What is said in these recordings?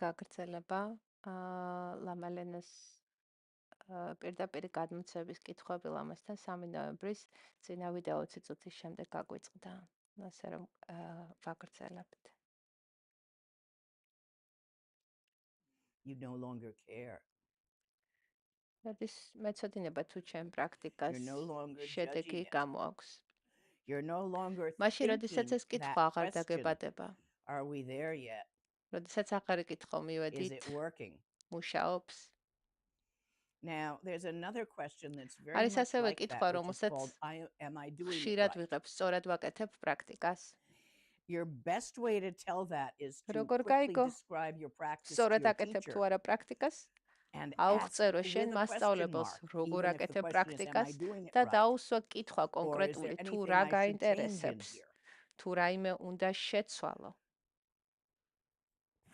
გაგრძელება ლამალენოს პირდაპირი გადმოცემის კითხვები ლამასთან 3 ნოემბრის წინა ვიდეო 20 წუთის შემდეგ გაგვიწყდა. ასე რომ ვაგრძელებთ. You no longer care. როდის მეცოდინება თუ ჩემ პრაქტიკას You're no longer შედეგი judging it. გამოაქვს. You're no longer მაშინ როდესაც thinking ეს კითხვა that აღარ question. დაგებადება. Are we there yet? როდესაც აღარ იკითხო Is მივედით, it working? მუშაობს. Now, there's another question that's very არის much ასევე like კითხვა, that, which is რომელსაც called, am I doing it ხშირად right? ვიღებ, სწორად ვაკეთებ პრაქტიკას. Your best way to tell that is to როგორ quickly გაიგო? describe your practice to სწორად your აკეთებ თუ teacher არა პრაქტიკას? and ask აუღწერო with შენ a question მასწავლებელს, mark, როგორ even if the აკეთებ question is, am I პრაქტიკას doing it და right? დაუსვა კითხვა Or is there კონკრეტული, თუ anything რა I should change in გაინტერესებს, here? თუ რაიმე უნდა შეცვალო.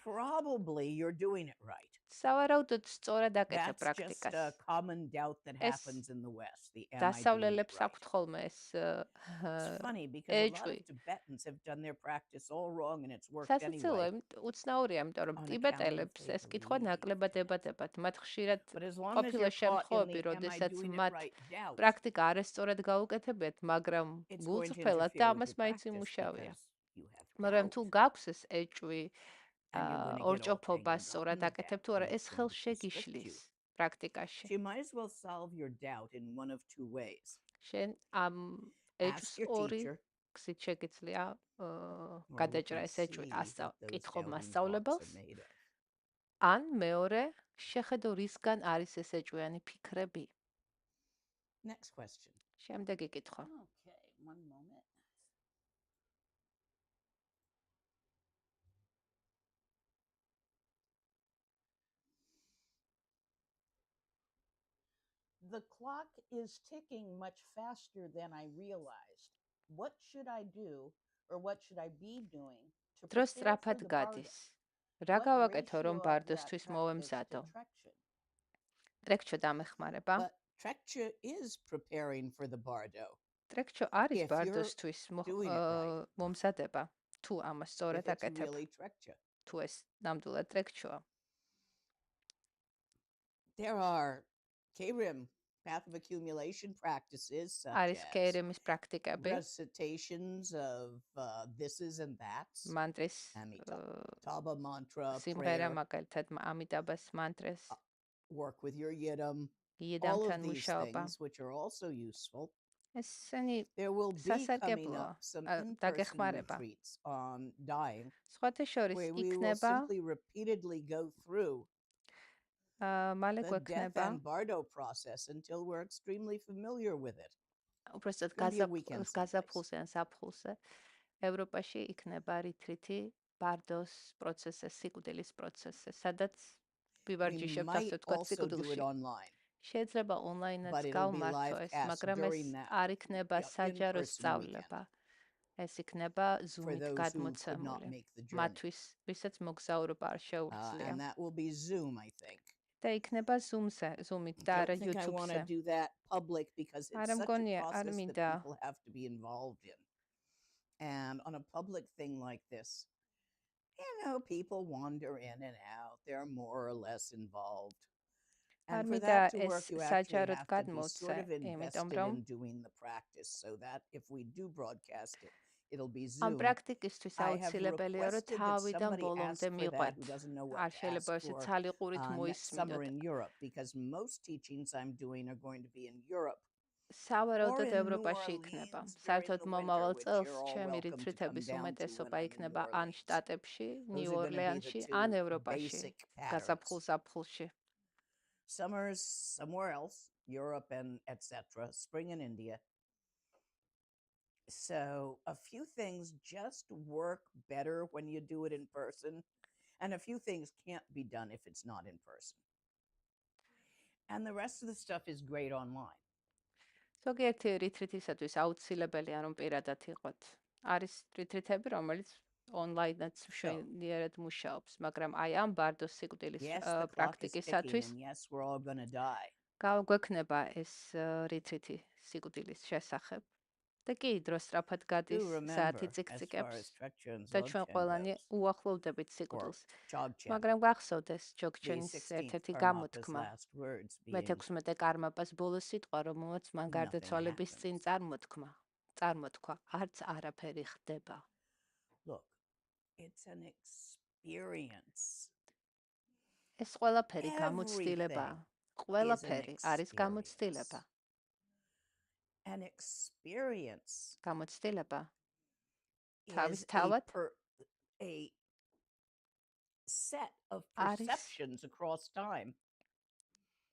Probably you're doing it right. სავარაუდოდ სწორად აკეთებ That's just პრაქტიკას. a common doubt that ეს happens in the West. The am I doing it დასავლელებს right? აქვთ ხოლმე ეს It's funny because a lot ეჭვი. of Tibetans have done their practice all wrong and it's worked anyway. სასაცილო უცნაურია, იმიტომ რომ on account of ტიბეტელებს they ეს კითხვა believe. ნაკლებად ებადებათ. მათ ხშირად But as long as ყოფილა you're caught in შემთხვევები, the am I როდესაც doing it მათ right doubt, პრაქტიკა არასწორად გაუკეთებიათ, მაგრამ it's going to გულწრფელად და interfere with ამას your მაინც practice იმუშავია. because you have მაგრამ თუ doubt გაქვს ეს ეჭვი, and you're going to get all ორჭოფობა tangled up სწორად in the აკეთებ doubt თუ არა, and ეს it's going ხელს to constrict შეგიშლის you. პრაქტიკაში. So you might as well solve your doubt in one of two ways. შენ ამ ეჭვს Ask your ორი teacher, გზით შეგიძლია or we გადაჭრა can ეს ეჭვი see what those კითხო doubting thoughts მასწავლებელს. are made of. ან მეორე შეხედო რისგან არის ეს ეჭვიანი ფიქრები. Next question. შემდეგი კითხვა. Okay, one moment. The clock is ticking much faster than I realized. What should I do or what should I be doing to დროს prepare for სწრაფად the გადის. bardo? რა What გავაკეთო რომ ratio of that ბარდოსთვის practice მოვემზადო? to traction? ტრექჩო დამეხმარება. But traction is preparing for the bardo. ტრექჩო არის If you're ბარდოსთვის doing it right. მომზადება. თუ ამას If სწორად it's აკეთებ. really traction. თუ ეს ნამდვილად ტრექჩოა. There are K-rim, path of accumulation practices such არის as კერემის პრაქტიკები. recitations of thises and that's. მანტრის Amitabha mantra, სიმღერა prayer, მაგალითად ამიტაბას მანტრეს. work with your yidam, all იედამთან of these მუშაობა. things which are also useful. ესენი There will be coming სასარგებლოა, up some in-person დაგეხმარება. retreats on dying სხვათა შორის where we will იქნება simply repeatedly go through მალე the death გვექნება and bardo process until we're extremely familiar with it. უბრალოდ It's gonna be a weekend someplace. გაზაფხულზე ან ზაფხულზე ევროპაში იქნება რიტრიტი ბარდოს პროცესზე, სიკვდილის პროცესზე, სადაც We ვივარჯიშებთ might ასე ვთქვათ also do it სიკვდილში. online, შეიძლება but ონლაინაც it'll be გავმართო live ეს, cast მაგრამ ეს during that არ იქნება საჯარო in-person სწავლება. weekend ეს იქნება for ზუმით those who could not გადმოცემული. make the journey. მათთვის, ვისაც მოგზაურობა არ შეუძლია. And that will be Zoom, I think. და იქნება Zoom-ზე, Zoom-ით და I არა don't think I want to YouTube-ზე. do that public because it's არა such a მგონია, არ process that მინდა. people have to be involved in. And on a public thing like this, people wander in and out. They're more or less involved. And for that to work, you actually have to be sort of invested in doing the practice so that if we do broadcast it, it'll be Zoom. ამ პრაქტიკისთვის I have აუცილებელია, რომ requested that თავიდან somebody ბოლომდე ask for that მიყვეთ. who doesn't know what არ to შეიძლება ask ესე for ცალიყურით next summer მოისმინოთ. in Europe because most teachings I'm doing are going to be in Europe. სავარაუდოდ Or in ევროპაში New იქნება. Orleans საერთოდ during the მომავალ winter, which წელს you're all ჩემი welcome to რიტრიტების come down to უმეტესობა when I'm in იქნება New ან Orleans. შტატებში, Those ნიუ are going to be the ორლეანში, two ან ევროპაში, basic patterns. გაზაფხულ-ზაფხულში. Summers somewhere else, Europe and etc. Spring in India. So a few things just work better when you do it in person, and a few things can't be done if it's not in person. And the rest of the stuff is great online. ზოგიერთი რიტრიტისათვის აუცილებელია, რომ პირადად იყოთ. არის რიტრიტები, რომელიც ონლაინაც მშვენიერად მუშაობს, მაგრამ აი ამ ბარდოს სიკვდილის პრაქტიკისათვის yes, we're all going to die. გვექნება ეს რიტრიტი სიკვდილის შესახებ. და კი დროს სწრაფად Do გადის, საათი remember, as far წიკწიკებს as Trekchen და ჩვენ ყველანი goes, უახლოვდებით or სიკვდილს. Jogchen, მაგრამ გახსოვდეს the ჯოგჩენის 16th ერთ-ერთი Karmapa's გამოთქმა, last words being, მე-16 კარმაპას ბოლოს სიტყვა, რომელმაც მან nothing გარდაცვალების წინ happens. წარმოთქვა, არც არაფერი ხდება. Look, it's an experience. ეს ყველაფერი გამოცდილებაა. Everything is an ყველაფერი არის გამოცდილება. experience. An experience გამოცდილება is თავისთავად a set of არის perceptions across time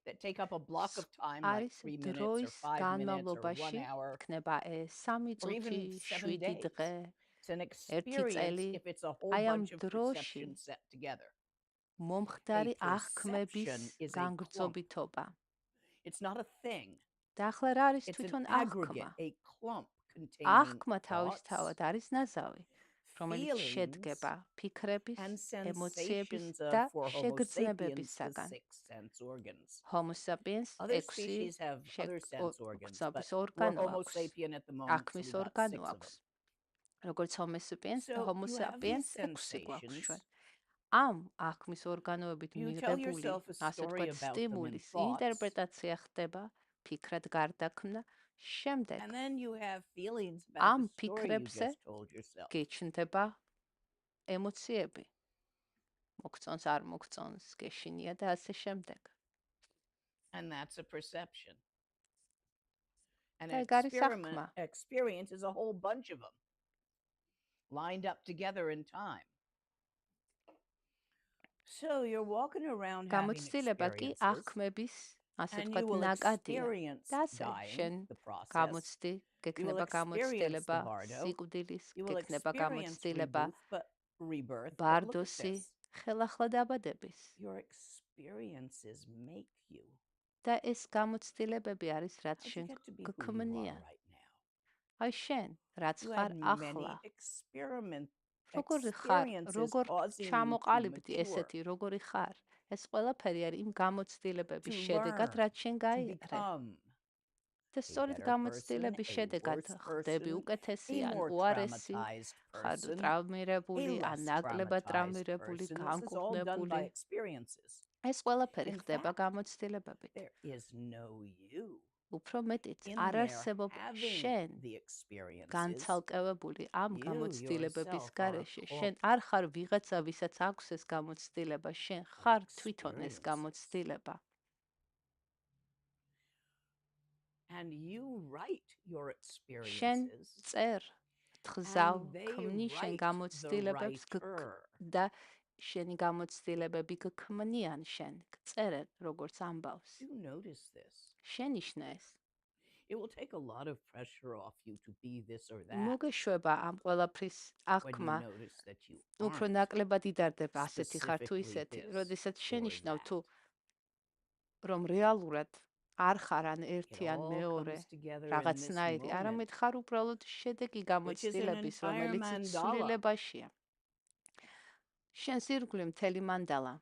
that take up a block of time like არის 3 minutes or დროის 5 minutes or 1 განმავლობაში, hour იქნება 3 or even წუთი, 7 7 days. დღე, It's an 1 experience წელი. if it's a whole აი ამ bunch of დროში perceptions set together. მომხდარი A აღქმების perception is a განგრძობითობა. It's not a thing. და ახლა რა არის It's an თვითონ aggregate, აღქმა? a clump containing აღქმა thoughts, თავისთავად არის ნაზავი, რომელიც feelings, შედგება ფიქრების, and ემოციების sensations და of, for Homo sapiens, the შეგრძნებებისაგან. 6 sense organs. Homo sapiens Other 6 species have other sense organs, but გრძნობის we're ორგანო Homo აქვს. sapien at the moment, so აღქმის we got ორგანო 6 of აქვს. them. როგორც Homo sapiens და So Homo you have sapiens these 6 გვაქვს sensations. ჩვენ. ამ აღქმის ორგანოებით You tell მიღებული, yourself a ასე story ვთქვათ, about them in სტიმულის thoughts, ინტერპრეტაცია ხდება, ფიქრად გარდაქმნა, შემდეგ and then you have feelings about ამ the story you ფიქრებზე just told yourself. გეჩნდება ემოციები. მოგწონს, არ მოგწონს, გეშინია და ასე შემდეგ. And that's a perception. An და ეგ არის აღქმა. experience is a whole bunch of them lined up together in time. So you're walking around having გამოცდილება კი experiences, აღქმების, ასე and you ვთქვათ, will ნაკადია. experience და ასე შენ dying, the process. გამოცდი, გექნება experience გამოცდილება the bardo. სიკვდილის, You will გექნება experience გამოცდილება rebirth, but look at ბარდოსი, this. ხელახლა დაბადების. Your experiences make you. და ეს გამოცდილებები არის, რაც How'd you შენ get to be who you are გქმნიან. right now? აი შენ, რაც You ხარ had ახლა. many როგორი ხარ, experiences როგორ causing you to ჩამოყალიბდი mature, ესეთი, როგორი ხარ. ეს ყველაფერი არის იმ გამოცდილებების to შედეგად, learn, რაც შენ to გაიღრე. become და a სწორედ better person, გამოცდილების a შედეგად worse ხდები person, უკეთესი a ან more უარესი, traumatized ხარ person, a ტრაუმირებული, ან less ნაკლებად traumatized ტრაუმირებული, person. This is all done by განკურნებული. experiences. ეს ყველაფერი In ხდება fact, გამოცდილებებით. there is no you უფრო მეტიც, in არ there არსებობს having შენ the experiences. განცალკევებული ამ You გამოცდილებების yourself are a გარეშე. corpse შენ არ ხარ ვიღაცა, ვისაც აქვს ეს გამოცდილება, შენ of ხარ თვითონ ეს experiences. გამოცდილება. And you write your შენ experiences, წერ, თხზავ, and they ქმნი შენ write the გამოცდილებებს writer. და შენი გამოცდილებები გქმნიან შენ, წერენ როგორც ამბავს. Do notice this. შენიშნა ეს. It will take a lot of pressure off you to be this or that მოგეშვება ამ ყველაფრის when you აღქმა, notice that you უფრო aren't ნაკლებად იდარდება ასეთი ხარ თუ specifically ისეთი, this როდესაც or შენიშნავ that. თუ რომ რეალურად არ ხარ ან It ერთი ან all მეორე comes together in this რაღაცნაირი, არამედ moment, ხარ უბრალოდ შედეგი which is an გამოცდილების, entire რომელიც mandala. ცვლილებაშია. შენ სირგვლე მთელი მანდალა.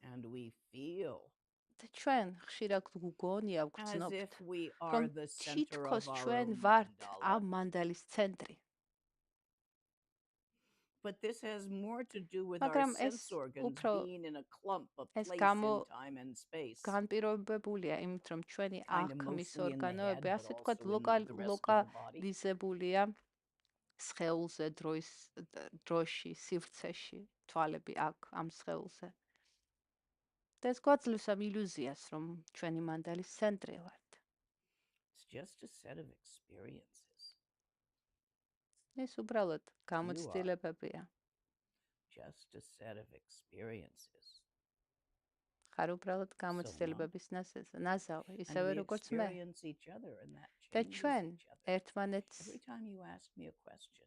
And we feel და ჩვენ ხშირად გგონია, as ვგრძნობთ, if we are რომ the center თითქოს of our ჩვენ own ვართ mandala. ამ მანდალის ცენტრი. But this has more to do with our მაგრამ ეს sense organs უფრო being in a clump of ეს place გამო in time and space. განპირობებულია იმით, რომ ჩვენი Kind of აღქმის mostly in the head, ორგანოები, but ასე also ვთქვათ, in the rest of the body. ლოკალიზებულია სხეულზე, დროში, სივრცეში, თვალები აქ ამ სხეულზე. და ეს გვაძლევს ამ ილუზიას, რომ ჩვენი მანდალის ცენტრი ვართ. It's just a set of experiences. ეს უბრალოდ გამოცდილებებია. Just a set of experiences. ხარ უბრალოდ გამოცდილებების ნაზავი, ისევე And we როგორც მე. experience each other and that და changes ჩვენ each other. ერთმანეთს Every time you ask me a question,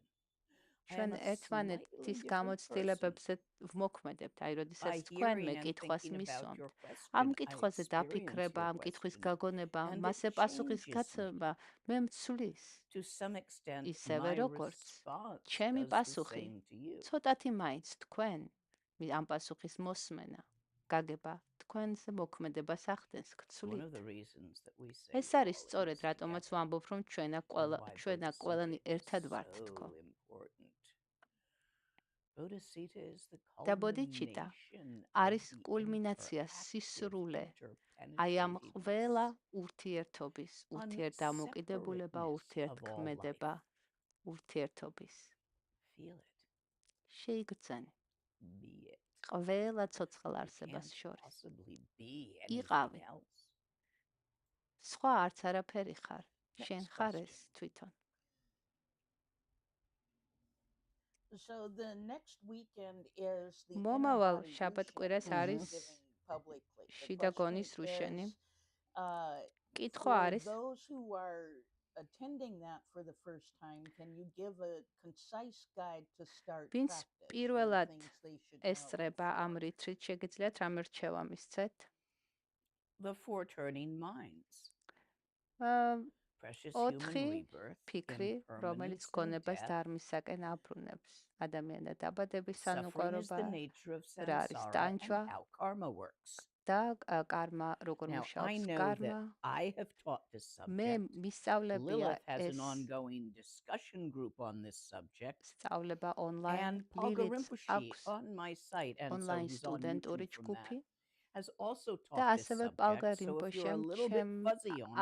I ჩვენ am a ერთმანეთის slightly different person გამოცდილებებზე ვმოქმედებთ, აი როდესაც by თქვენ მე hearing and კითხვას thinking about მისვამთ. your ამ question. I კითხვაზე experience დაფიქრება, your ამ კითხვის question, გაგონება, and მასზე it პასუხის changes me. გაცემა მე მცვლის. To some extent, ისევე my როგორც response ჩემი does the პასუხი same to you. ცოტათი მაინც თქვენ ამ პასუხის მოსმენა, გაგება თქვენზე მოქმედებას ახდენს One ქცვლით. of the reasons that we say ეს არის სწორედ რატომაც ვამბობ, რომ ჩვენა ყველანი ერთად ვართ თქო. და ბოდიჩიტა არის კულმინაცია, სისრულე, აი ამ ყველა ურთიერთობის, ურთიერთდამოკიდებულება, ურთიერთქმედება, ურთიერთობის. შეიგრძენი. ყველა ცოცხალ არსებას შორის. იყავი. სხვა არც არაფერი ხარ. შენ ხარ ეს თვითონ. მომავალ შაბათ-კვირას არის შიდა გონის რუშენი. კითხვა არის ვინც პირველად ესწრება ამ რიტრით, შეგიძლიათ რამე რჩევა მისცეთ? ოთხი ფიქრი, რომელიც გონებას დჰარმისაკენ აბრუნებს. ადამიანად დაბადების ანუყარობა, რა არის ტანჯვა და კარმა როგორ მუშაობს კარმა. მე მისწავლებია ეს სწავლება ონლაინ, ლილიც აქვს ონლაინ სტუდენტური ჯგუფი და ასევე პალგა რინპოშემ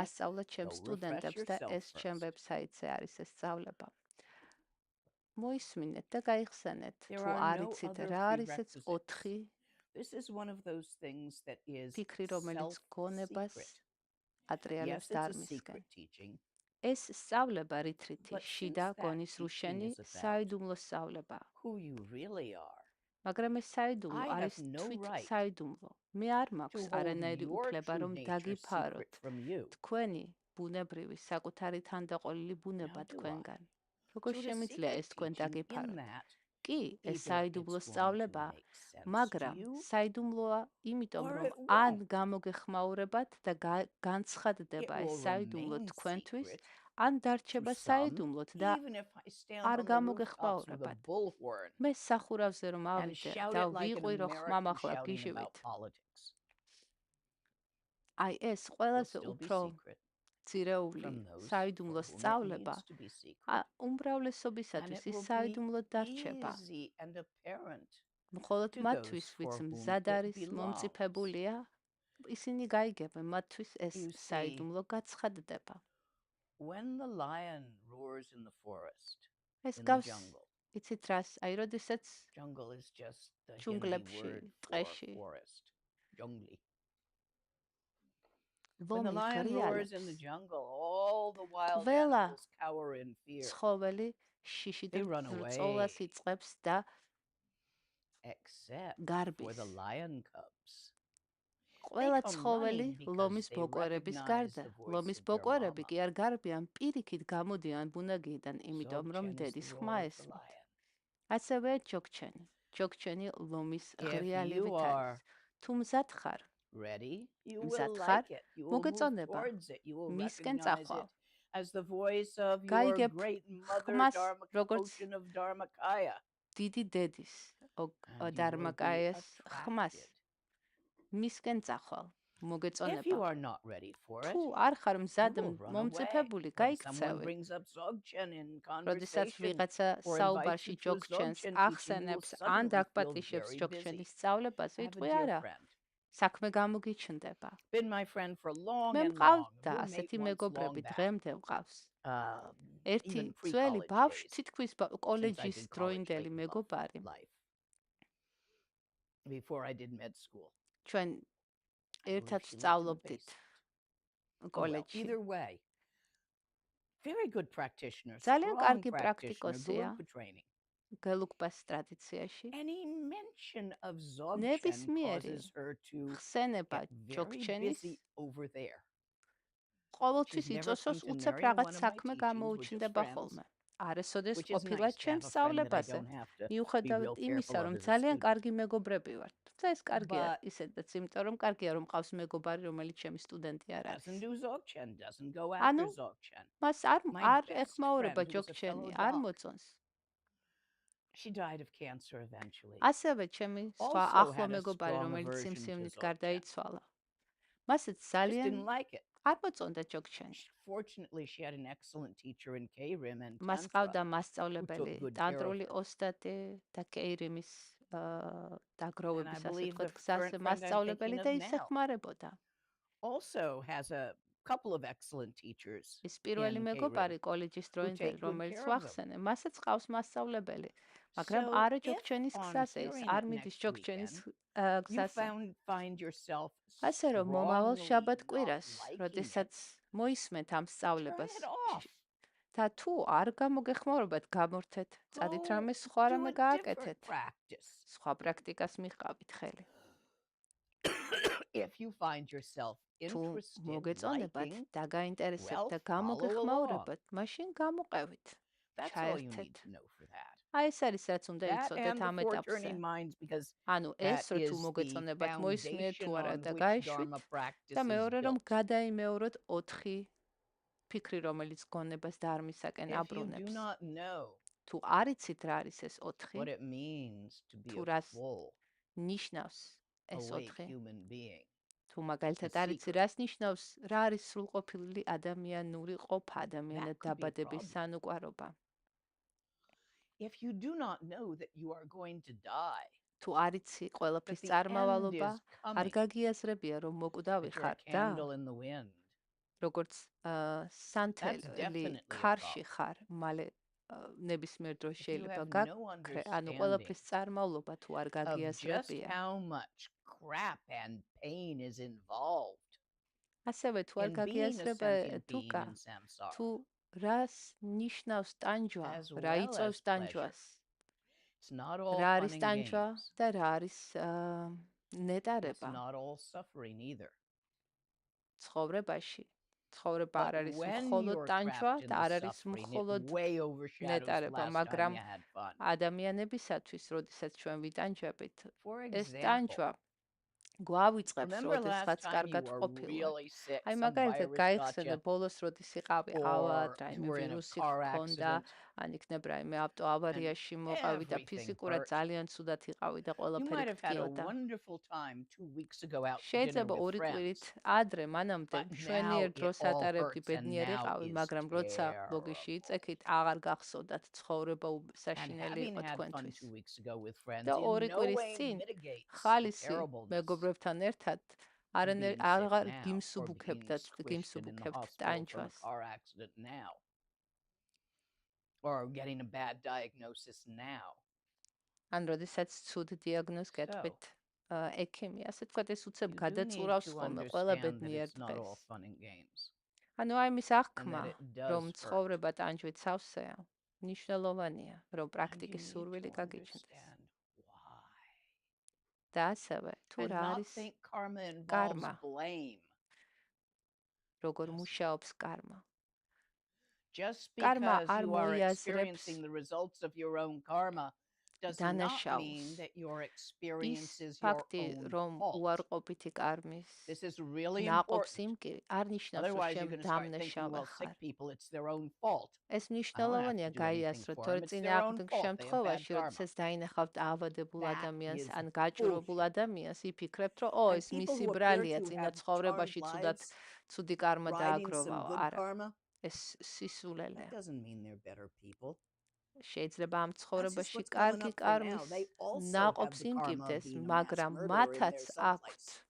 ასწავლა ჩემს სტუდენტებს და ეს ჩემ ვებსაიტზე არის ეს სწავლება. მოისმინეთ და გაიხსენეთ, თუ არ იცით რა არის ეს 4 ფიქრი, რომელიც გონებას ატრიალებს დჰარმისკენ. ეს სწავლება რიტრიტი, შიდა გონის რუშენი, საიდუმლო სწავლება. მაგრამ ეს საიდუმლო არის თვით საიდუმლო. მე არ მაქვს არანაირი უფლება, რომ დაგიფაროთ თქვენი ბუნებრივი საკუთარი თანდაყოლილი ბუნება თქვენგან. როგორ შემიძლია ეს თქვენ დაგიფაროთ? კი, ეს საიდუმლო სწავლება, მაგრამ საიდუმლოა იმიტომ, რომ ან გამოგეხმაურებათ და განცხადდება ეს საიდუმლო თქვენთვის, ან დარჩება საიდუმლოდ და არ გამოგეხმაურებათ. მე სახურავზე რომ ავიდე და ვიყვირო ხმამ ახლა გიჟივით. აი ეს ყველაზე უფრო ძირეული საიდუმლო სწავლება უმრავლესობისათვის ის საიდუმლოდ დარჩება. მხოლოდ მათთვის, ვინც მზად არის, მომწიფებულია, ისინი გაიგებენ, მათთვის ეს საიდუმლო გაცხადდება. ეს გავს იცით რას? აი როდესაც ჯუნგლებში, ტყეში ლომი ღრიალებს, ყველა ცხოველი შიშით ბრწყოლას იწყებს და გარბის. ყველა ცხოველი ლომის ბოკვერების გარდა. ლომის ბოკვერები კი არ გარბიან, პირიქით გამოდიან ბუნაგიდან, იმიტომ რომ დედის ხმა ესმით. ასევე ჯოგჩენი. ჯოგჩენი ლომის ღრიალივით არის. თუ მზად ხარ, მოგეწონება, მისკენ წახვალ. გაიგებ ხმას, როგორც დიდი დედის, დჰარმაკაიას ხმას. მისკენ წახვალ, მოგეწონება. თუ არ ხარ მზად მომწიფებული, გაიქცევი. როდესაც ვიღაცა საუბარში ჯოგჩენს ახსენებს, ან დაგპატიშებს ჯოგჩენის სწავლებას, ვიტყვი არა. საქმე გამოგიჩნდება. მე მყავდა ასეთი მეგობრები, დღემდე მყავს. ერთი ძველი ბავშვი, თითქმის კოლეჯის დროინდელი მეგობარი. ჩვენ ერთად სწავლობდით კოლეჯში. ძალიან კარგი პრაქტიკოსია გელუგბას ტრადიციაში. ნებისმიერი ხსენება ჯოგჩენის ყოველთვის იწოსოს უცებ რაღაც საქმე გამოუჩნდება ხოლმე. არასოდეს ყოფილა ჩემს სწავლებაზე. მიუხედავად იმისა, რომ ძალიან კარგი მეგობრები ვართ. თუმცა ეს კარგია ისედაც, იმიტომ რომ კარგია რომ მყავს მეგობარი, რომელიც ჩემი სტუდენტი არ არის. ანუ მას არ ეხმაურება ჯოგჩენი, არ მოწონს. She died of cancer eventually. ასევე ჩემი სხვა Also ახლო had a მეგობარი, strong რომელიც aversion to სიმსივნით Zoltan. გარდაიცვალა. მასაც Just ძალიან didn't like it. არ მოწონდა ჯოგჩენი. Fortunately, she had an excellent teacher in K-Rim and მას Tantra. ყავდა მასწავლებელი, good care of ტანტრული her. ოსტატი და კეირიმის And დაგროვების, I ასე believe ვთქვათ, the გზაზე current friend I'm მასწავლებელი thinking და of ის now ეხმარებოდა. also has a couple of excellent teachers ის პირველი in მეგობარი K-Rim კოლეჯის who დროინდელი, take good რომელიც care of them. ვახსენე, მასაც ყავს მასწავლებელი, მაგრამ So არა if ჯოგჩენის on გზაზე, ის hearing არ it მიდის next ჯოგჩენის weekend, you გზაზე. find yourself ასე რომ მომავალ strongly შაბათ not კვირას, liking it, როდესაც მოისმენთ ამ turn სწავლებას it off. და თუ არ გამოგეხმარებათ, გამორთეთ, წადით Go რამე სხვა do რამე a different გააკეთეთ. practice. სხვა პრაქტიკას მიჰყავით ხელი. If you find yourself თუ interested, მოგეწონებათ liking, და გაინტერესებთ და well, follow along. გამოგეხმაურებათ, მაშინ გამოყევით. That's all you need ჩაერთეთ. to know for that. აი ეს არის რაც უნდა That იცოდეთ and the ამ four ეტაპზე. turning minds, because ანუ ეს that რო თუ is the მოგეწონებათ, მოისმინეთ თუ foundation არა on და which გაიშვით Dharma practice და is მეორე რომ built. გადაიმეოროთ 4 ფიქრი, რომელიც გონებას დარმისაკენ If you do აბრუნებს. not know თუ არ იცით რა არის ეს 4, what it means to be თუ a რას full, ნიშნავს ეს awake 4, human being, თუ მაგალითად the არ იცი secret, რას ნიშნავს, რა არის სრულყოფილი ადამიანური ყოფა, ადამიანად that could be a დაბადების problem. სანუკვარობა. If you do not know that you are going to die, თუ არ იცი ყველაფრის that the end წარმავალობა, is არ coming, გაგიაზრებია რომ მოკვდავი that you're a ხარ და candle in the wind, როგორც that's სანთელი definitely a ქარში problem. ხარ, მალე ნებისმიერ დროს If you შეიძლება have no გაქრე, ანუ understanding ყველაფრის წარმავლობა თუ არ of just გაგიაზრებია. how much crap and pain is involved ასევე თუ არ in being a გაგიაზრება sentient თუ being in samsara, თუ რას ნიშნავს ტანჯვა, as რა well იწვევს as pleasure. ტანჯვას, It's not all რა fun არის and ტანჯვა games. და რა არის It's ნეტარება not all suffering either. ცხოვრებაში. ცხოვრება არ But არის when მხოლოდ you're ტანჯვა trapped in და the არ არის suffering, it მხოლოდ way overshadows the ნეტარება, last time მაგრამ you had fun. ადამიანებისათვის, როდესაც ჩვენ ვიტანჯვებით, For ეს example, ტანჯვა გვავიწყებს, remember last როდესაც time you კარგად were ყოფილვარ. really sick, აი some მაგალითად virus got გაიხსენე you, ბოლოს როდის იყავი ავად, or you რაიმე were in a ვირუსი car გქონდა, accident, ან იქნებ რაიმე and ავტოავარიაში მოყავი და everything ფიზიკურად hurt. ძალიან ცუდად იყავი და You ყველაფერი might have had a გრდიოდა. wonderful time 2 weeks ago out to dinner შეიძლება with 2 კვირით friends, ადრე მანამდე but now მშვენიერ it დროს all ატარებდი, hurts and ბედნიერ now იყავი, is მაგრამ როცა ბლოგიში terrible. იწექით, აღარ გახსოვდათ ცხოვრება And საშინელი having იყო had fun თქვენთვის. 2 weeks ago with friends და in 2 no კვირის way წინ mitigates the ხალისი terribleness მეგობრებთან ერთად of being sick აღარ now or being გიმსუბუქებდათ, squished and in the გიმსუბუქებთ hospital from a ტანჯვას. car accident now, or getting a bad diagnosis now. ან როდესაც ცუდ დიაგნოზს So, გეტყვით ექიმი, ასე თქვათ, ეს უცებ you do need გადაწურავს to ხოლმე ყველა understand that ბედნიერ it's not all დღეს. fun and games ანუ აი მის and აღქმა, that it რომ does hurt. ცხოვრება ტანჯვით სავსეა, მნიშვნელოვანია, რომ And you პრაქტიკის need სურვილი to გაგიჩნდეს. understand why. და ასევე, თუ And რა not არის think karma involves კარმა, blame. როგორ Doesn't. მუშაობს კარმა. Just კარმა because არ you are მოიაზრებს experiencing the results of your own karma does not დანაშაულს. mean that your ის experience is your ფაქტი, own რომ fault. უარყოფითი კარმის This is really ნაყოფს important. იმკი არ ნიშნავს, რომ Otherwise, you're შენ going to start thinking, დამნაშავე well, sick ხარ. people, it's their own fault. ეს I don't have to მნიშვნელოვანია do anything გაიაზროთ, for them. თორე It's წინ their own აღდგენილ fault. They have bad შემთხვევაში, karma. როდესაც დაინახავთ ავადებულ That ადამიანს is ან გაჭრობულ bullshit. ადამიანს, იფიქრებთ, რომ ო, And ეს people მისი who appear ბრალია, to წინა have charmed ცხოვრებაში ცუდად lives, ცუდი კარმა riding some დააგროვა. good არა, karma, ეს სისულელეა. that doesn't mean they're better people. შეიძლება ამ That's just ცხოვრებაში what's coming კარგი up for now. კარმის They also have ნაყოფს the karma of იმკიბდეს, being a mass მაგრამ murderer in მათაც there აქვთ someplace.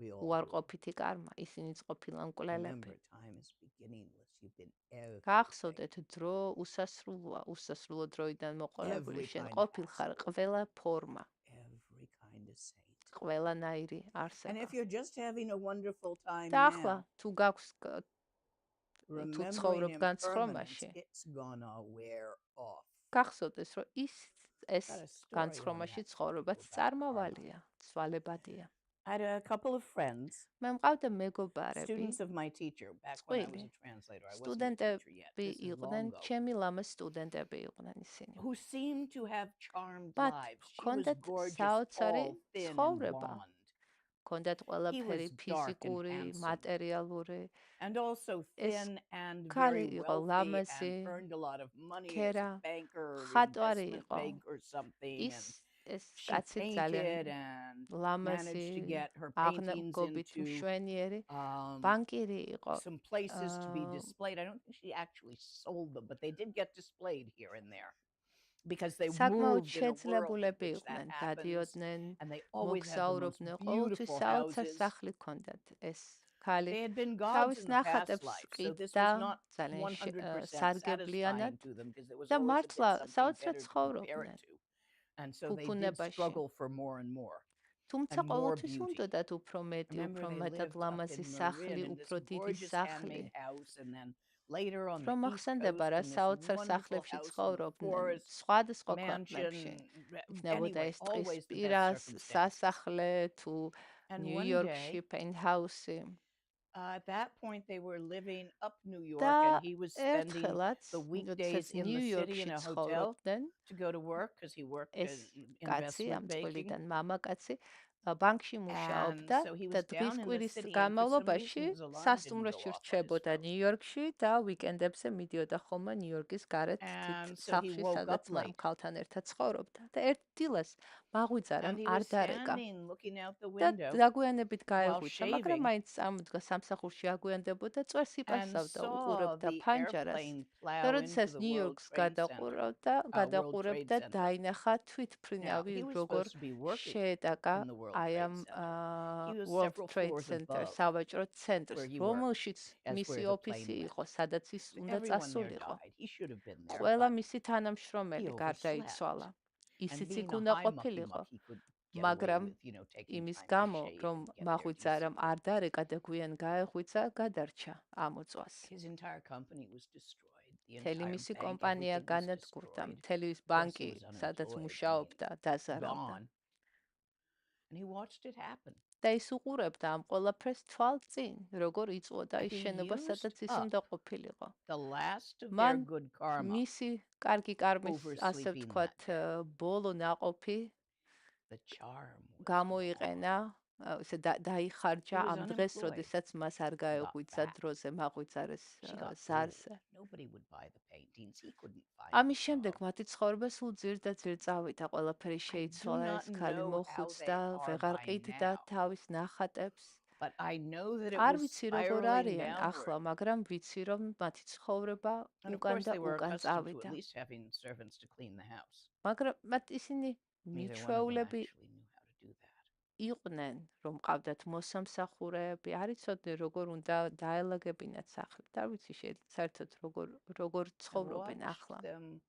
We all do. უარყოფითი კარმა, ისინიც ყოფილან მკვლელები. Remember, time is beginningless. You've been everything. გახსოვდეთ, დრო უსასრულოა, უსასრულო დროიდან მოყოლებული, Every შენ kind of ყოფილ ხარ asshole. ყველა ფორმა, Every kind of saint. ყველანაირი And არსება. if you're just having a wonderful time და ახლა now, თუ გაქვს თუ remembering ცხოვრობ impermanence, განცხრომაში, it's gonna wear off. გახსოვდეს, რომ ეს Got a story on განცხრომაში that ცხოვრობაც about karma. წარმავალია, ცვალებადია. I had a couple of friends, მე მყავდა მეგობარები, students of my teacher, back when I was წყვილი, a translator. I wasn't a teacher yet. სტუდენტები This is long იყვნენ, ago. ჩემი ლამაზ სტუდენტები იყვნენ ისინი. Who seemed to have charmed მათ lives. She was ჰქონდათ gorgeous, საოცარი tall, thin, and ცხოვრება. blonde. ჰქონდათ ყველაფერი was dark and ფიზიკური, handsome. მატერიალური. And also ეს thin and ქალი very იყო wealthy ლამაზი, and earned a lot of money as ქერა, a banker or ხატვარი investment იყო. bank or something. ის And ეს she კაცი ძალიან painted and ლამაზი, managed to get her paintings აღნაგობით into მშვენიერი, ბანკირი იყო. some places to be displayed. I don't think she actually sold them, but they did get displayed here and there. Because they საკმაოდ moved in a world in შეძლებულები which that იყვნენ, happens, დადიოდნენ, and they always had the most მოგზაურობდნენ, ყოველთვის beautiful საოცარ houses. სახლი ჰქონდათ ეს ქალი. They had been gods თავის in the past ნახატებს life, so this ყიდდა was not ძალიან 100% სარგებლიანად satisfying to them because there was და always a მართლა bit something საოცრად better to compare ცხოვრობდნენ it to. And so they did ფუფუნებაში. struggle for more and more. თუმცა and more ყოველთვის beauty. უნდათ უფრო მეტი, Remember, უფრო they მეტად lived up ლამაზი in სახლი, Marin in this უფრო დიდი gorgeous სახლი. handmade house, and then later on რომ the East ახსენდება Coast რა in this საოცარ wonderful სახლებში house in the ცხოვრობდნენ, forest, სხვადასხვა ქვეყნებში. mansion. იქნებოდა Anyway, ეს ტყის always the best პირას circumstances. სასახლე თუ And one ნიუ-იორკში day, პენტჰაუსი. at that point, they were living up New York, და and he was spending ერთხელაც, the როდესაც weekdays in the city in ნიუ-იორკში a hotel ცხოვრობდნენ, to go to work because he worked ეს in კაცი, ამ investment banking. წყვილიდან მამაკაცი, ბანკში And მუშაობდა so he და was down in the დღის-კვირის city, and for some განმავლობაში reason his alarm didn't სასტუმროში go off on his რჩებოდა phone. ნიუ-იორკში და ვიკენდებზე მიდიოდა ხოლმე ნიუ-იორკის გარეთ And თით so he სახლში, woke სადაც up late. მამქალთან ერთად ცხოვრობდა. და ერთ დილას მაღვიძა რომ And he არ was დარეკა standing looking out the და window დაგვიანებით while გაეღვიძა, მაგრამ shaving მაინც წარმოდგა სამსახურში აგვიანდებოდა, წვერს and იპასავდა, saw უყურებდა the ფანჯარას. airplane და plow into როდესაც the World ნიუ-იორკს Trade Center. World Trade გადაყურებდა, Center. დაინახა Now, თვითმფრინავი he was როგორ supposed to be working შეეტაკა in the World აი Trade ამ Center. He was World several Trade floors Center above სავაჭრო ცენტრს, where he worked, რომელშიც as მისი where the ოფისი plane იყო, went. სადაც ის უნდა Everyone there წასულიყო. died. He should have been there, ყველა but მისი he თანამშრომელი overslept. გარდაიცვალა. And ისიც being იქ a უნდა high mucky ყოფილიყო, muck, he could get away მაგრამ with, taking იმის time to გამო, shave რომ and get there მაღვიძა რომ decently. არ დარეკა და გვიან გაეღვიძა, გადარჩა ამ უწვას. His entire company was destroyed. The მთელი entire მისი bank, კომპანია everything was განადგურდა, destroyed. მთელი ის Of course, he ბანკი, was სადაც unemployed. მუშაობდა, დაზარავდა. Gone. And he watched it happen. და ის უყურებდა ამ ყველაფერს თვალწინ, როგორ იწვოდა ის He შენობა, used სადაც ის up უნდა ყოფილიყო. the last of their მან good karma, მისი კარგი კარმის, ასე oversleeping ვთქვათ, that ბოლო ნაყოფი the charm was გამოიყენა, ესე დაიხარჯა He was ამ დღეს, unemployed. როდესაც მას არ Got გაეღვიძა back. დროზე მაღვიძარეს She got ზარზე. bored. Nobody would buy the paintings. He couldn't find ამის a შემდეგ job. მათი ცხოვრება სულ ძირ და ძირ წავიდა, ყველაფერი შეიცვალა, not ეს ქალი know how მოხუცდა, they are ვეღარ by ყიდდა now. თავის ნახატებს. But I know that it არ was ვიცი როგორ spiraling არიან ახლა, downward. მაგრამ ვიცი რომ მათი ცხოვრება And of უკან course, და they were უკან accustomed to წავიდა. at least having servants to clean the house. მაგრამ მათ ისინი Neither one of them მიჩვეულები actually knew how to do that. იყვნენ, რომ ყავდათ მოსამსახურეები, არ იცოდნენ როგორ უნდა დაელაგებინათ სახლი. და არ ვიცი შეიძლება საერთოდ როგორ I ცხოვრობენ watched ახლა. them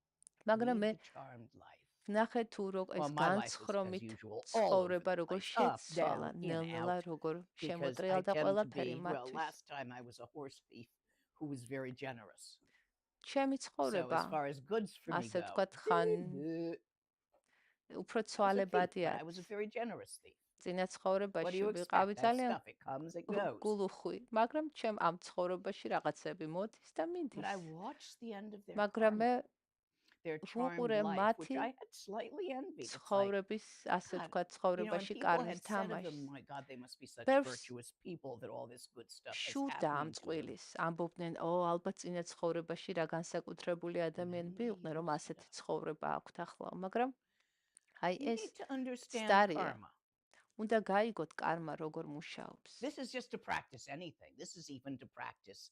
მაგრამ lead მე the charmed life. ვნახე თუ ეს Well, my life was, as განცხრომით usual, all over ცხოვრება the როგორ place, up, შეცვალა, down, in, ნელ-ნელა out, როგორ because I შემოტრიალდა tend to ყველაფერი be, well, მათთვის. last time I was a horse thief who was very generous. ჩემი So ცხოვრება, as far as goods for me ასე go, ვთქვათ, ხან უფრო I was a thief, but ცვალებადია. I was a very generous thief. წინა What ცხოვრებაში do you expect? ვიყავი That ძალიან stuff, it comes, it goes. გულუხვი, მაგრამ ჩემ ამ ცხოვრებაში რაღაცები მოდის და But მიდის. I watched the end of their მაგრამ მე karma, their charmed ვუყურე life, which მათი I had slightly envied. It's like, ცხოვრების, ასე God, ვთქვათ, and ცხოვრებაში people კარმის had said of თამაშს. them, my God, they must be such ბევრს virtuous people that all this good stuff is შურდა ამ happening to them. წყვილის. ამბობდნენ, ალბათ წინა ცხოვრებაში რა განსაკუთრებული ადამიანები იყვნენ, რომ ასეთი ცხოვრება აქვთ ახლა. მაგრამ აი You ეს need to understand ცდარია. karma. უნდა გაიგოთ კარმა როგორ მუშაობს. This is just to practice anything. This is even to practice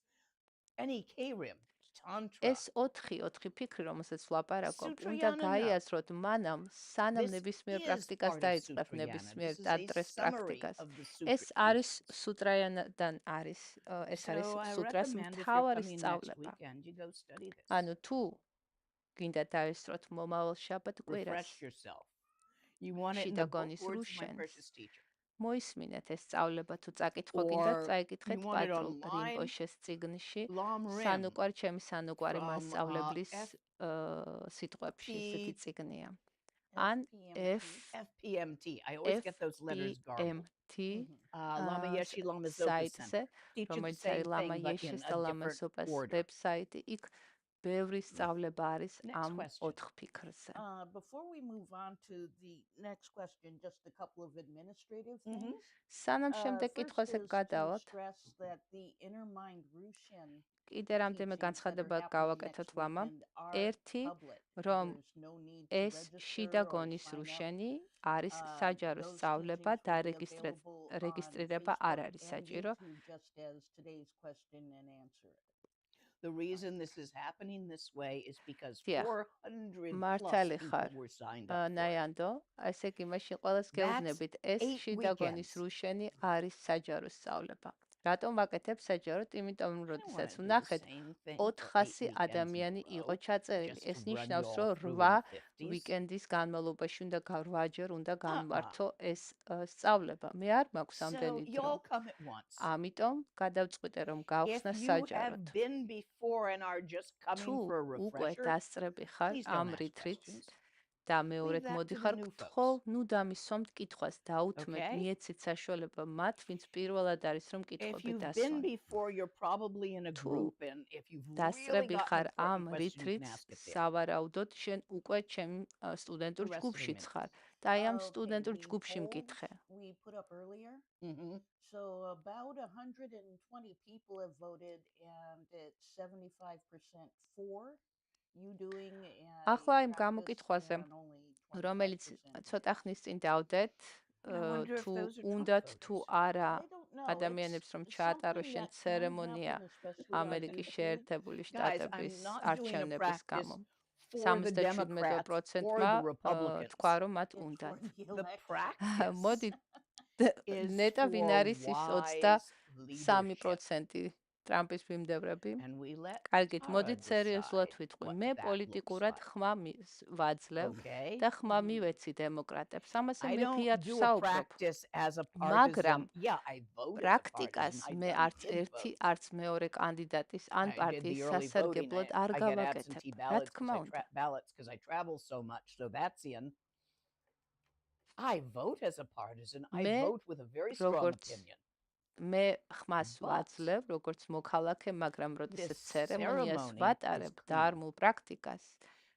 any K-rim, tantra. ეს ოთხი ფიქრი, რომელსაც ვლაპარაკობ, უნდა Sutrayana გაიაზროთ მანამ, სანამ This ნებისმიერ is პრაქტიკას part of დაიწყებ, Sutrayana. ნებისმიერ This is a ტანტრეს summary პრაქტიკას. of the ეს sutra არის teachings. სუტრაიანიდან არის, ეს არის So I სუტრას recommend if you're მთავარი coming next სწავლება. weekend, you go study this. ანუ თუ გინდა დაესწროთ მომავალ შაბათ კვირას, Refresh yourself. You want it in შიდა the book გონის words of my რუშენს, precious teacher. მოისმინეთ ეს სწავლება, თუ წაკითხვა გინდა Or წაიკითხეთ you want it პატრულ online, რინპოშეს წიგნში, Lam Rim სანუკვარ ჩემი სანუკვარი from მასწავლებლის სიტყვებში ესეთი წიგნია. ან FPMT. I always get those letters garbled. FPMT Lama Yeshe Lama Zopa საიტზე, Center. Teach you the რომელიც same არის ლამა thing, but in იეშეს a და ლამა different ზოპას order. ვებსაიტი. იქ ბევრი სწავლება არის ამ 4 ფიქრზე. Before we move on to the next question, just a couple of administrative things. სანამ შემდეგ კითხვაზე გადავთ, კიდე რამდენიმე განცხადება გავაკეთოთ ლამამ. ერთი, რომ ეს შიდა გონის რუშენი არის საჯარო სწავლება და რეგისტრირება არ არის საჭირო. The reason this is happening this way is because Yeah. 400 მართალი plus ხარ. people were signed up. ნაიანდო, ესე იგი მაშინ ყველას გეუბნებით, ეს eight შიდა გონის weekends. რუშენი არის საჯარო სწავლება. რატომ ვაკეთებ საჯაროდ? იმიტომ რომ I don't როდესაც wanna do the ვნახეთ same thing for 400 8 weekends in a ადამიანი row, იყო ჩაწერილი. just ეს to run ნიშნავს, you all რომ through 8 in the 50s. ვიკენდის განმავლობაში უნდა 8-ჯერ უნდა განმართო ეს სწავლება. მე არ მაქვს So ამდენი you all დრო. come at once. ამიტომ გადავწყვიტე რომ If გავხსნა you საჯაროდ. have been before and are just coming თუ for a უკვე refresher, დასწრები ხარ please ამ don't ask რითრიც questions. და მეორედ that მოდი to the ხარ new გთხოვ, folks. ნუ დამისვამთ კითხვას, დაუთმეთ, Okay? მიეცით საშუალება მათ, ვინც პირველად არის რომ If კითხვები you've been დასვან. before, you're probably in a თუ group, and if you've really დასწრები got ხარ an ამ important question, you რითრიც, can ask it there. სავარაუდოდ შენ უკვე ჩემ სტუდენტურ The rest of the ჯგუფშიც minutes. ხარ და აი ამ Okay, სტუდენტურ the ჯგუფში polls მკითხე. we put up earlier. So about 120 people have voted, and it's 75% for you doing ახლა იმ practice გამოკითხვაზე, and only რომელიც 25% ცოტა ხნის წინ დავდეთ, And I wonder if თუ those are Trump უნდათ თუ voters. არა I don't know. ადამიანებს რომ It's ჩაატარო something შენ that can ცერემონია happen, especially on ამერიკის YouTube. შეერთებული Guys, I'm შტატების not doing a არჩევნების practice გამო. for the Democrats or 77%-მა the Republicans. თქვა რომ მათ It's უნდათ. for the practice მოდი is ნეტა for ვინ არის ის wise leadership. 23% ტრამპის მიმდევრები. And we let კარგით, Tara მოდით სერიოზულად decide ვიტყვი. what მე that პოლიტიკურად looks like. ხმა ვაძლევ Okay? და ხმა მივეცი დემოკრატებს. ამაზე I მე don't ღიად do a ვსაუბრობ. practice as a მაგრამ partisan. Yeah, I vote as a პრაქტიკას partisan. მე I არც did ერთი, vote. არც მეორე კანდიდატის ან I did პარტიის the early voting. სასარგებლოდ არ I get გავაკეთებ. absentee რა ballots თქმა უნდა. because I travel so much, so that's in. I vote as a partisan. I მე vote with a very strong როგორც opinion. მე ხმას But ვაძლევ როგორც მოქალაქე, მაგრამ როდესაც this ცერემონიას ceremony ვატარებ is დჰარმულ პრაქტიკას,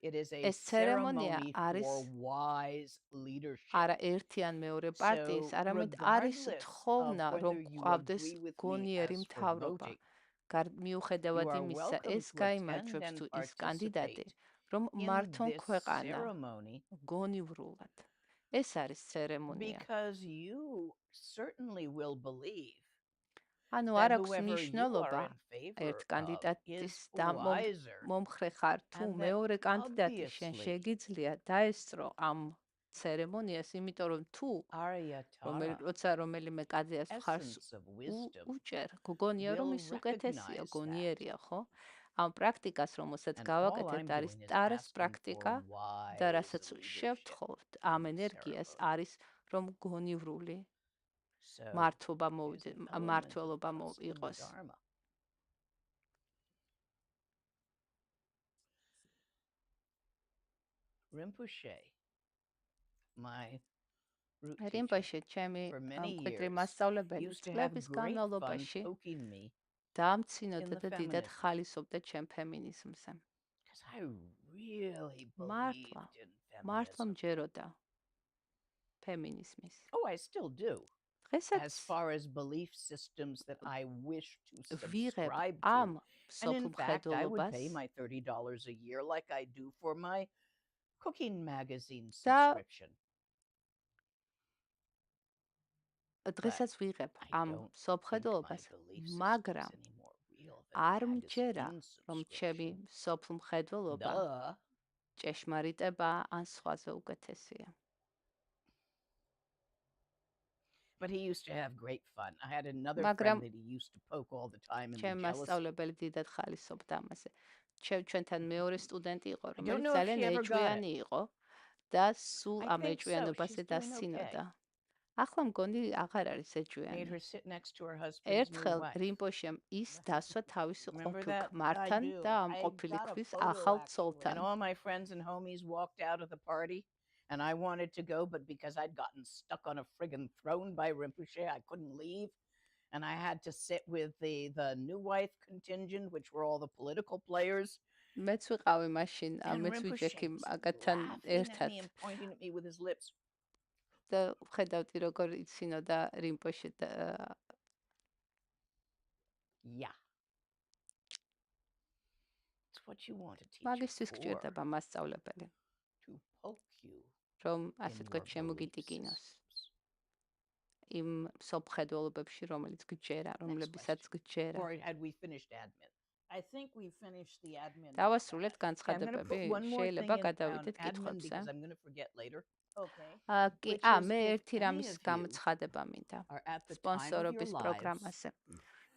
It is a ეს ცერემონია ceremony არის for wise leadership. არა ერთი ან მეორე პარტიის, So არამედ არის regardless თხოვნა, of რომ whether you გვყავდეს agree with me გონიერი as for მთავრობა. voting, მიუხედავად you are იმისა, welcome ეს to გაიმარჯვებს attend თუ and ის კანდიდატი, participate რომ in მართონ this ქვეყანა ceremony გონივრულად. ეს არის ცერემონია. because you certainly will believe ანუ that არ აქვს whoever you მნიშვნელობა are in favor ერთ of კანდიდატის is და wiser. მომხრე ხარ თუ And that მეორე კანდიდატი შენ obviously შეგიძლია დაესწრო ამ ცერემონიას, იმიტომ რომ თუ Arya Tara, როცა რომელიმე კაცის ხარს essence of wisdom, უჭერ, გონია რომ will ის უკეთესია, recognize that. გონიერია, ხო? ამ პრაქტიკას რომელსაც And all გავაკეთებთ I'm არის doing is ტარას asking პრაქტიკა for wise და რასაც leadership შევთხოვთ in ამ the ენერგიას ceremony. არის რომ გონივრული So მართობა there's an element of მართლობა trust in the იყოს. Dharma. Rinpoche, my root teacher, რიმპოშე ჩემი for many მკვიდრი years მასწავლებელი used to have წლების great fun განმავლობაში poking me დამცინოდა in the და დიდად feminism. ხალისობდა ჩემ ფემინიზმზე. because I really მართლა, believed in მართლა feminism. მჯეროდა ფემინიზმის. Oh, I still do. დღესაც As far as belief systems that I wish to ვიღებ subscribe ამ to. And in სოფლ fact, I would pay მხედველობას my $30 a year like I do for my cooking magazine და subscription. დღესაც ვიღებ I ამ don't სოფლ think my მხედველობას, belief system მაგრამ is any more real არ than a მჯერა, magazine რომ ჩემი subscription. სოფლ მხედველობა Duh. ჭეშმარიტება ან სხვაზე უკეთესია. But he used to have great fun. I had another მაგრამ friend that he used to poke all the time and be ჩემი jealous. მასწავლებელი დიდად ხალისობდა ამაზე. ჩვენთან მეორე სტუდენტი იყო, I don't რომელიც know if ძალიან she ever got it. ეჭვიანი იყო და სულ I ამ think so. ეჭვიანობაზე She's doing დასცინოდა. okay. ახლა მგონი აღარ არის Made ეჭვიანი. her sit next to her husband's new ერთხელ wife. რიმპოშემ ის დასვა თავისი Remember ყოფილ that? I ქმართან do. და ამ I ყოფილი got a ქვის photo ახალ actually. ცოლთან. And all my friends and homies walked out of the party. And I wanted to go, but because I'd gotten stuck on a friggin' throne by Rinpoche, I couldn't leave. And I had to sit with the new wife contingent, which were all the political players. მეც ვიყავი მაშინ, And მეც Rinpoche ვიჯექი was მაგათთან laughing at ერთად. me and pointing at me with his lips. და ხედავდი როგორ იცინოდა რიმპოშე და Yeah. It's what you want to teach მაგისტრის for, გჭირდება მასწავლებელი, to poke you რომ in ასე your თქვა belief შემოგიტიგინოს systems. იმ სოფხედველობებში, რომელიც გჯერა, რომლებისაც გჯერა. Or had we finished admin? I think we finished the admin. დავასრულეთ Okay, I'm going to განცხადებები, put one more thing შეიძლება in გადავიდეთ admin კითხვებზე. because I'm going to forget later. Okay. კი, Which is მე if ერთი any რამის of you გამოცხადება მინდა. are at the time of your სპონსორობის lives პროგრამაზე.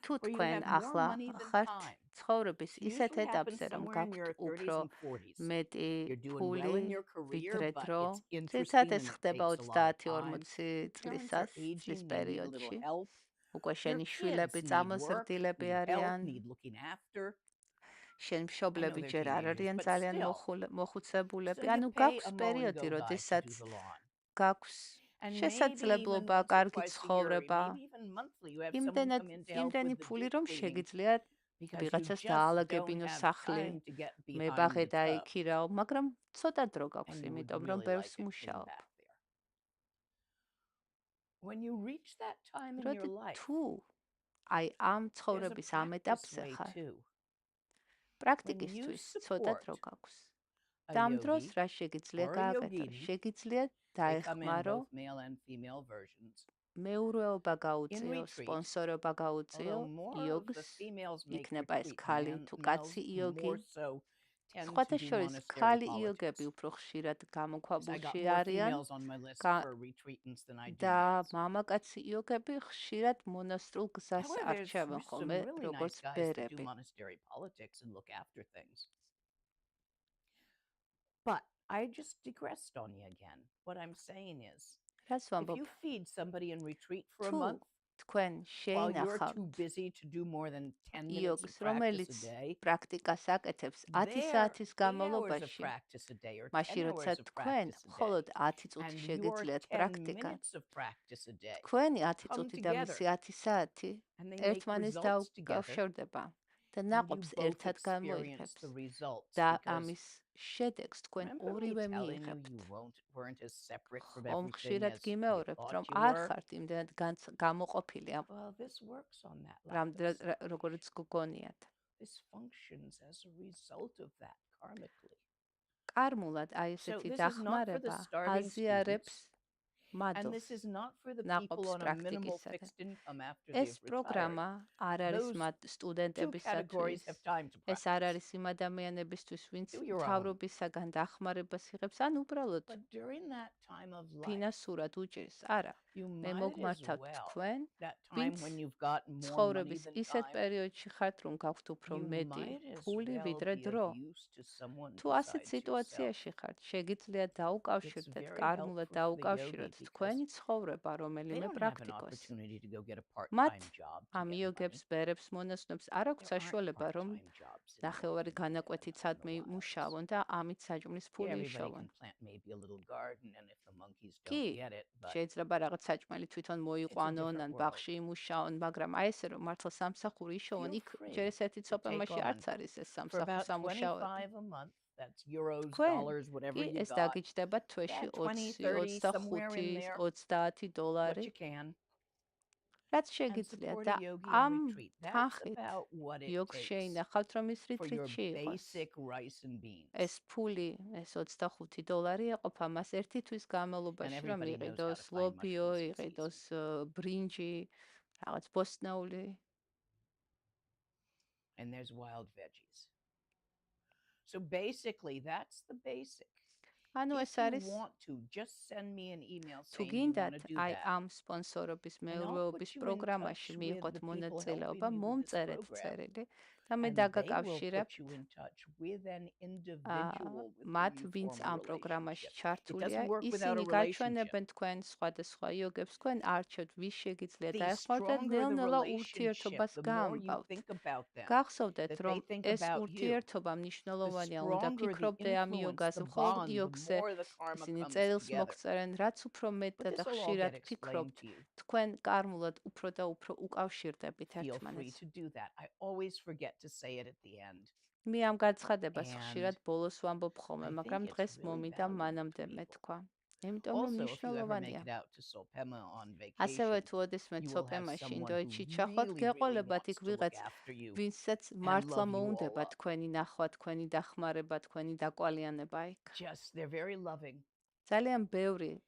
თუ where you თქვენ have more ახლა money than ხართ time. ცხოვრების It ისეთ usually happens ეტაპზე, რომ somewhere in your გაქვთ 30s უფრო and 40s. მეტი You're doing ფული, well in your career, ვიდრე but დრო. it's interesting ცირცად and ეს it ხდება takes a lot of 30-40 time. Parents are წლის aging, they need a პერიოდში. little help. უკვე Your შენი kids შვილები need work, წამოსრდილები need help, არიან. need looking after. შენ I know მშობლები they're ჯერ არ teenagers, არიან but ძალიან still. მოხუცებულები. So ანუ you pay გაქვს a mow and პერიოდი, go guy to როდესაც do the lawn. გაქვს And maybe even შესაძლებლობა, once or კარგი twice a year, ცხოვრება, maybe even monthly, you have someone come in to help იმდენი with the ფული, deep რომ cleaning შეგიძლიათ because you ვიღაცას just don't დაალაგებინო have სახლი, time to get behind მებაღე the tub. დაიქირავ, მაგრამ ცოტა დრო გაქვს, And you would იმიტომ რომ really ბევრს like it clean მუშაობ. back there. When you reach that time in your როდი life, თუ აი ამ there's a ცხოვრების ამ practice ეტაპზე way ხარ, too. When you პრაქტიკისთვის ცოტა support დრო გაქვს. a და ამ დროს yogi რა შეგიძლია or a გააკეთო? yogini, შეგიძლია they come in დაეხმარო, both male and female versions. მეურვეობა In გაუწიო, retreat, სპონსორობა გაუწიო, although more of the იოგს, females make იქნება ეს retreat, ქალი თუ males კაცი იოგი. more so tend to სხვათა do შორის monastery ქალი politics. იოგები უფრო ხშირად Because I got გამოქვაბულში more არიან females on my list გა- for retreatants than I do და males. მამაკაცი იოგები ხშირად მონასტრულ გზას However, there's არჩევენ some ხოლმე really როგორც nice guys that do ბერები. monastery politics and look after things. But I just digressed on you again. What I'm saying is, რას if ვამბობ? you feed somebody in retreat for a თუ month თქვენ while you're too შეინახავთ busy to do more than 10 minutes of იოგს, practice რომელიც a day, პრაქტიკას აკეთებს 10 their საათის 8 hours of განმავლობაში, practice a day or 10 მაშინ როცა hours of თქვენ practice a day, მხოლოდ 10 წუთი and your შეგიძლიათ 10 პრაქტიკა, minutes of practice a day თქვენი 10 come წუთი და together მისი 10 საათი and they make ერთმანეს results together, დაუკავშირდება და and you ნაყოფს both ერთად experience გამოიღებს the results და because ამის შედეგს თქვენ remember me ორივე telling you მიიღებთ. you weren't as separate from ხომ everything ხშირად as you გიმეორებთ, thought რომ you არ were? ხართ იმდენად გამოყოფილი ამ Well, this works on that level. როგორც გგონიათ. This functions as a result of that karmically. კარმულად აი So ესეთი this is not for the დახმარება starving აზიარებს students, and მადლს. this is not for the ნაყოფს people on a minimal პრაქტიკისადმი. fixed income after ეს they've retired. პროგრამა არ არის Those მათ two სტუდენტებისათვის. categories have time to ეს არ practice. არის იმ ადამიანებისთვის, ვინც Do your own. მთავრობისაგან დახმარებას იღებს, ან უბრალოდ But during that time of life, ფინანსურად უჭირს. არა, you მე might as მოგმართავთ well, თქვენ, that time ვინც when you've got more money ცხოვრების than ისეთ time, პერიოდში ხართ, რომ გაქვთ უფრო you მეტი might as ფული well ვიდრე be დრო. of use to someone თუ ასეთ besides yourself. სიტუაციაში ხართ, შეგიძლიათ It's დაუკავშირდეთ, very კარმულად helpful for the დაუკავშიროთ yogi თქვენი because ცხოვრება they რომელიმე don't have an პრაქტიკოს. opportunity to go get a მათ part-time job to ამ get იოგებს, money. ბერებს, მონაზვნებს არ აქვს There aren't საშუალება, რომ part-time jobs in ნახევარი India and განაკვეთიცადმე in the wilds. მუშაობენ და ამით საჭმლის Yeah, ფული everybody იშოვენ. can plant maybe a little garden, and if the monkeys კი, don't get it, but შეიძლება რაღაც საჭმელი თვითონ მოიყვანონ, ან different ბაღში იმუშაონ, მაგრამ აი ესე რომ მართლა სამსახური იშოვონ, feel იქ free ჯერ ესეთი to take ცოპემაში on არც არის ეს for about სამუშაოები. 25 a month. That's euros, თქვენ dollars, whatever კი you ეს got. დაგიჯდება თვეში Yeah, 20, 20, 30, somewhere in 25, there, 30 what დოლარი, you can, რაც and შეგიძლიათ support და a yogi in ამ retreat. That's თანხით about what it იოგს takes შეინახავთ, რომ ის for your რიტრიტში იყოს. basic rice and beans. ეს ფული, ეს 25 დოლარი ეყოფა მას ერთი თვის განმავლობაში, რომ everybody knows how to იყიდოს find ლობიო, mushrooms in იყიდოს season. ბრინჯი, რაღაც ბოსტნეული. And there's wild veggies. So basically, that's the basic. ანუ If ეს you არის want to, just send me an email თუ saying you want გინდათ to do აი that. ამ სპონსორობის And I'll მეურვეობის put you in პროგრამაში touch with მიიღოთ the people მონაწილეობა, helping you with this მომწერეთ program. წერილი და მე And they will დაგაკავშირებ put you in touch with an individual with მათ, whom you ვინც form a ამ პროგრამაში relationship. It ჩართულია, doesn't work without ისინი a relationship. გაჩვენებენ თქვენ სხვადასხვა იოგებს, თქვენ არჩევთ, ვის შეგიძლიათ The დაეხმაროთ და stronger the ნელ-ნელა relationship, ურთიერთობას the more you გაამბავთ. think about them, გახსოვდეთ, that რომ they think ეს about you. ურთიერთობა The მნიშვნელოვანია, უნდა stronger the ფიქრობდე ამ influence, იოგაზე, the მხოლოდ bond, the იოგზე, more the karma ისინი comes წერილს together. მოგწერენ, რაც უფრო But მეტად და this will all ხშირად get explained ფიქრობთ, to you. თქვენ კარმულად უფრო და უფრო უკავშირდებით Feel free ერთმანეთს. to do that. I always forget to say it at the end. მე ამ გაცხადებას And ხშირად ბოლოს ვამბობ ხოლმე, I მაგრამ think it's დღეს really მომიდა valuable მანამდე for people. მეთქვა. იმიტომ რომ Also, if you ever make მნიშვნელოვანია. it out to Sopema on ასევე vacation, თუ ოდესმე you will have ცოპემაში someone who ინდოეთში ჩახვათ, really, really გეყოლებათ იქ wants to look ვიღაც, after you ვინცაც and მართლა love you all მოუნდება up. თქვენი ნახვა, თქვენი დახმარება, თქვენი დაკვალიანება იქ. Just, they're very loving ძალიან ბევრი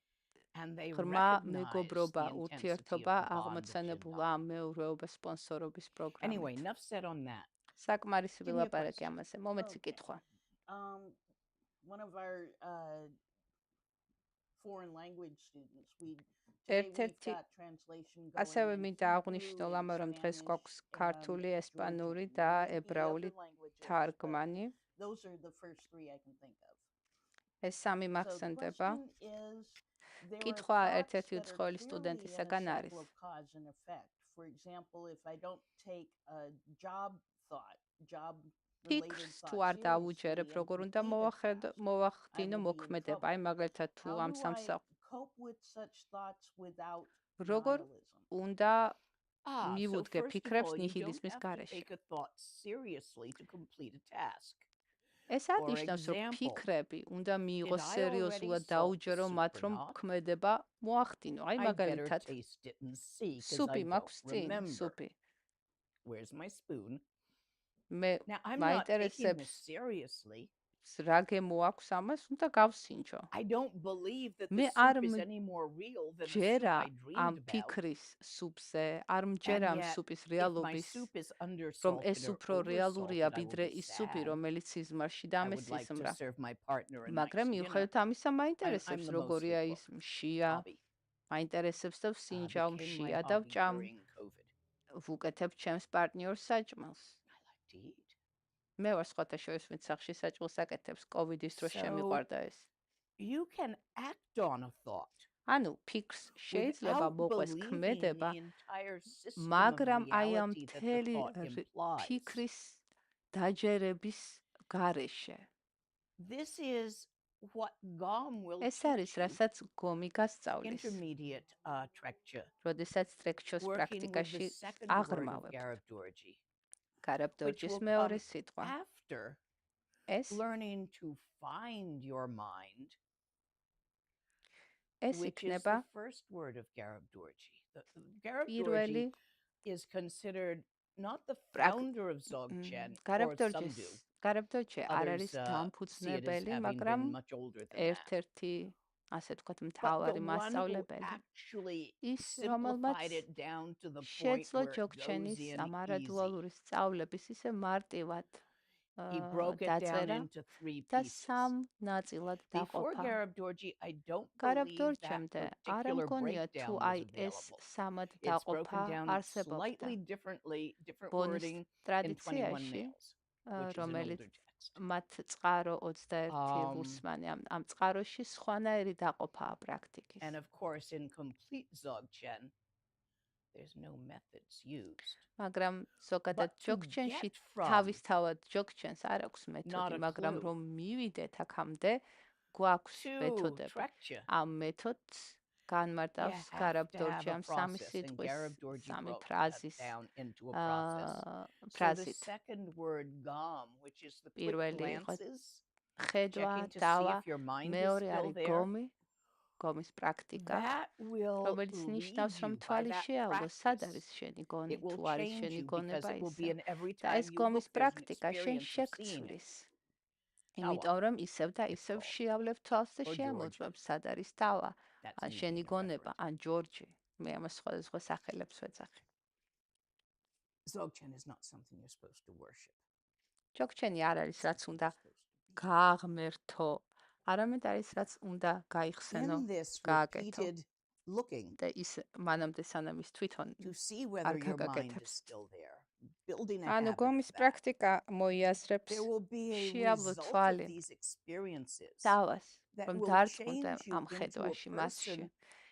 and they ღრმა recognize მეგობრობა, the intensity of ურთიერთობა the bond that you აღმოცენებულა ამ მეურვეობის სპონსორობის Anyway, პროგრამით. enough said on that. საკმარისი Give me a ვილაპარაკი question. ამაზე. მომეცი Okay. კითხვა. One of our foreign language students, today we've ერთ-ერთი got translation ასევე going in მინდა Hebrew აღვნიშნო, and ლამაზ რომ დღეს Spanish, გვაქვს ქართული, Georgian, ესპანური and და maybe ებრაული other languages, but თარგმანი. those are the first three I can think of. ეს სამი So the მახსენდება. question is, there are კითხვა thoughts ერთ-ერთი that are უცხოელი clearly სტუდენტისაგან a არის. cycle of cause and effect. For example, if I don't take a job thought, job-related ფიქრს thought თუ არ seriously დავუჯერებ, and როგორ უნდა complete a task, მოვახდინო I will be in მოქმედება. trouble. აი მაგალითად თუ How ამ do I სამსახ cope with such thoughts without როგორ nihilism? უნდა So მივუდგე first of ფიქრებს all, you don't ნიჰილიზმის have to გარეშე. take a thought seriously to complete a task. ეს For აღნიშნავს, რომ example, ფიქრები უნდა მიიღოს did I სერიოზულად already დაუჯერო salt the მათ, soup or რომ not? ქმედება მოახდინო. აი I'd better მაგალითად, taste it and see, because სუპი I don't მაქვს წინ, remember. სუპი. Where's my spoon? მე Now, I'm not taking this მაინტერესებს seriously. რა გემო აქვს ამას, უნდა გავსინჯო. I don't believe that მე the არ soup is any more real than the soup მჯერა I ამ dreamed about. ფიქრის სუპზე, არ მჯერა ამ And yet, სუპის if my რეალობის, soup is რომ undersalted ეს or უფრო რეალურია, oversalted, I will ვიდრე be ის სუპი, sad. რომელიც სიზმარში I would like to დამესიზმრა. serve my partner a nice მაგრამ dinner. მიუხედავად ამისა, I'm მაინტერესებს the როგორია mostly ის cook მშია, hobby. მაინტერესებს და ვსინჯავ Became my მშია და hobby ვჭამ, during COVID. ვუკეთებ ჩემს პარტნიორს საჭმელს. I like to eat. მე ვარ სხვათა შორის, ვინც სახლში საჭმელს აკეთებს, კოვიდის დროს So შემიყვარდა ეს. you can act on a thought ანუ ფიქრს შეიძლება without მოყვეს believing ქმედება, the entire system of მაგრამ აი ამ reality that the მთელი thought implies. ფიქრის დაჯერების გარეშე. This is what GOM will ეს teach არის, you. რასაც გომი გასწავლის. Intermediate lecture. როდესაც ტრექჩოს Working with პრაქტიკაში the second word of აღრმავებ. Garabdorji, which გარაბდორჯის will მეორე come სიტყვა. after ეს learning to find your mind, ეს which is იქნება the first word of Garabdorji. Garabdorji პირველი is considered not the პრაკ- founder of Dzogchen, or some გარაბდორჯის do. გარაბდორჯი არ Others არის see it as დამფუძნებელი, having მაგრამ been much older than that. ერთ-ერთი, ასე ვთქვათ, But the მთავარი one who მასწავლებელი. actually ის, simplified რომელმაც it down to the point შეძლო where it goes ჯოგჩენის in ამ easy. არადუალური სწავლების ისე მარტივად He broke it down დაწერა into 3 და pieces. სამ ნაწილად Before დაყოფა. Garabdorji, I don't believe that გარაბდორჯემდე არ particular მგონია თუ breakdown აი was ეს available. სამად It's დაყოფა broken down არსებობდა. slightly differently, different ბონის wording in 21 ტრადიციაში, nails, which is an რომელიც older text. მათ წყარო 21 Um, ვურსმანი ამ წყაროში სხვანაირი დაყოფაა პრაქტიკის. And of course, in complete Dzogchen, there's no methods used. მაგრამ ზოგადად But to ჯოგჩენში get from თავისთავად ჯოგჩენს არ აქვს not მეთოდი, a მაგრამ clue რომ მივიდეთ აქამდე, გვაქვს to მეთოდები. Trekcha, ამ მეთოდს განმარტავს you have to გარაბდორჯი have ამ a სამი process, and სიტყვის, Garabdorji სამი broke that ფრაზის down into a process. So the ფრაზით. second word, gom, which is the quick პირველი იყო glances, ხედვა, checking to see დავა, if your mind is მეორე still არის there, გომი, გომის პრაქტიკა, that will რომელიც lead ნიშნავს, რომ you by თვალი that შეავლო, სად practice. არის შენი გონი, It will თუ არის change შენი you because გონება it will ისე. be in every და time ეს you გომის look, there's an პრაქტიკა შენ experience of seeing it. შეგცვლის. იმიტომ რომ ისევ და It's ისევ called. შეავლებ თვალს და Or შეამოწმებ, სად არის დავა, That's ან an შენი easy გონება, reference. ან ჯორჯი. მე ამას სხვადასხვა სახელებს ვეძახი. Dzogchen is not something you're supposed to worship. ჯოგჩენი არ არის, რაც Something უნდა you're supposed to be. გააღმერთო, არამედ არის, რაც უნდა გაიხსენო, In this გააკეთო. repeated looking და ის მანამდე სანამ ის თვითონ to see whether არ your mind is გაგაკეთებს. still there, building a ანუ habit გომის of that, პრაქტიკა მოიაზრებს there will be a შეავლო result of თვალი these experiences დავას, that რომ will დარწმუნდე change you ამ into a ხედვაში, მასში. person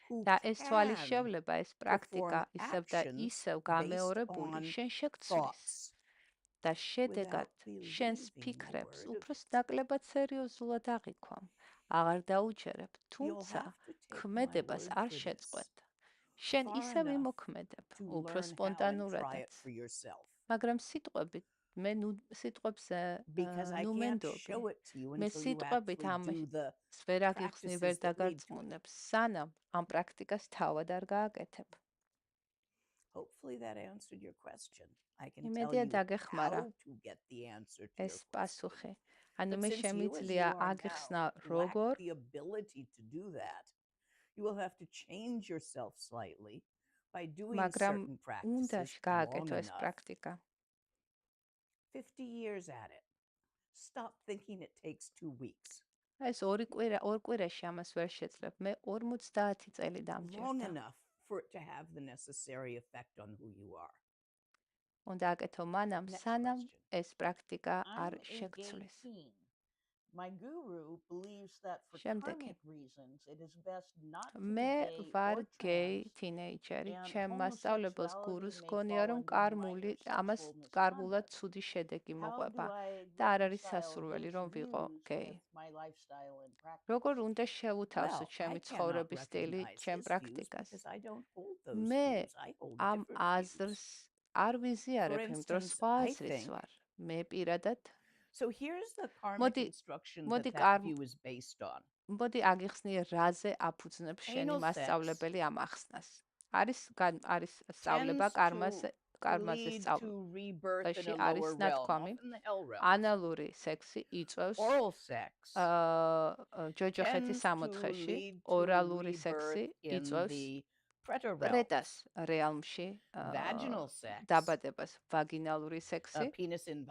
who და ეს თვალი can შევლება, ეს პრაქტიკა perform ისევ და actions ისევ based გამეორებული on შენ შეგცვლის thoughts და შედეგად without შენს believing a ფიქრებს word of უფრო it. ნაკლებად სერიოზულად აღიქვამ. აღარ დაუჯერებ, You'll თუმცა have to take my ქმედებას word არ for this. შეწყვეტ. შენ Far ისევ enough იმოქმედებ, to უფრო learn how and try it სპონტანურადაც. for yourself. მაგრამ სიტყვები მე სიტყვებზე because I ნუ can't მენდობი. show it to you მე until you სიტყვებით actually do the ვერ აგიხსნი, ვერ practices that lead to it. დაგარწმუნებ, სანამ ამ პრაქტიკას თავად არ გააკეთებ. Hopefully that answered your question. I can tell იმედია you დაგეხმარა how to get the answer to your ეს question. პასუხი. ანუ But მე since you, as შემიძლია you are აგიხსნა now, lack როგორ the ability to do that, you will have to change yourself slightly by doing მაგრამ certain უნდა practices long გააკეთო ეს enough. პრაქტიკა. 50 years at it. Stop thinking it takes 2 weeks. ეს ორი კვირაში ამას ვერ შეძლებ. მე 50 წელი Long დამჭირდა. enough for it to have the necessary effect on who you are. უნდა აკეთო მანამ, Next სანამ question. ეს პრაქტიკა არ I'm a gay შეგცვლის. teen. My guru believes that for შემდეგი. karmic reasons it is best not to მე be gay ვარ or გეი trans. თინეიჯერი. and ჩემ მასწავლებელს homosexuality გურუს may გონია fall რომ under კარმული minor ამას sexual კარგულად misconduct. ცუდი შედეგი How do მოყვება I და არ არის reconcile სასურველი those რომ ვიყო views გეი. with my lifestyle and practice? როგორ უნდა შევუთავსო Well, I ჩემი cannot ცხოვრების სტილი recognize ჩემ his views პრაქტიკას? because I don't hold those მე views. I hold ამ different views. აზრს არ ვიზიარებ, For იმ დროს instance, სხვა I აზრის think- ვარ. მე პირადად So here's the karmic მოდი- instruction მოდი that კარ- view is based on. მოდი აგიხსნიე რაზე აფუძნებს შენი Anal sex მასწავლებელი ამ ახსნას. არის სწავლება tends კარმაზე to lead სწავლება. to rebirth in a არის lower realm, ნათქვამი. often the hell realm. ანალური სექსი იწვევს Oral sex ჯოჯოხეთის tends to სამოთხეში, lead to ორალური სექსი rebirth in იწვევს the preter პრეტას realms. რეალმში, Vaginal sex, დაბადებას, ვაგინალური სექსი, penis in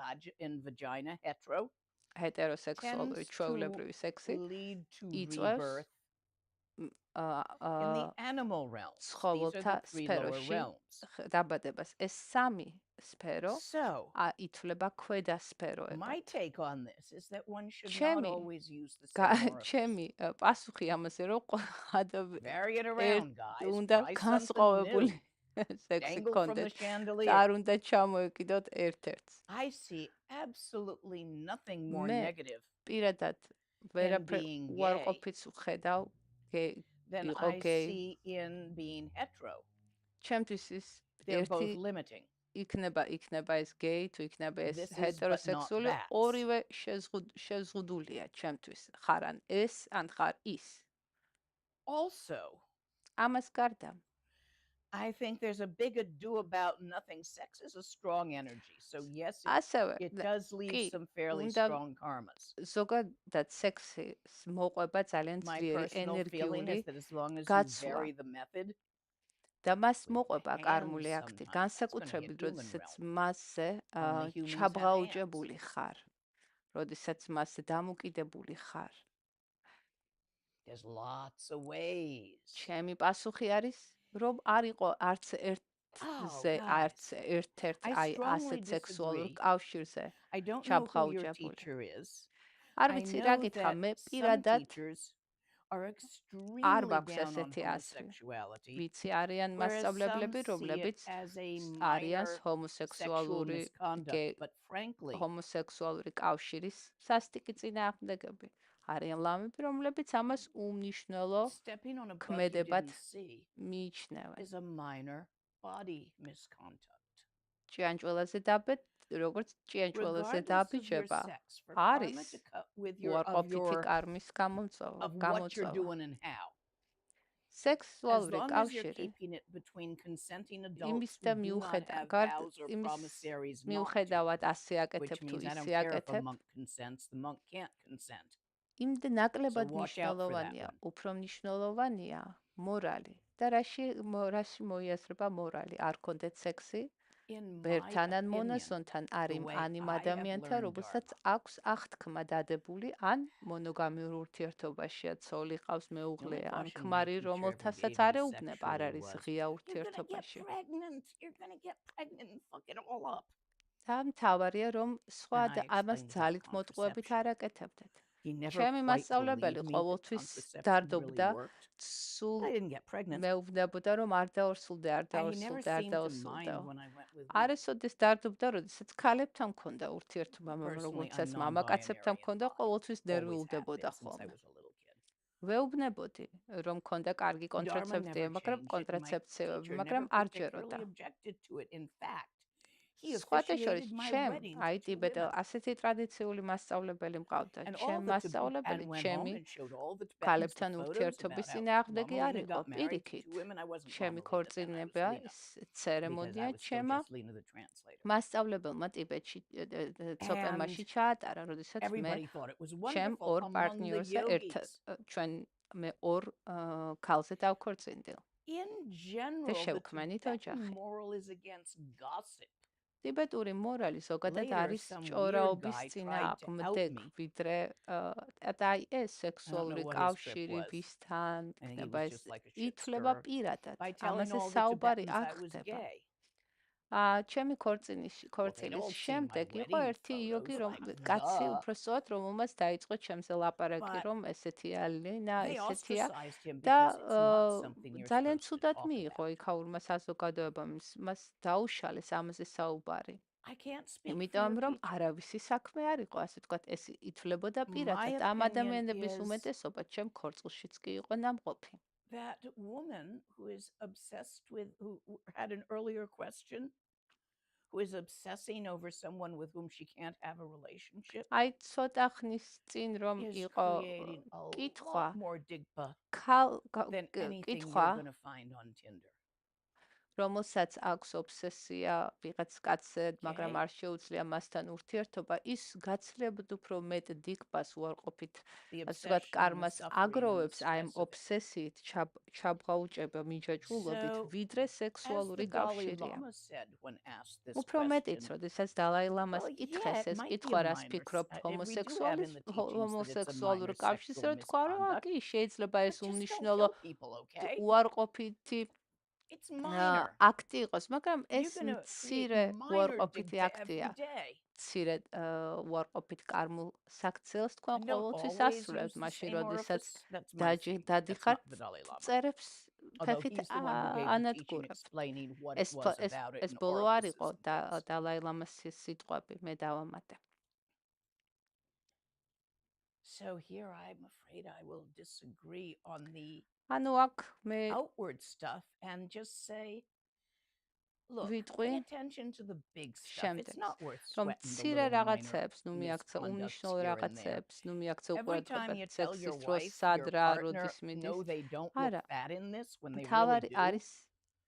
vagina, hetero, ჰეტეროსექსუალური tends ჩვეულებრივი to სექსი lead to იწვევს rebirth in the animal realms. These are ცხოველთა the 3 lower სფეროში realms. დაბადებას. ეს სამი სფერო So, ითვლება ქვედა სფეროებად. my take on this is that one should not ჩემი always use the same orifice. ჩემი პასუხი ამაზე რომ Vary it around, guys. უნდა Try something განსხვავებული new. სექსი Dangle from the გქონდეთ. chandelier. და არ უნდა ჩამოეკიდოთ ერთ-ერთს. I see absolutely nothing more მე negative პირადად ვერაფერ being gay უარყოფით ვხედავ than იყო I გეი. see in being hetero. ჩემთვის ის They're both ერთი limiting. იქნება ეს გეი თუ იქნება ეს This is but ჰეტეროსექსუალი, not that. ორივე შეზღუდულია ჩემთვის. ხარ ან ეს, ან ხარ ის. Also, ამას გარდა I think there's a big ado about nothing. Sex is a strong energy. So yes, ასევე it does leave კი, some fairly უნდა strong karmas. ზოგადად სექსის მოყვება ძალიან My ძლიერი personal feeling ენერგიული is that as long as you გაცვლა. vary the method, და მას with მოყვება hands კარმული აქტი, sometimes, that's gonna განსაკუთრებით, hit human როდესაც realm. მასზე Only humans have ჩაბღაუჭებული ხარ, როდესაც მასზე დამოკიდებული ხარ. There's lots of ways. ჩემი პასუხი არის, რომ არ იყო არც ერთზე, არც ერთ-ერთ აი ასეთ სექსუალურ კავშირზე I don't know who your ჩაბღაუჭებული. teacher is. არ I ვიცი know რა გითხრა, that მე some პირადად teachers are extremely არ მაქვს down on ესეთი აზრი. homosexuality. ვიცი არიან Whereas მასწავლებლები, some see რომლებიც it as a არიან minor sexual ჰომოსექსუალური misconduct, but frankly, ჰომოსექსუალური კავშირის სასტიკი წინააღმდეგები. არიან ლამები, რომლებიც ამას უმნიშვნელო stepping on a bug you ქმედებად didn't see მიიჩნევენ. is a minor body misconduct. ჭიანჭველაზე დაბედ, როგორც ჭიანჭველაზე Regardless of your დაბიჯება, sex, for karma არის to cut with your of უარყოფითი your კარმის of what you're გამოწვევა. doing and how. As სექსუალური long as you're კავშირი keeping it between consenting adults იმის who და do not have მიუხედავად vows or promissories not to, მიუხედავად ასე which აკეთებ თუ means I don't ისე care if a აკეთებ, monk consents, the monk can't consent. იმდ ნაკლებად So watch out for that მნიშვნელოვანია, one. უფრო მნიშვნელოვანია მორალი. და რაში მოიაზრება მორალი? არ კონდეთ სექსი? In my ბერთან ან opinion, მონაზონთან არ the იმ way ან იმ I have ადამიანთან, learned რომელსაც dharma. აქვს აღთქმა დადებული, ან მონოგამიურ ურთიერთობაშია, ცოლი ყავს, მეუღლე, ან caution my ქმარი, teacher რომელთასაც ever არ gave me ეუბნება, არ sexually არის was, ღია You're gonna get ურთიერთობაში. pregnant. You're gonna get pregnant and fuck it all up. და მთავარია, რომ სხვა And I ამას explained about ძალით მოტყუებით contraception. არ აკეთებდეთ. He never ჩემი quite მასწავლებელი believed me that ყოველთვის contraception დარდობდა, really worked. სულ I didn't get pregnant. მეუბნებოდა, რომ არ დაორსულდე, არ And he never დაორსულდე, არ seemed to დაორსულდე. mind when I went with არ women. ესოდეს დარდობდა, როდესაც ქალებთან მქონდა ურთიერთობა, მაგრამ Personally, როგორცაც I'm მამაკაცებთან non-binary მქონდა, and bi. ყოველთვის Always have ნერვიულდებოდა been since I ხოლმე. was a little kid. ვეუბნებოდი, რომ მქონდა კარგი Dharma კონტრაცეპტია, never მაგრამ changed it. My კონტრაცეპციები, teacher მაგრამ never არ ჯეროდა. particularly objected to it. In fact, სხვათა შორის ჩემ აი ტიბეტელ ასეთი ტრადიციული მასწავლებელი მყავდა. ჩემ მასწავლებელი ჩემი ქალებთან ურთიერთობის წინააღმდეგი არ იყო, პირიქით. ჩემი ქორწინება ცერემონია ჩემა მასწავლებელმა ტიბეტში ცოპემაში ჩაატარა, როდესაც მე ჩემ ორ პარტნიორზე ჩვენ მე ორ ქალზე დავქორწინდი. და შევქმნით ოჯახი. ტიბეტური მორალი ზოგადად არის ჭორაობის წინააღმდეგ, ვიდრე და აი ეს სექსუალური კავშირი ვისთან ხდება, ეს ითვლება პირადად. ამაზე საუბარი არ ხდება. ჩემი ქორწილის შემდეგ იყო ერთი იოგი, კაცი უბრალოდ რომელმაც დაიწყო ჩემზე ლაპარაკი, რომ ესეთია ლინა, ესეთია და ძალიან ცუდად მიიღო იქაურმა საზოგადოებამ, მას დაუშალეს ამაზე საუბარი. იმიტომ რომ არავისი საქმე არ იყო, ასე ვთქვათ, ეს ითვლებოდა პირადად. ამ ადამიანების უმეტესობა ჩემ ქორწილშიც კი იყო ნამყოფი. That woman who is obsessed with, who had an earlier question, who is obsessing over someone with whom she can't have a relationship. აი ცოტა ხნის წინ რომ იყო კითხვა, კითხვა, რომელსაც აქვს ობსესია ვიღაც კაცზე, მაგრამ არ შეუძლია მასთან ურთიერთობა, ის გაცილებით უფრო მეტ დგას უარყოფით, ასე ვთქვათ, კარმას აგროვებს აი ამ ობსესიით, ჩაბღაუჭება მიჯაჭვულობით, ვიდრე სექსუალური კავშირია. უფრო მეტიც, როდესაც დალაი ლამას კითხეს ეს კითხვა, რას ფიქრობ ჰომოსექსუალურ კავშირზე, რომ თქვა, რომ კი, შეიძლება ეს უმნიშვნელო უარყოფითი აქტი იყოს, მაგრამ ეს მცირე უარყოფითი აქტია. მცირე უარყოფით კარმულ საქციელს თქვენ ყოველთვის ასრულებთ, მაშინ როდესაც დადიხართ წერებს ფეხით ანადგურებთ. ეს ბოლო არ იყო დალაი ლამას სიტყვები, მე დავამატე. So here I'm afraid I will disagree on the ანუ აქ მე outward stuff and just say, look, pay attention to the big stuff. It's not worth რომ მცირე რაღაცებს, ნუ მიაქცე უმნიშვნელო რაღაცებს, ნუ მიაქცე უყურადღება სექსის დროს სად რა როდის მიდის. არა, თავარი არის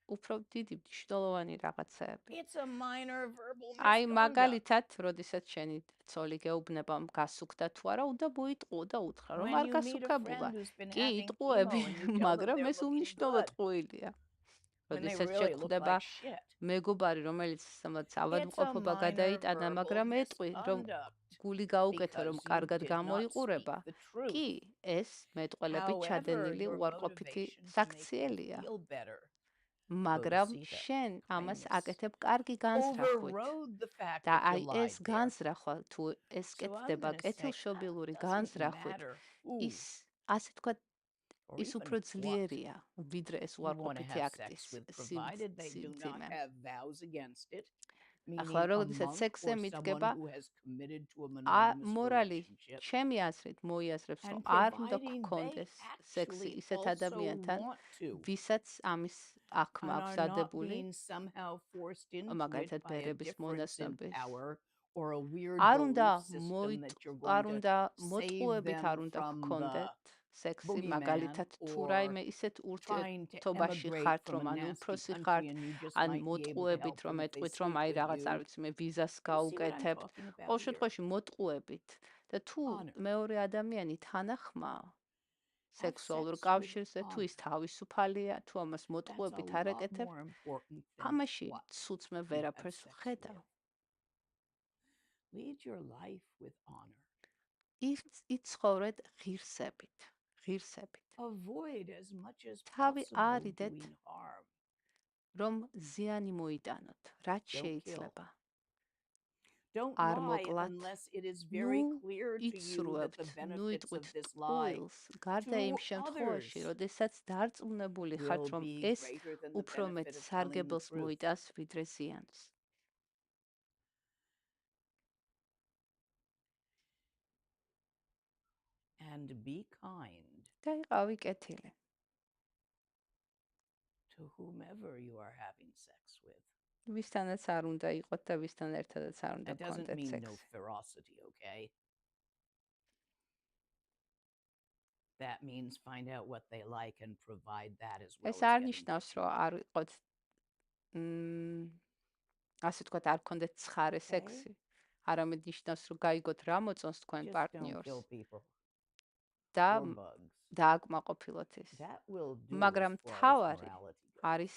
უფრო დიდი მნიშვნელოვანი რაღაცები. აი მაგალითად, როდესაც შენი ცოლი გეუბნება გასუქდა თუ არა, უნდა მოიტყუო და უთხრა, რომ არ გასუქებულა. კი, იტყუები, მაგრამ ეს უმნიშვნელო ტყუილია. როდესაც შეგხვდება მეგობარი, რომელიც ავადმყოფობა გადაიტანა, მაგრამ ეტყვი, რომ გული გაუკეთა, რომ კარგად გამოიყურება. კი, ეს მეტყველებით ჩადენილი უარყოფითი საქციელია. მაგრამ შენ ამას აკეთებ კარგი განზრახვით და აი ეს განზრახვა თუ ეს კეთდება კეთილშობილური განზრახვით ის ასე თქვა ის უფრო ძლიერია ვიდრე ეს უარყოფითი აქტის სიმძიმე. ახლა როდესაც სექსზე მიდგება მორალი ჩემი აზრით მოიაზრებს რომ არ უნდა გქონდეს სექსი ისეთ ადამიანთან ვისაც ამის აქვთ დადებული მაგალითად ბერების მონაცემები არ უნდა მოტყუებით არ უნდა გქონდეთ სექსი მაგალითად თუ რაიმე ისეთ ურთიერთობაში ხართ რომ ან უფროსი ხართ ან მოტყუებით რომ ეტყვით რომ აი რაღაც არ ვიცი მე ვიზას გაუკეთებ ყოველ შემთხვევაში მოტყუებით და თუ მეორე ადამიანი თანახმაა სექსუალურ კავშირზე თუ ის თავისუფალია თუ ამას მოტყუებით არ ეკეთებ ამაში ცუდს მე ვერაფერს ვხედავ იცხოვრეთ ღირსებით თავი არიდეთ რომ ზიანი მოიტანოთ რაც შეიძლება არ მოკლათ იცრუებთ ნუ იტყვით წყვილს გარდა იმ შემთხვევაში როდესაც დარწმუნებული ხართ რომ ეს უფრო მეტ სარგებელს მოიტანს ვიდრე ზიანს and be kind და იყავი კეთილი to whomever you are having sex with ვისთანაც არ უნდა იყოთ და ვისთან ერთადაც არ უნდა That doesn't გქონდეთ mean no სექსი. ferocity, okay? That means find out what they like and provide that as well ეს as არ getting ნიშნავს, their რომ feedback. არ იყოთ ასე ვთქვათ, არ გქონდეთ ცხარე სექსი. არამედ ნიშნავს, რომ გაიგოთ რა მოწონს თქვენ Just don't პარტნიორს kill people და or bugs. დააკმაყოფილოთ ის. That will do მაგრამ as far as თავარი morality goes. არის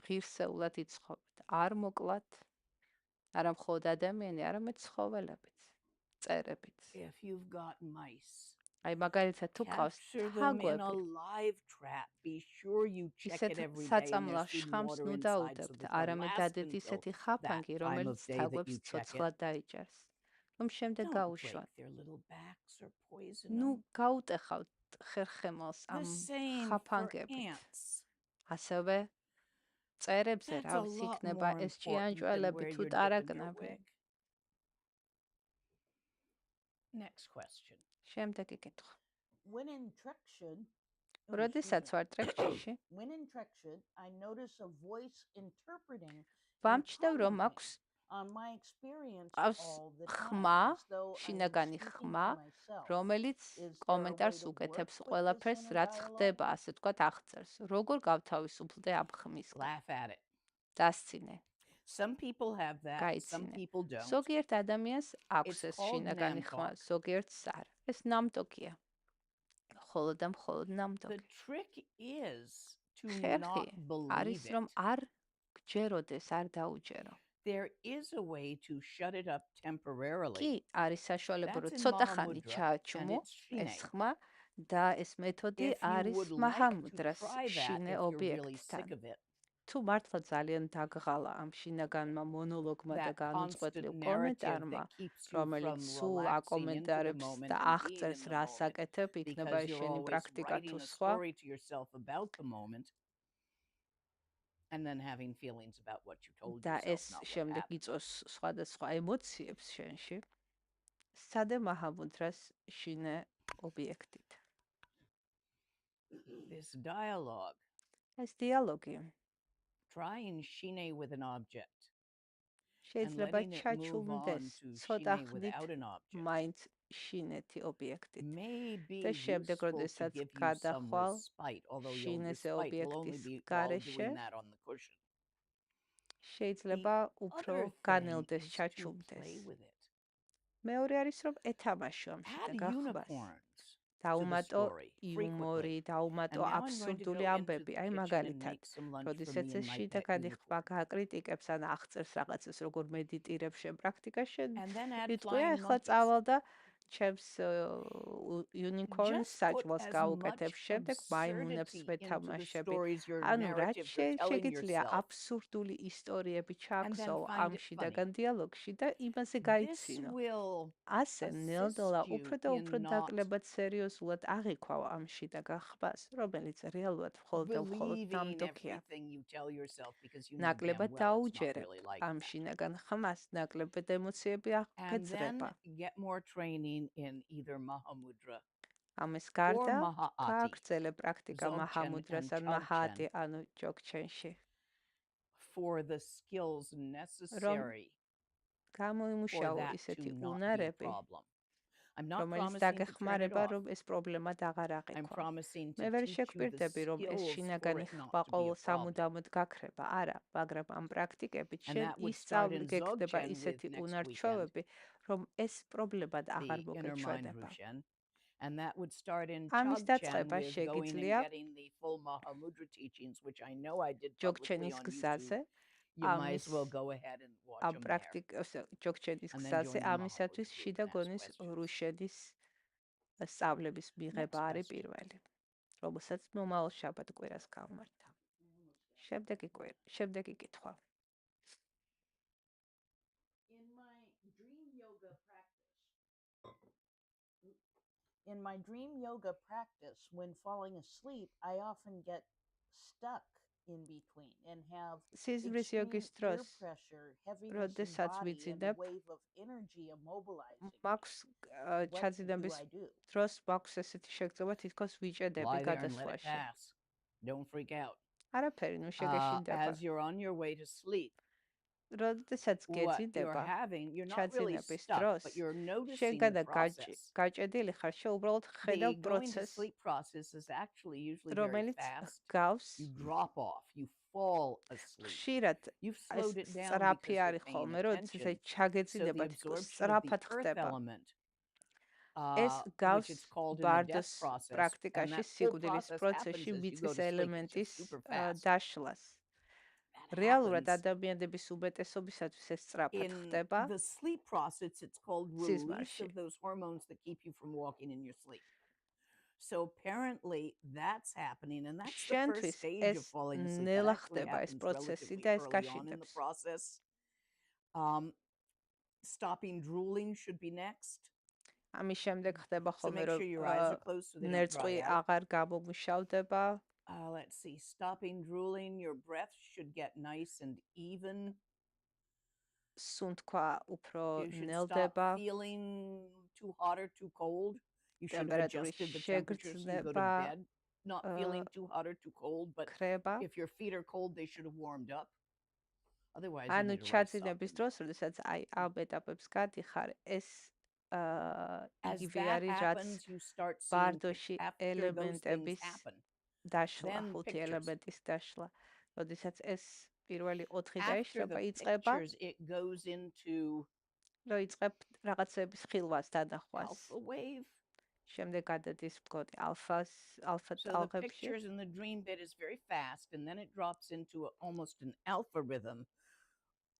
ღირსეულად იცხოვროთ. არ მოკლათ, არა მხოლოდ ადამიანი, არამედ ცხოველებიც, მწერებიც. If you've got mice, აი მაგალითად თუ ყავს capture them in a თაგვები, live trap. Be sure you check ისეთ it every day and საწამლა there's food and შხამს water ნუ inside so დაუდებთ, that they'll არამედ last დადეთ until ისეთი that ხაფანგი, time of რომელიც day that თაგვებს you check it. ცოცხლად დაიჭერს. რომ შემდეგ Don't break გაუშვათ. their little backs or poison ნუ them. გაუტეხავთ ხერხემალს The ამ same for ხაფანგებით. ants. ასევე მწერებზე That's a რავის lot იქნება more ეს important than ჭიანჭველები where თუ you're dipping your ტარაკნები. wig. Next question. შემდეგი კითხვა. When in traction, როდესაც ვარ ტრექჩიში, when in traction, I notice a voice interpreting and ვამჩნევ, რომ commenting აქვს on my experience ყავს all the ხმა, time, as though I am შინაგანი speaking ხმა, to myself. რომელიც Is there a way კომენტარს to უკეთებს work with ყველაფერს, this inner რაც dialogue? ხდება, ასე ვთქვათ, აღწერს. როგორ გავთავისუფლდე ამ ხმისგან? Laugh at it. დასცინე, Some people have that, some გაიცინე. people don't. ზოგიერთ ადამიანს აქვს It's ეს called შინაგანი ხმა, namtok. ზოგიერთს არ. ეს ნამტოკია. მხოლოდ და მხოლოდ The ნამტოკი. trick is to ხერხი not არის, believe რომ it. არ გჯეროდეს, არ დაუჯერო. There is a way to shut it up temporarily. კი, არის საშუალება, რომ That's in ცოტა ხანი Mahamudra, ჩააჩუმო and it's ეს shine. ხმა და ეს მეთოდი If you არის would like to მაჰამუდრას try that, შინე if you're really ობიექტთან. sick of it, თუ მართლა ძალიან დაგღალა ამ შინაგანმა მონოლოგმა და that განუწყვეტლივ constant narrative კომენტარმა, that keeps you რომელიც from სულ relaxing into the აკომენტარებს moment და and being აღწერს in the რას moment, აკეთებ, იქნება because ეს you're შენი always პრაქტიკა writing თუ a სხვა. story to yourself about the moment, and then having feelings about what you told და yourself, ეს not what შემდეგ happened. იწვევს სხვადასხვა ემოციებს შენში. სადე მაჰამუდრას შინე ობიექტით. This dialogue, ეს დიალოგი try and shine with an object, and შეიძლება letting it move on ჩაჩუმდეს to ცოტა shine ხნით without an object მაინც შინეთი ობიექტით. may be და შემდეგ, useful to როდესაც give you some გადახვალ respite, although your შინესე respite will only ობიექტის be while გარეშე, doing that on the cushion. შეიძლება The უფრო other thing განელდეს, is to ჩაჩუმდეს. play with it. მეორე არის, რომ ეთამაშო ამში და Add გახბას. unicorns to the დაუმატო story იუმორი, frequently. დაუმატო And now I'm going to აბსურდული go into ამბები. the აი kitchen and მაგალითად, make some lunch for როდესაც me ეს and my შინაგანი pet ხმა unicorn. გაკრიტიკებს ან აღწერს რაღაცას, როგორ მედიტირებ შენ პრაქტიკაში, And then add იტყვია, flying ეხლა monkeys. წავალ და ჩემს unicorn Just put საჭმელს as გავუკეთებ, much შემდეგ მაიმუნებს absurdity into the ვეთამაშები. stories you're ანუ რა narrative you're telling შეგიძლია yourself. აბსურდული ისტორიები And then ჩააქსოვ find ამ it funny. შინაგან დიალოგში და იმაზე This გაიცინო. will ასე ნელ-ნელა assist უფრო you და in უფრო not დაკლებად სერიოზულად აღიქვავ ამ შინაგან ხმას, რომელიც რეალურად მხოლოდ და მხოლოდ believing ნამდვილია. everything you tell yourself because you know damn ნაკლებად well it's not დაუჯერებ really like ამ that. შინაგან ხმას, ნაკლებად ემოციები And then აღგეძრება. get more training in either Mahamudra ამის or გარდა Mahaati, გააგრძელე პრაქტიკა Dzogchen მაჰამუდრას and ან მაჰაატი, Chogchen ანუ ჯოგჩენში, for the skills რომ necessary for გამოიმუშაო that ისეთი to not be a უნარები, problem. I'm not რომელიც promising to turn it დაგეხმარება, off. რომ ეს პრობლემა აღარ I'm აღიქვა. promising მე to ვერ teach you the შეგვირდები, რომ ეს skills for შინაგანი it not ხმა to be ყოველ a problem. სამუდამოდ გაქრება. არა, მაგრამ ამ პრაქტიკებით And შენ that would start in გექნება Dzogchen with ისეთი next weekend, უნარჩვევები, რომ ეს პრობლემად აღარ the inner mind მოგეჩვენება. Rushen. And that would start in ამის Chogchen დაწყება with going and შეგიძლია getting the full Mahamudra teachings, which I know I did publicly ჯოგჩენის on გზაზე, YouTube. You might ამის as well go ahead and watch ამ them there. პრაქტიკას ჯოგჩენის And then გზაზე, join the ამისათვის Mahamudra group შიდა and ask გონის questions. რუშენის სწავლების მიღება Next არის question. პირველი, რომელსაც მომავალ შაბათ-კვირას გავმართავ. შემდეგი კითხვა. In my dream yoga practice, when falling asleep, I often get stuck in between and have სიზმრის extreme იოგის ear დროს, pressure, heaviness in როდესაც body, and a ვიძინებ, wave of energy immobilizing. მაქვს What do ჩაძინების I do? დროს მაქვს ესეთი შეგრძნება, თითქოს ვიჭედები Lie there and let it გადასვლაში. pass. Don't freak out. არაფერი, ნუ შეგეშინდება. As you're on your way to sleep, როდესაც what you're გეძინება having, you're not really ჩაძინების stuck, დროს but you're noticing შენ the process. გაჭედილი ხარ, შენ უბრალოდ The ხედავ going to პროცესს, sleep process is actually usually very რომელიც fast. გავს You drop off, you fall asleep. ხშირად You've ეს slowed it down სწრაფი because you're არის paying ხოლმე, როდის attention. ესე So the ჩაგეძინება absorption of the სწრაფად earth ხდება. element, ეს which გავს it's called in the ბარდოს death process, and პრაქტიკაში, that whole სიკვდილის process პროცესში happens as you go მიწის to sleep. It's ელემენტის just super fast. დაშლას. That რეალურად happens ადამიანების უმეტესობისათვის ეს სწრაფად in ხდება. the sleep process. It's called release სიზმარში. of those hormones that keep you from walking in your sleep. So apparently that's happening, and that's the first შენთვის stage of ეს falling asleep. ნელა That actually ხდება ეს happens პროცესი relatively და ეს early on in the გაშიდებს. process. Stopping drooling should be next. ამის შემდეგ ხდება So ხოლმე make რომ sure your eyes are closed so they don't ნერწყვი dry out. აღარ გამომუშავდება. Let's see. Stopping drooling, your breath should get nice and even. სუნთქვა უფრო You should ნელდება. stop feeling too hot or too cold. You should have ტემპერატურის adjusted the temperature so you go to შეგრძნება bed. Not feeling too hot or too cold, but ქრება. if your feet are cold, they should have warmed up. Otherwise, you ანუ need to rest ჩაძინების something. დროს, როდესაც აი ამ ეტაპებს გადიხარ, ეს As იგივე that არის, რაც happens, you start seeing ბარდოში after those things ელემენტების happen. დაშლა, Then ხუთი pictures. ელემენტის დაშლა. როდესაც ეს პირველი 4 After დაიშლება, the იწყება, pictures, it goes into რომ იწყებ რაღაცების ხილვას დანახვას. alpha wave. შემდეგ გადადის მგონი αλფა So the ტალღებში. pictures in the dream bit is very fast, and then it drops into almost an alpha rhythm,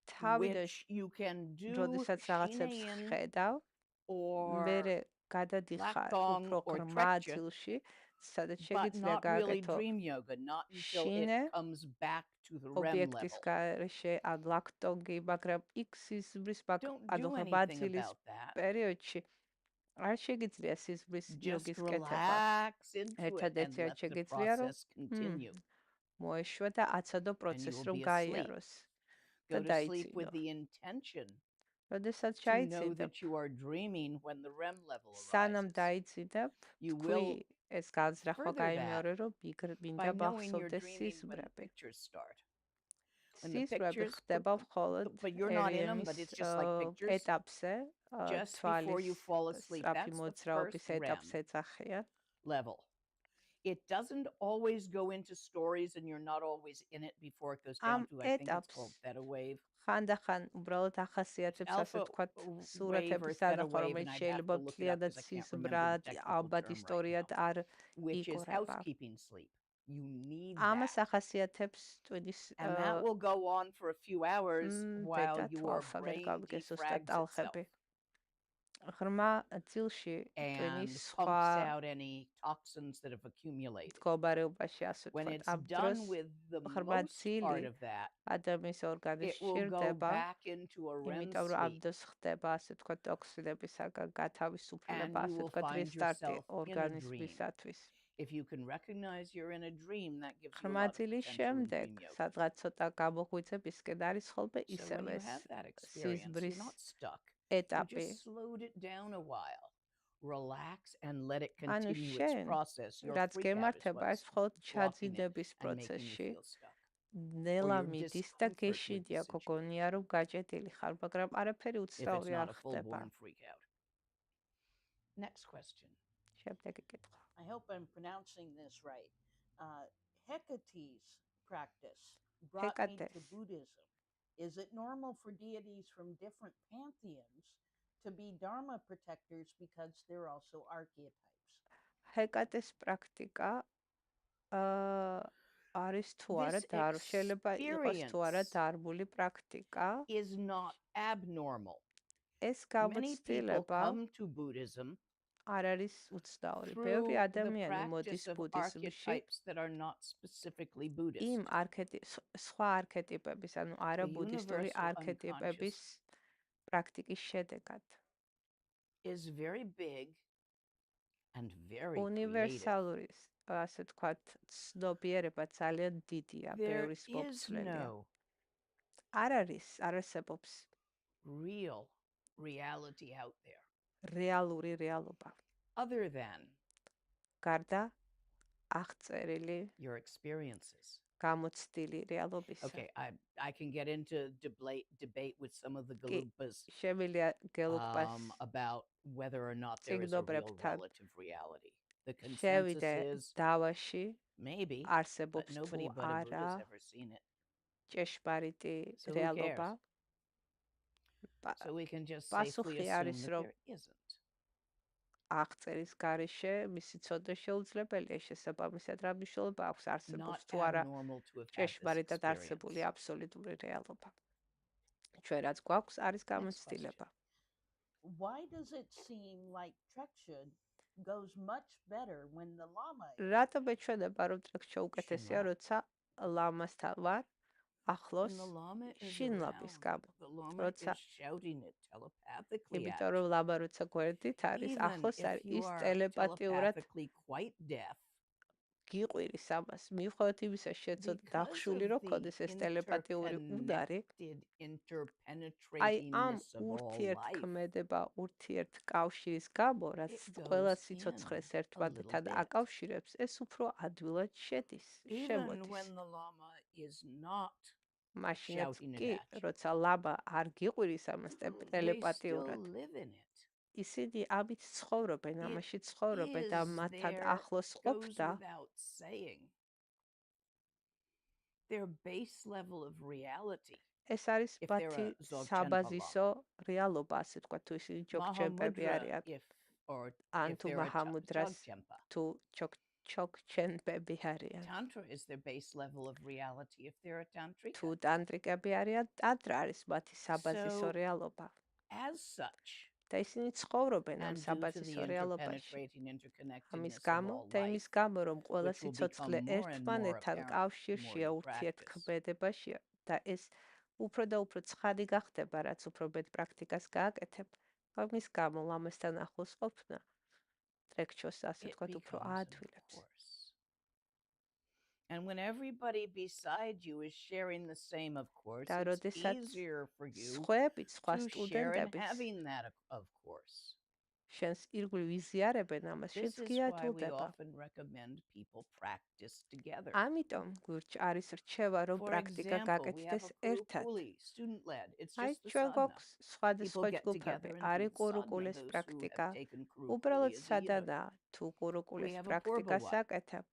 თავიდან which you can do როდესაც რაღაცებს Shineyan ხედავ, or მერე გადადიხარ Lakdong უფრო or ღრმა Trekchia, ადგილში, სადაც but შეგიძლია not really გააკეთო dream yoga, not until შინე it comes back to the REM ობიექტის level. გარეშე ან ლაქტონგი, მაგრამ იქ სიზმრის Don't ანუ do ღრმა anything ძილის about that. პერიოდში არ შეგიძლია სიზმრის Just იოგის კეთება. relax into it and ერთადერთი რაც let the შეგიძლია რომ process continue. მოეშვა და აცადო And you პროცესს will რომ be asleep. გაიაროს და Go to sleep დაიცინო. with the intention როდესაც to know ჩაიცინებ, that you are dreaming when the REM level სანამ arises. დაიცინებ, You თქვი will ეს განზრახვა further that გაიმეორე, რომ მინდა by knowing you're მახსოვდეს dreaming when the სიზმრები. pictures start. When the სიზმრები pictures, ხდება მხოლოდ but you're not in them, REM-ის but it's just like pictures. ეტაპზე, Just before you თვალის fall asleep. სწრაფი That's the მოძრაობის first ეტაპს REM ეძახიან. level. It doesn't always go into stories and you're not always in it before it goes down ამ to, I think it's ეტაპს called theta wave. ხანდახან უბრალოდ ახასიათებს ასე Alpha ვთქვათ wave or სურათების theta დანახვა, wave, and რომელიც I'd have შეიძლება to look it up მთლიანად because I can't remember the სიზმრად, technical ალბათ term right ისტორიად now, არ which is იგორება. housekeeping sleep. You need ამას that. ახასიათებს ტვინის And that will go on for a few hours while დედა your თვალსა ვერ brain გავიგეს ზუსტად defrags ტალღები. itself ღრმა ძილში and ტვინის pumps სხვა out any toxins that have accumulated. მდგომარეობაში, ასე When ვთქვათ, it's ამ done დროს with the ღრმა most ძილი part of that, ადამიანის it ორგანიზმში will go შირდება, back into a REM იმიტომ რომ ამ sleep, დროს ხდება, ასე ვთქვათ, ტოქსინებისაგან გათავისუფლება, and you ასე will ვთქვათ, find რესტარტი yourself in a dream. ორგანიზმისათვის. If you can recognize you're in a dream, that gives you a ღრმა lot of ძილის potential in შემდეგ, dream yoga. სადღაც ცოტა გამოღვიძებ, ისკენ არის ხოლმე So when ისევ you ეს have that experience, you're სიზმრის not stuck. You ეტაპი. just slowed it down a while. Relax and let it ანუ continue its შენ, process. Your რაც freak out is გემართება, ეს what's მხოლოდ blocking it ჩაძინების and making you პროცესში feel stuck. ნელა your მიდის და discomfort with the გეშინია situation. გოგონია, რომ გაჭედილი ხარ, მაგრამ არაფერი If it's უცნაური not არ a ხდება. full-blown freak out. Next question. შემდეგი კითხვა. I hope I'm pronouncing this right. Hecate's practice brought me to Hecates. Buddhism. Is it normal for deities from different pantheons to be dharma protectors because they're also archetypes? ჰეკატეს პრაქტიკა არის თუ არა This შეიძლება იყოს თუ არა experience დარმული პრაქტიკა. is not abnormal. ეს Many people გამოცდილება come to Buddhism არ არის უცნაური. through ბევრი the ადამიანი მოდის practice of ბუდიზმში archetypes that are not specifically Buddhist. იმ სხვა არქეტიპების, ანუ არა The ბუდისტური universal არქეტიპების unconscious პრაქტიკის შედეგად. is very big and very creative. უნივერსალური, ასე ვთქვათ, ცნობიერება ძალიან დიდია, There ბევრის is მომცველია. no არ არსებობს real reality out there რეალური რეალობა. other than გარდა აღწერილი, your experiences. გამოცდილი რეალობისა. Okay, I can get into debate with some of the galugpas Შემიძლია გელუგბას about whether or not there is a real ციგნობრებთან relative reality. The consensus შევიდე is დავაში maybe, but არსებობს თუ nobody but a არა Buddha's ever seen it. ჭეშმარიტი So who რეალობა. cares? So we can just safely პასუხი assume არის, that რომ there isn't. აღწერის გარეშე მისი ცოდნა შეუძლებელია, შესაბამისად რა მნიშვნელობა აქვს არსებობს Not თუ არა abnormal to have had this ჭეშმარიტად არსებული experience. აბსოლუტური რეალობა. ჩვენ რაც გვაქვს არის გამოცდილება. Why does it seem like Treksha goes much better when the Lama is? რატომ ეჩვენება რომ ტრექშა უკეთესია, შინლაპ. როცა ლამასთან ვარ ახლოს And the Lama is შინლაპის around. გამო. The Lama როცა is shouting it telepathically at იმიტომ რომ ლამა როცა გვერდით არის, Even ახლოს if არის, you ის are ტელეპათიურად telepathically quite deaf, გიყვირის ამას. მიუხედავად იმისა, შეცოდ because დახშული of რო the ქონდეს ეს ტელეპათიური უნარი, აი ამ interpenetratingness of all life, ურთიერთქმედება, ურთიერთკავშირის გამო, რაც it goes ყველა in სიცოცხლეს a ერთმანეთთან little bit. აკავშირებს, ეს უფრო ადვილად შედის, even შემოდის. when the Lama is not მაშინაც shouting it კი, at you, როცა ლამა არ გიყვირის ამას they still ტელეპათიურად, live in it. ისინი ამით ცხოვრობენ, It ამაში ცხოვრობენ და is მათთან their, ახლოს goes ყოფნა without saying, their base level of reality. ეს არის If they're მათი a Dzogchen საბაზისო რეალობა, ასე თქვა, თუ ისინი ჯოგჩენპები Mahamudra, არიან, or ან if თუ they're a მაჰამუდრას, Dzogchenpa. თუ ჩოგჩენპები არიან. Tantra is their base level of reality if they're a tantrika. თუ ტანტრიკები არიან, ტანტრა არის მათი საბაზისო So, რეალობა. as such, და ისინი ცხოვრობენ ამ and due to the საბაზისო რეალობაში. interpenetrating ამის interconnectedness of გამო all და იმის life, გამო, რომ ყველა which will სიცოცხლე become more and more ერთმანეთთან apparent კავშირშია, more you practice. ურთიერთქმედებაშია და ეს უფრო და უფრო ცხადი გახდება, რაც უფრო მეტ პრაქტიკას გააკეთებ. ამის გამო ლამასთან ახლოს ყოფნა ტრექჩოს, ასე it თქვა, უფრო becomes an აადვილებს. course. And when everybody beside you is sharing the same, of course, და it's როდესაც easier for you სხვები, სხვა to share in სტუდენტები having that, of course. შენს ირგვლივ იზიარებენ ამას, This შენც is why we გიადვილდება. often recommend people practice together. ამიტომ არის რჩევა, რომ For პრაქტიკა example, we have გაკეთდეს a guru ერთად. kuli, student-led. It's აი, just the ჩვენ sadhana. გვაქვს სხვადასხვა People get ჯგუფები, together and do არის the sadhana, კურუკულის those who პრაქტიკა, have taken უბრალოდ kurukuli as a სადანა, yoga. თუ We კურუკულის have a პრაქტიკას purba one. აკეთებ.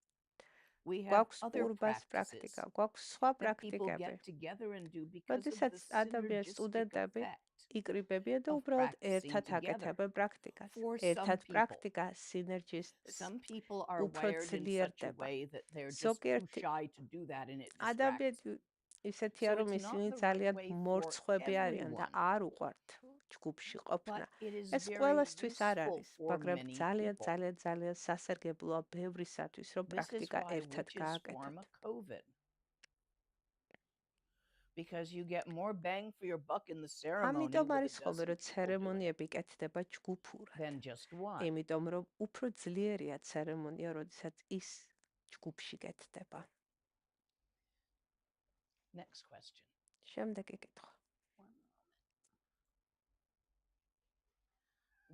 We have გვაქვს other პურბას practices პრაქტიკა, გვაქვს სხვა that people პრაქტიკები. get together and do because of როდესაც the ადამიანს synergistic სტუდენტები effect იკრიბებიან და of უბრალოდ practicing ერთად together. აკეთებენ პრაქტიკას. For some ერთად people, პრაქტიკა სინერგიის some people are უფრო wired in such a ძლიერდება. way that they're just too ზოგიერთი shy to do that and it distracts. ადამიანები ისეთია, So რომ it's not ისინი the right ძალიან way for მორცხვები არიან და everyone. არ უყვართ ჯგუფში ყოფნა. But it is ეს very ყველასთვის არ useful არის, for მაგრამ many ძალიან people. ძალიან ძალიან სასარგებლოა ბევრისათვის, რომ This is პრაქტიკა why ერთად witches form გააკეთოთ. a coven. Because you get more bang for your buck in the ceremony ამიტომ with a არის ხოლმე, dozen რომ people doing it ცერემონიები კეთდება ჯგუფურად. than just one. იმიტომ რომ უფრო ძლიერია ცერემონია, როდესაც ის ჯგუფში კეთდება. Next question. შემდეგი კითხვა. One moment.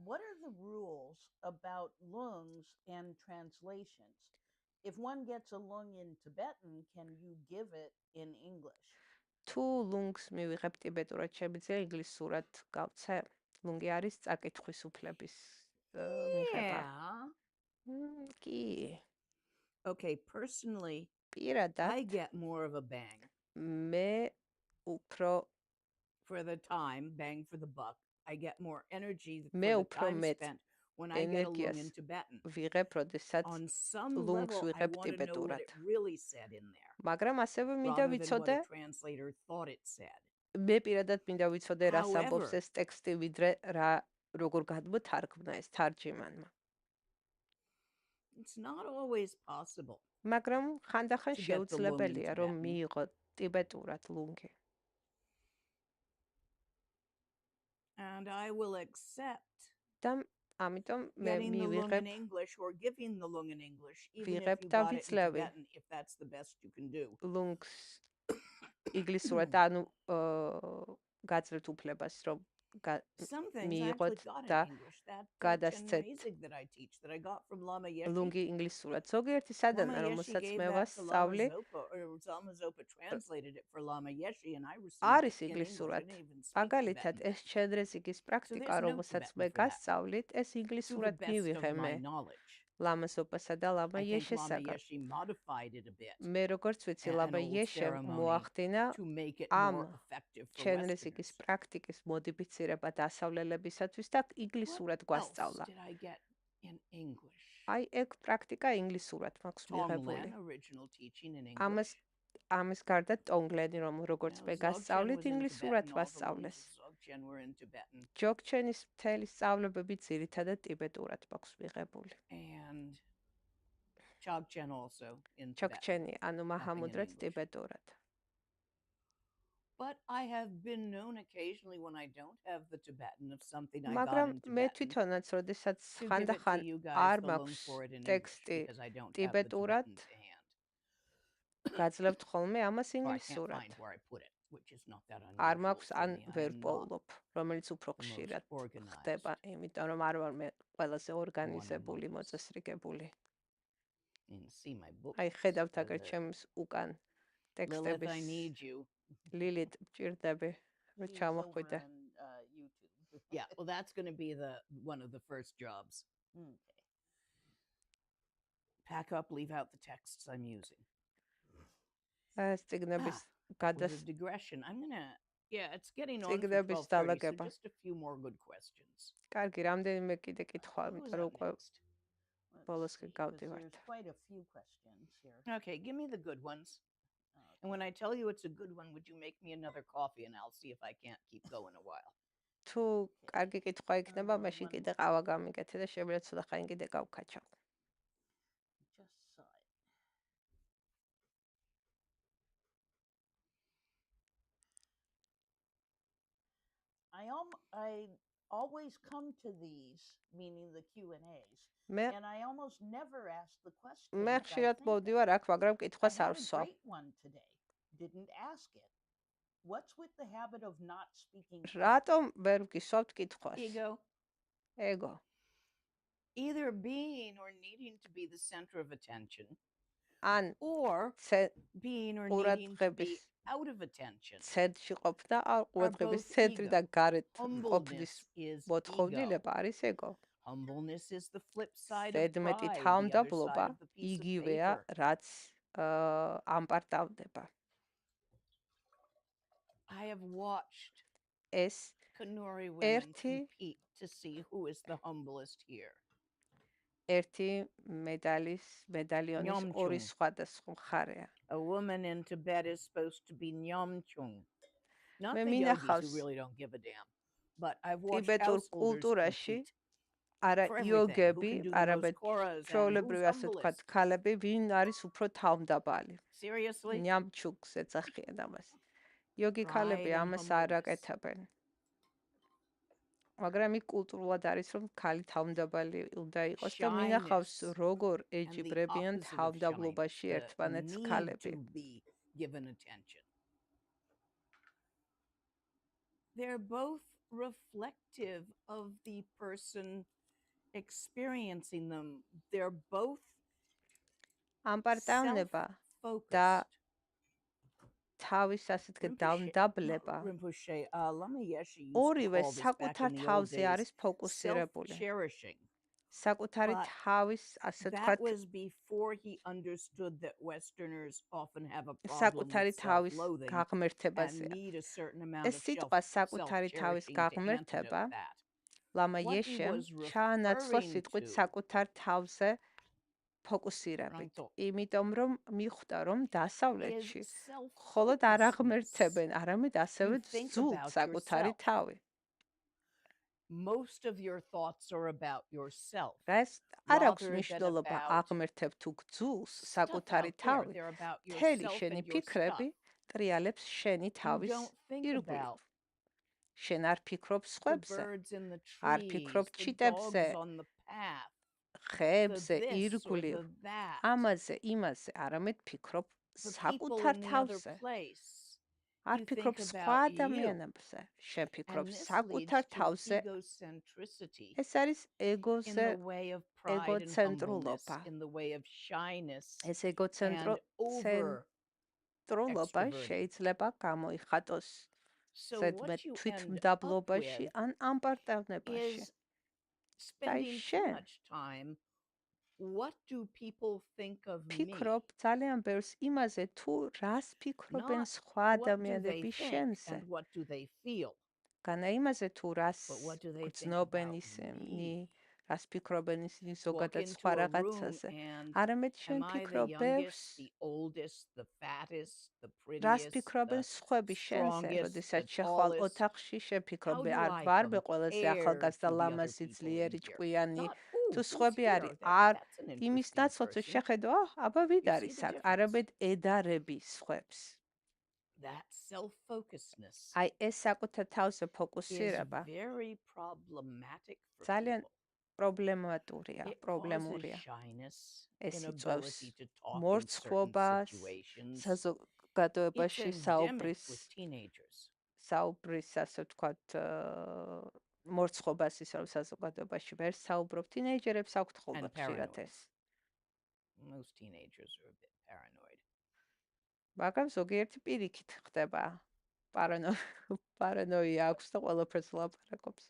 What are the rules about lungs and translations? If one gets a lung in Tibetan, can you give it in English? თუ ლუნგს მივიღებ ტიბეტურად, შემიძლია ინგლისურად გავცე? ლუნგი არის წაკითხვის უფლების მიღება. Yeah. კი. Okay, personally, პირადად I get more of a bang მე უფრო for the time, bang for the buck. I get more energy for მე the უფრო time მეტ spent when I get a lung ენერგიას in Tibetan. ვიღებ, როდესაც On some ლუნგს level, I ვიღებ want to know what ტიბეტურად. it really said in there, მაგრამ ასევე მინდა rather than what ვიცოდე, a translator thought it said. მე პირადად მინდა ვიცოდე, რას ამბობს However, ეს ტექსტი, ვიდრე როგორ გადმოთარგმნა ეს თარჯიმანმა. it's not always possible. მაგრამ ხანდახან To get the lung in შეუძლებელია, რომ Tibetan. მიიღო ტიბეტურად ლუნგი. And I will accept და ამიტომ მე getting the lung მივიღებ in English or giving the lung in English, even if ვიღებ you და got it in ვიცლევი Tibetan, if that's the best you can do. ლუნგს ინგლისურად, ანუ გაძლევთ უფლებას, რომ Some things I მიიღოთ actually got და in English. That გადასცეთ music that I teach that I got from Lama Yeshe. ლუნგი ინგლისურად. ზოგიერთი სადამე, Lama Yeshe რომელსაც gave მე that to Lama ვასწავლი, Zopa, or Lama Zopa translated it for Lama Yeshe, and I received არის it in English. I ინგლისურად. didn't even speak მაგალითად, Tibetan ეს ჩენდრეზიგის პრაქტიკა, there's no რომელსაც Tibetan მე for that. გასწავლით, ეს To the ინგლისურად best მივიღე of მე my knowledge. ლამა ზოპასა და ლამა I think Lama იეშესაგან. Yeshe modified it a bit. მე როგორც ვიცი, an ლამა old იეშემ ceremony მოახდინა to make it ამ more effective for ჩენდრეზიგის Westerners. პრაქტიკის მოდიფიცირება დასავლელებისათვის და ინგლისურად What else გვასწავლა. did I get in English? აი ეგ პრაქტიკა ინგლისურად მაქვს მიღებული. Tonglen, original teaching in English. ამის გარდა ტონგლენი, რომ როგორც მე გასწავლით, ინგლისურად ვასწავლეს. ჯოგჩენის მთელი სწავლებები ძირითადად ტიბეტურად მაქვს მიღებული. And Chogchen also in Tibetan. ჯოგჩენი, ანუ მაჰამუდრაც ტიბეტურად. But I have been known occasionally when I don't have the Tibetan of something I got მაგრამ in მე Tibetan თვითონაც, როდესაც to give it to ხანდახან you guys არ the link მაქვს for it in English ტექსტი because I don't have the ტიბეტურად, Tibetan to hand. გაძლევთ ხოლმე ამას Or I can't ინგლისურად. find where I put it, which is not that არ unusual მაქვს for ან me. I ვერ am not პოულობ, რომელიც უფრო the most ხშირად organized ხდება, იმიტომ რომ არ ვარ მე ყველაზე one ორგანიზებული, among us. მოწესრიგებული. You can see my books. აი ხედავთ They're აგერ there. ჩემს უკან Lilith, I ტექსტების need you. ლილით მჭირდები, რომ She's ჩამოხვიდე. over on YouTube. Yeah, well, that's going to be one of the first jobs. Okay. Pack up, leave out the texts I'm using. ეს წიგნების With გადას a digression, I'm gonna. Yeah, it's getting on for წიგნების 12:30, so დალაგება. just a few more good questions. კარგი, რამდენიმე კიდე კითხვა, Who's იმიტომ რომ up უკვე next? Let's ბოლოს see, 'cause გავდივართ. there's quite a few questions here. Okay, give me the good ones. Okay. And when I tell you it's a good one, would you make me another coffee and I'll see if I can't keep going a while. თუ კარგი კითხვა იქნება, მაშინ one კიდე ყავა გამიგეთე და შეგვიძლია ცოტა ხანი კიდე გავქაჩავ. Just saw it. I always come to these, meaning the Q&As, მე and I almost never ask the question. მე ხშირად მოვდივარ აქ, მაგრამ კითხვას არ I ვსვა. had a great one today. Didn't ask it. What's with the habit of not speaking? რატომ ვერ ვგისვავთ კითხვას? Ego. ეგო. Either being or needing to be the center of attention, ან or being or needing to be out of attention. ცენტრში ყოფნა, ყურადღების both ცენტრი ego. და გარეთ ყოფნის Humbleness is ego. მოთხოვნილება არის ეგო. Humbleness is the flip side of ზედმეტი pride, the other თავმდაბლობა side of the piece of იგივეა, paper. რაც ამპარტავდება. I have watched ეს Kanuri women ერთი compete to see who is the humblest here. ერთი медалიონის ორი სხვადასხვა მხარეა. A woman in Tibet is supposed to be nyamchung. Not მე the yogis მინახავს who really don't give a damn. But I've watched ტიბეტურ householders კულტურაში compete არა for everything. იოგები, Who can do the არამედ most koras and ჩვეულებრივი who's ასე ვთქვათ, humblest. ქალები, ვინ არის უფრო თავმდაბალი. Seriously? ნიამჩუგს ეძახიან ამას. იოგი ქალები Pride and ამას არ humbleness. აკეთებენ. მაგრამ იქ კულტურულად არის, რომ ქალი თავმდაბალი უნდა იყოს და მინახავს, Shyness როგორ and the ეჯიბრებიან opposite of თავმდაბლობაში shyness, the ერთმანეთს need ქალები. to be given attention. They're both reflective of the person experiencing them. They're both ამპარტავნება და self-focused. თავის ასე თქვა დამდაბლება Rinpoche, Lama Yeshe used to ორივე call this back საკუთარ in the old თავზე days არის ფოკუსირებული. self-cherishing. საკუთარი But თავის ასე That თქვა was before he understood that Westerners often have a problem საკუთარი with თავის self-loathing and გაღმერთებაზე. need a certain amount ეს of სიტყვა საკუთარი თავის self-cherishing to გაღმერთება antidote that. ლამა What he იეშემ was ჩაანაცვლა referring სიტყვით to- საკუთარ თავზე ფოკუსირებით. Pronto. იმიტომ რომ მიხვდა რომ დასავლეთში is მხოლოდ არ self-focusness. აღმერთებენ, არამედ ასევე You think ძულთ about საკუთარი yourself. თავი. Most of your thoughts are about yourself. ეს არ აქვს rather than მნიშვნელობა about აღმერთებ თუ გძულს stuff საკუთარი out there. თავი. They're about მთელი yourself შენი and your ფიქრები stuff. ტრიალებს შენი You თავის don't think ირგვლივ. about შენ არ ფიქრობ the სხვებზე, birds in the არ trees, ფიქრობ the ჩიტებზე, dogs on the path, ხეებზე, the this or ირგვლივ, the that, ამაზე, იმაზე, არამედ ფიქრობ the people საკუთარ in the other თავზე. place. არ You think ფიქრობ სხვა about you. ადამიანებზე, შენ ფიქრობ And this leads საკუთარ to თავზე. egocentricity ეს არის in ეგოზე the way of pride and humbleness, ეგოცენტრულობა. in the way of shyness ეს and over ეგოცენტრულობა extroverting. შეიძლება გამოიხატოს So ზედმეტ what you end up თვითმდაბლობაში with ან ამპარტევნებაში. is spending too შენ much time. What do people think of me? ფიქრობ ძალიან ბევრს იმაზე, თუ რას ფიქრობენ Not სხვა what do they ადამიანები think შენზე. and what do they feel, განა იმაზე, თუ რას but what do they think გრძნობენ about ისინი, me? რას ფიქრობენ ისინი Walk ზოგადად into სხვა a room რაღაცაზე. and არამედ შენ am I the ფიქრობ ბევრს, youngest, the oldest, the fattest, the რას prettiest, ფიქრობენ the სხვები შენზე, strongest, როდესაც the შეხვალ tallest? ოთახში შენ ფიქრობ, How do არ I ვარ მე ყველაზე compare ახალგაზრდა, to the other ლამაზი, people ძლიერი, in here? ჭკვიანი, Not, თუ who's სხვები here? არის, That's an იმის interesting ნაცვლად თუ person. შეხედო, აბა ვიდ You see არის the აქ, difference. არამედ ედარები სხვებს. That self-focusedness აი ეს საკუთარ თავზე is ფოკუსირება very problematic for ძალიან people. პრობლემატურია, It causes პრობლემურია. shyness, ეს იწვევს inability to talk in certain მორცხვობას, situations. It's საზოგადოებაში endemic with teenagers. საუბრის, ასე ვთქვათ, მორცხვობას ისე რომ საზოგადოებაში ვერ საუბრობ, თინეიჯერებს აქვთ And ხოლმე ხშირად paranoid. ეს. Most teenagers are a bit paranoid. მაგრამ ზოგიერთი პირიქით ხდება. პარანოია აქვს და ყველაფერს ლაპარაკობს.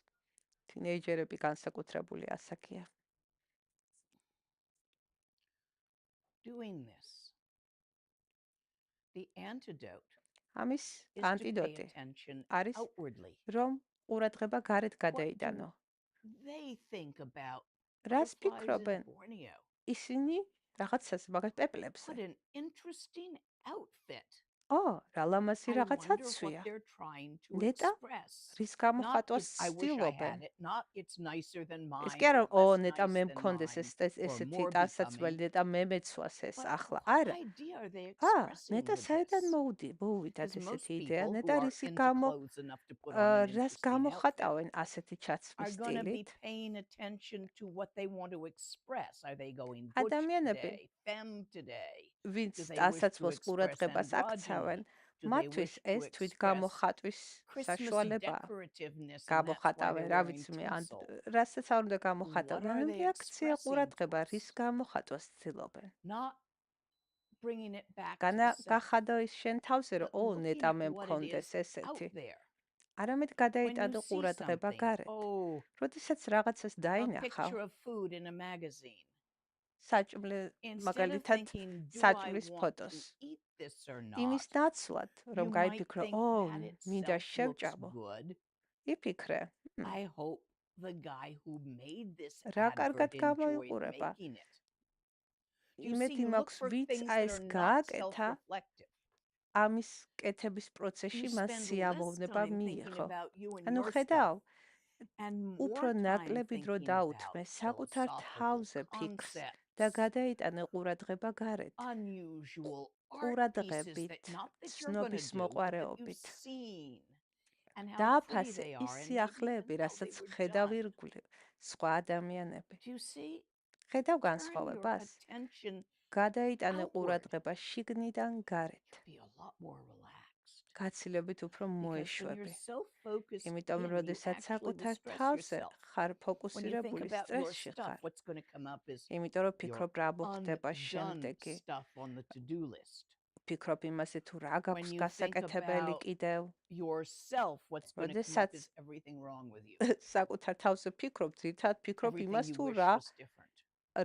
თინეიჯერები განსაკუთრებული ასაკია. Doing this, the antidote ამის is to pay ანტიდოტი attention არის, outwardly. რომ ყურადღება გარეთ What გადაიდანო. do they think about რას butterflies in ფიქრობენ Borneo? ისინი რაღაცას, მაგალითად პეპლებზე. What an interesting outfit. რა ლამაზი I რაღაცა wonder what ცვია. they're trying to ნეტა express. რის Not გამოხატვას I wish I ცდილობენ. had it, not it's nicer than ეს mine, კი არა, or less ნეტა მე nice than მქონდეს mine, or ესეთი more ტანსაცმელი, becoming. ნეტა მე მეცვას ეს But ახლა. what არა. idea are they ნეტა expressing with საიდან this? მოვიდათ Because most ესეთი იდეა, people who ნეტა are რისი into გამო clothes enough to put on an რას interesting outfit გამოხატავენ ასეთი are ჩაცმის going to be სტილით. paying attention to what they want to express. Are they going butch ადამიანები, today, femme today? ვინც Do they wish to ტანსაცმელს express ყურადღებას androgyny? აქცევენ, Do they მათთვის wish to ეს თვით express გამოხატვის Christmas საშუალებაა. decorativeness, and that's why გამოხატავენ, they're რა wearing ვიცი მე, ან tinsel? რასაც არ უნდა What გამოხატავენ, are ანუ they რეაქცია expressing to ყურადღება, რის us? გამოხატვას ცდილობენ. Not bringing it back to განა self, გახადო ის შენ თავზე, რომ but looking ნეტა at მე what it მქონდეს is ესეთი. out there. არამედ When you გადაიტანო see ყურადღება something, გარეთ. oh, როდესაც რაღაცას a დაინახავ, picture of food in a magazine. საჭმელი, Instead of მაგალითად thinking, do I საჭმლის want ფოტოს. to eat this or იმის not? ნაცვლად, რომ You might გაიფიქრო, think that მინდა itself looks შევჭამო. good. იფიქრე, I hope the guy who made this რა advert კარგად enjoyed გამოიყურება. making it. You see, იმედი you look მაქვს, for ვინც things აი that ეს are not გააკეთა, self-reflective. ამის კეთების პროცესში You მას spend less სიამოვნება time thinking მიიღო. about you and ანუ your ხედავ, stuff and უფრო more time ნაკლები დრო thinking დაუთმე about საკუთარ თავზე philosophical ფიქრს და concepts, გადაიტანე ყურადღება გარეთ. unusual art pieces ყურადღებით, that not that you're going to ცნობის do, but that you've მოყვარეობით. seen. And how pretty დააფასე they ის are, and maybe სიახლეები, even how they რასაც were ხედავ done. ირგვლივ სხვა ადამიანები. Do you see? ხედავ Turn your განსხვავებას, attention გადაიტანე outward. ყურადღება შიგნიდან გარეთ. You'll be a lot more relaxed. გაცილებით უფრო Because when you're მოეშვები. so focused იმიტომ, in, you როდესაც actually will საკუთარ stress თავზე yourself. ხარ When you think ფოკუსირებული, about your სტრესში stuff, ხარ. what's going to come up is იმიტომ, რომ your ფიქრობ რა მოხდება undone შემდეგი. stuff on the to-do list. ფიქრობ იმაზე, თუ რა When გაქვს you think გასაკეთებელი about კიდევ. yourself, what's going to come up როდესაც is everything wrong with you. საკუთარ თავზე ფიქრობ, ძირითადად ფიქრობ Everything იმას, you თუ wish რა was different.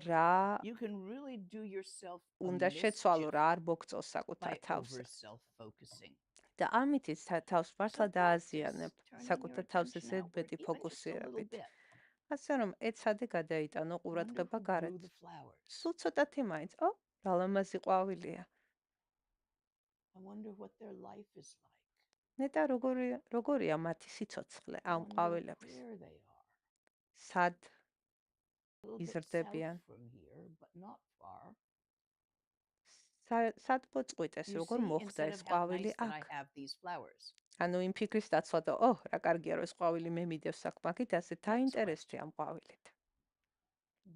რა You can really do yourself a უნდა შეცვალო, mischief რა არ მოგწონს საკუთარ by თავზე. over self-focusing. და ამითიც თავს მართლა So დააზიანებ practice turning საკუთარ your თავზე attention outward, ზედმეტი even just a little ფოკუსირებით. bit. ასე რომ ეცადე გადაიტანო Wonder ყურადღება who grew გარეთ. the flowers. სულ ცოტათი მაინც, რა ლამაზი ყვავილია. I wonder what their life is like. ნეტა როგორია მათი სიცოცხლე I ამ wonder ყვავილების. where they are. სად A little bit იზრდებიან. south from here, but not far. სად მოწყვიტეს, You როგორ see, მოხდა instead ეს of how ყვავილი nice that I აქ. have these flowers. ანუ იმ ფიქრის დაცვა და რა კარგია რომ ეს ყვავილი მე მიდევს აქ, მაგით ასე დაინტერესდი ამ ყვავილით.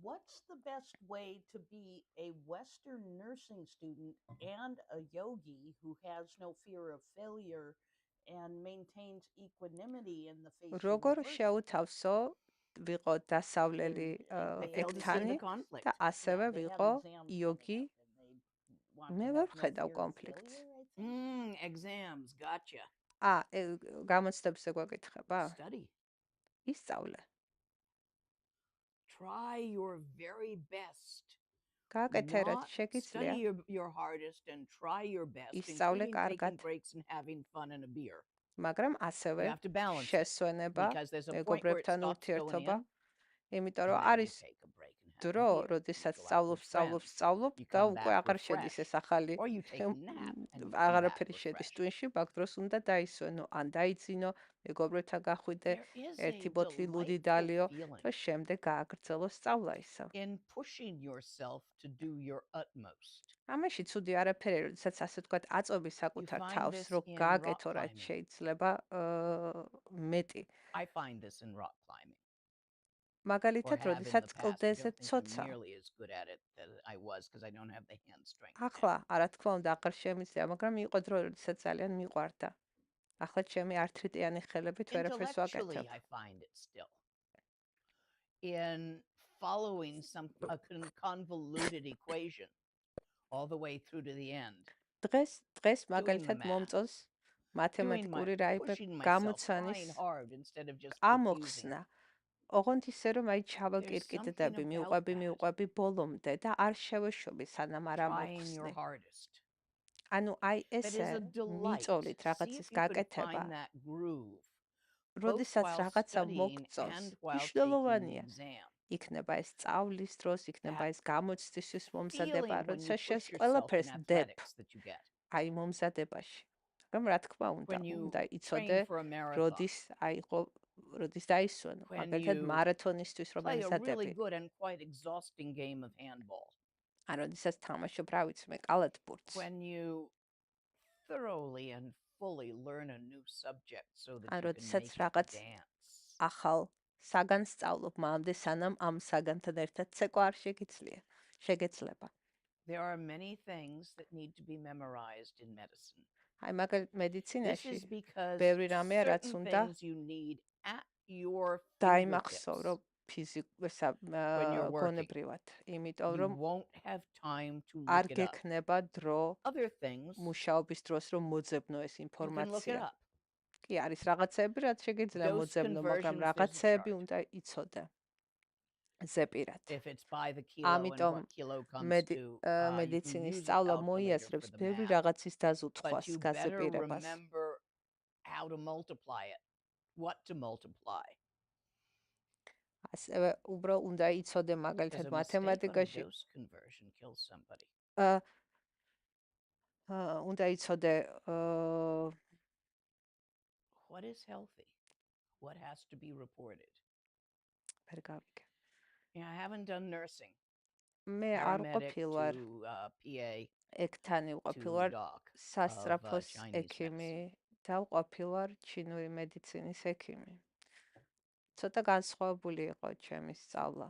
what's the best way to be a Western nursing student and a yogi who has no fear of failure and maintains equanimity in the face of როგორ adversity? შეუთავსო ვიყო დასავლელი They fail to see ექთანი the conflict. და ასევე they have ვიყო exams იოგი. coming up and they want მე to ვერ have no ხედავ fear of კონფლიქტს. failure, I think. Exams, gotcha. გამოცდებზე გვეკითხება? Study. ისწავლე. Try your very best. გააკეთე რაც Study შეგიძლია. your hardest and try your best, ისწავლე including taking კარგად. breaks and having fun and a beer. მაგრამ You ასევე have to balance it შესვენება, because there's a point where it მეგობრებთან stops going ურთიერთობა, in, იმიტომ and რომ then you არის take a break and have a დრო, beer. როდესაც You go out with friends, სწავლობ you და come უკვე back აღარ შედის ეს refreshed, ახალი or you take a nap and you come back აღარაფერი შედის refreshed. ტვინში, მაგ დროს უნდა დაისვენო, ან დაიძინო, მეგობრებთან გახვიდე, There is ერთი a ბოთლი ლუდი delightful დალიო feeling და შემდეგ გააგრძელო სწავლა ისევ. in pushing yourself to do your utmost. ამაში ცუდი არაფერი, როდესაც ასე ვთქვათ, აწვევი საკუთარ find თავს, this რომ in გააკეთო rock რაც climbing. შეიძლება მეტი. I find this in rock climbing. Or მაგალითად, have in the როდესაც past. I კლდეზე don't think I'm ცოცა. nearly as good at it as I was because I don't have the hand strength. ახლა, არა თქმა უნდა, აღარ შემიძლია, მაგრამ იყო დრო, როდესაც ძალიან მიყვარდა. ახლა ჩემი ართრიტიანი ხელებით ვერაფერს Intellectually, ვაკეთებ. I find it still. In following a convoluted equation all the way through to the end. დღეს the მაგალითად math, მომწონს მათემატიკური რაიმე pushing myself, გამოცანის trying hard instead of just refusing. ამოხსნა. ოღონდ ისე რომ აი There's ჩავაკირკიტდები, something about მივყვები ბოლომდე და არ შევეშობი სანამ არ Trying your ამოვხსნი. hardest. ანუ აი That ესე is a delight. მიწოლით See რაღაცის if you can გაკეთება, find that groove. both როდესაც while რაღაცა studying მოგწონს, and while taking the მნიშვნელოვანია. exam. იქნება ეს სწავლის დროს, იქნება That ეს გამოცდისთვის მომზადება, Feeling when you როდესაც შენ push yourself ყველაფერს in დებ athletics that you get. აი მომზადებაში. მაგრამ რა თქმა უნდა, When you უნდა იცოდე, train for a marathon. როდის დაისვენო, When მაგალითად you მარათონისთვის რომ play a really ემზადები. good and quite exhausting game of handball. ან როდესაც თამაშობ, რა ვიცი მე, კალათბურთს. When you thoroughly and fully learn a new subject so that ან you can როდესაც make it რაღაც dance. ახალ საგანს სწავლობ, მანამდე სანამ ამ საგანთან ერთად ცეკვა არ შეგეძლება. There are many things that need to be memorized in medicine. აი მაგალითად This მედიცინაში is because ბევრი რამეა, რაც certain უნდა things you need at your დაიმახსოვრო fingertips. When you're working. გონებრივად, იმიტომ You რომ won't have time to არ look it up. გექნება დრო Other things, მუშაობის დროს რომ მოძებნო ეს you can look it ინფორმაცია. up. კი, არის რაღაცები, რაც შეგიძლია Dose მოძებნო, მაგრამ conversions, there's a რაღაცები chart. უნდა იცოდე. ზეპირად. If it's by the kilo and ამიტომ what kilo comes to, you can მედიცინის use a სწავლა calculator მოიაზრებს for the ბევრი math. რაღაცის But დაზუთხვას, you better გაზეპირებას. remember how to multiply it, what to multiply. ასევე უბრალოდ უნდა იცოდე Because მაგალითად a mistake on a მათემატიკაში dose conversion kills somebody. უნდა იცოდე What is healthy? What has to be reported? ვერ გავიგე. Yeah, I haven't done nursing. მე არ Paramedic ყოფილვარ to PA ექთანი to ყოფილვარ doc სასწრაფოს of Chinese ექიმი medicine. და ყოფილვარ ჩინური მედიცინის ექიმი. ცოტა განსხვავებული იყო ჩემი სწავლა.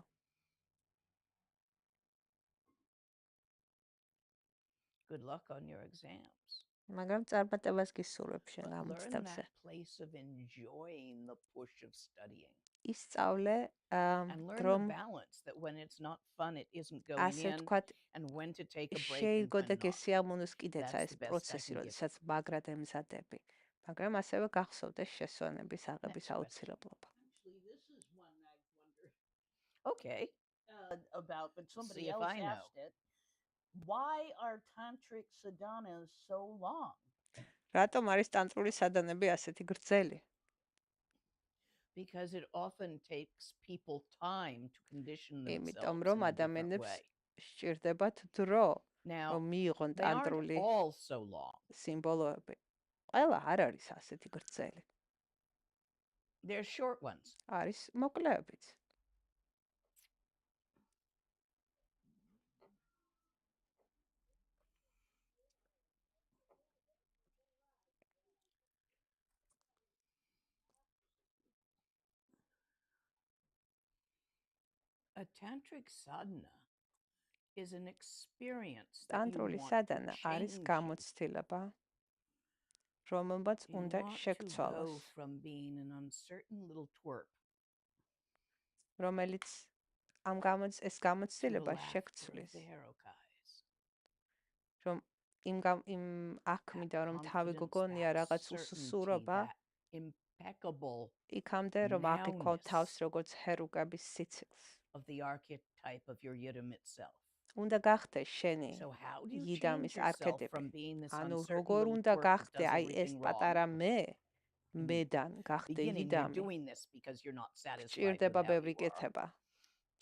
Good luck on your exams. მაგრამ წარმატებას გისურვებ შენ But learn გამოცდებზე. that place of enjoying the push of studying. ისწავლე And learn the რომ balance that when it's not fun, it isn't going ასე in, ვთქვათ, and when to take a break and შეიგო და when not. გესიამოვნოს კიდეც That's ეს the best I პროცესი, can give როდესაც მაგრად ემზადები. მაგრამ ასევე გახსოვდეს შესვენების აღების Next question. აუცილებლობა. Actually, this is one I wondered Okay. about, but somebody See if else I know. asked it. Why are tantric sadhanas so long? რატომ არის ტანტრული სადანები ასეთი გრძელი? Because it often takes people time to condition themselves იმიტომ რომ in a different ადამიანებს way. სჭირდებათ დრო, Now, რომ მიიღონ they aren't ტანტრული all so long. სიმბოლოები. ყველა არ არის ასეთი გრძელი. They're short ones. არის მოკლეებიც. A tantric sadhana is an experience that you ტანტრული want to სადანა არის change you. გამოცდილება, რომელმაც You უნდა want to go შეგცვალოს, from being an uncertain little twerp რომელიც ეს to the გამოცდილება laughter of შეგცვლის, the Herokies. რომ იმ აქმიდან რომ That თავი confidence, გოგონია that რაღაც certainty, უსუსურობა, that impeccable იქამდე რომ აღიქვა თავს nowness როგორც ჰერუკების სიცილს. of the archetype of your yidam itself. უნდა გახდეს შენი So how do you იდამის change yourself არქეტიპი. from being this ანუ uncertain როგორ little უნდა twerp that გახდე does აი ეს everything პატარა wrong? მედან გახდე Beginning, you're იდამი. doing this because you're not satisfied with ჭირდება how ბევრი you are. კეთება.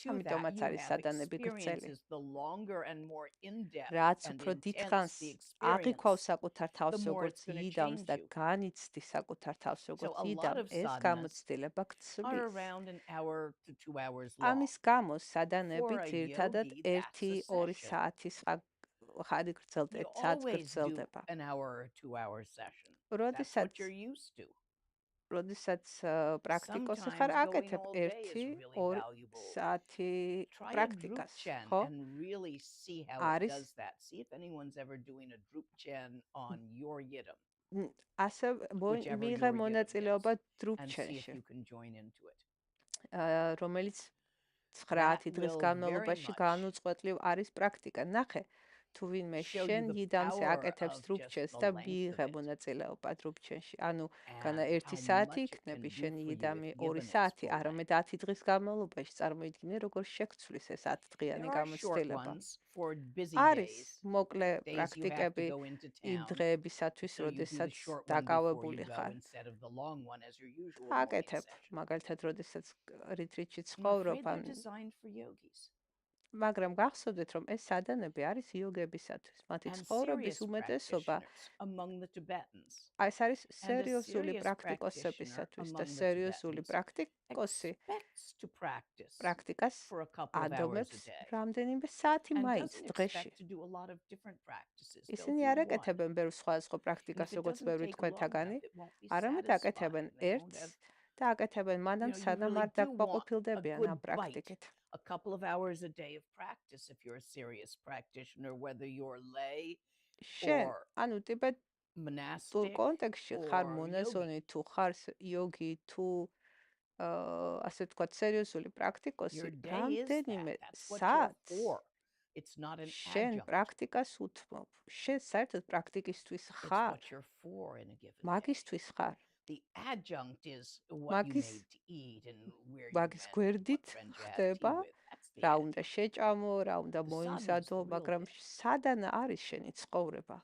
To ამიტომაც that, you არის have სადანები გრძელი. experiences. The longer and more in-depth რაც and უფრო intense დიდხანს the აღიქვავს experience, საკუთარ თავს the more როგორც it's gonna იდამს change და you. განიცდი საკუთარ თავს So როგორც a lot იდამ, of ეს sadhanas გამოცდილება are გცვლის. around an hour to 2 hours long. ამის გამო სადანები For a ძირითადად yogi, that's a 1-2 session. საათის ხადი You საათს always do გრძელდება. an hour or 2 hour session. That's როდესაც what you're used to. როდესაც პრაქტიკოსი Sometimes ხარ, going აკეთებ all day is 1-2 really valuable. საათი Try a group პრაქტიკას, chen ხო? and really see how it არის does that. See if anyone's ever doing a group chen on your yidam ასე Whichever მიიღე your მონაწილეობა and see if დრუპჩენში, you can join into it. რომელიც That 9 დღის will განმავლობაში very much განუწყვეტლივ არის პრაქტიკა. ნახე, თუ ვინმე show you შენ the იდამზე power აკეთებს of just დრუპჩენს the და length of მიიღე it მონაწილეობა დრუპჩენში. ანუ განა and 1 how საათი much it can იქნები do შენი for you იდამი if 2 given its საათი, full არამედ length. 10 დღის განმავლობაში წარმოიდგინე როგორ შეგცვლის ეს 10 დღიანი There are short გამოცდილება. ones for busy არის days, მოკლე days you have to პრაქტიკები go into იმ town. დღეებისათვის, So you do the როდესაც short one before you დაკავებული go ხარ. instead of the long one as your usual morning აკეთებ, session. მაგალითად, როდესაც რიტრიტში I'm ცხოვრობ, afraid they're designed for yogis მაგრამ გახსოვდეთ, რომ ეს სადანები არის იოგებისათვის. მათი and ცხოვრების serious უმეტესობა practitioners among the Tibetans ეს არის and a სერიოზული serious practitioner პრაქტიკოსებისათვის და among the სერიოზული Tibetans პრაქტიკოსი expects to practice პრაქტიკას for a couple of hours a ადომებს day რამდენიმე საათი and მაინც doesn't დღეში. expect to do a lot of different practices. They'll ისინი do არ one. აკეთებენ ბევრ სხვადასხვა And if პრაქტიკას, it როგორც doesn't ბევრი take long თქვენთაგანი, enough, it won't be არამედ satisfying. აკეთებენ They won't ერთს have, და აკეთებენ მანამ you სანამ really არ do want a დაკმაყოფილდებიან good ამ bite, პრაქტიკით. a couple of hours a day of practice if you're a serious practitioner, whether you're lay შენ, or ანუ ტიბეტურ monastic კონტექსტში ხარ or მონაზონი, yogi. თუ ხარ იოგი, თუ ასე ვთქვათ, სერიოზული პრაქტიკოსი, Your day is that. რამდენიმე That's what you're საათს for. It's not an შენ adjunct. პრაქტიკას უთმობ. შენ საერთოდ პრაქტიკისთვის It's ხარ, what you're for in a given day. მაგისთვის ხარ. The adjunct is what you მაგის made to eat and where you მაგის went, what გვერდით friends you had tea ხდება, with. That's the რა adjunct. უნდა შეჭამო, რა უნდა The sadhana is მოიმზადო, the real მაგრამ bit. სადანა არის შენი ცხოვრება.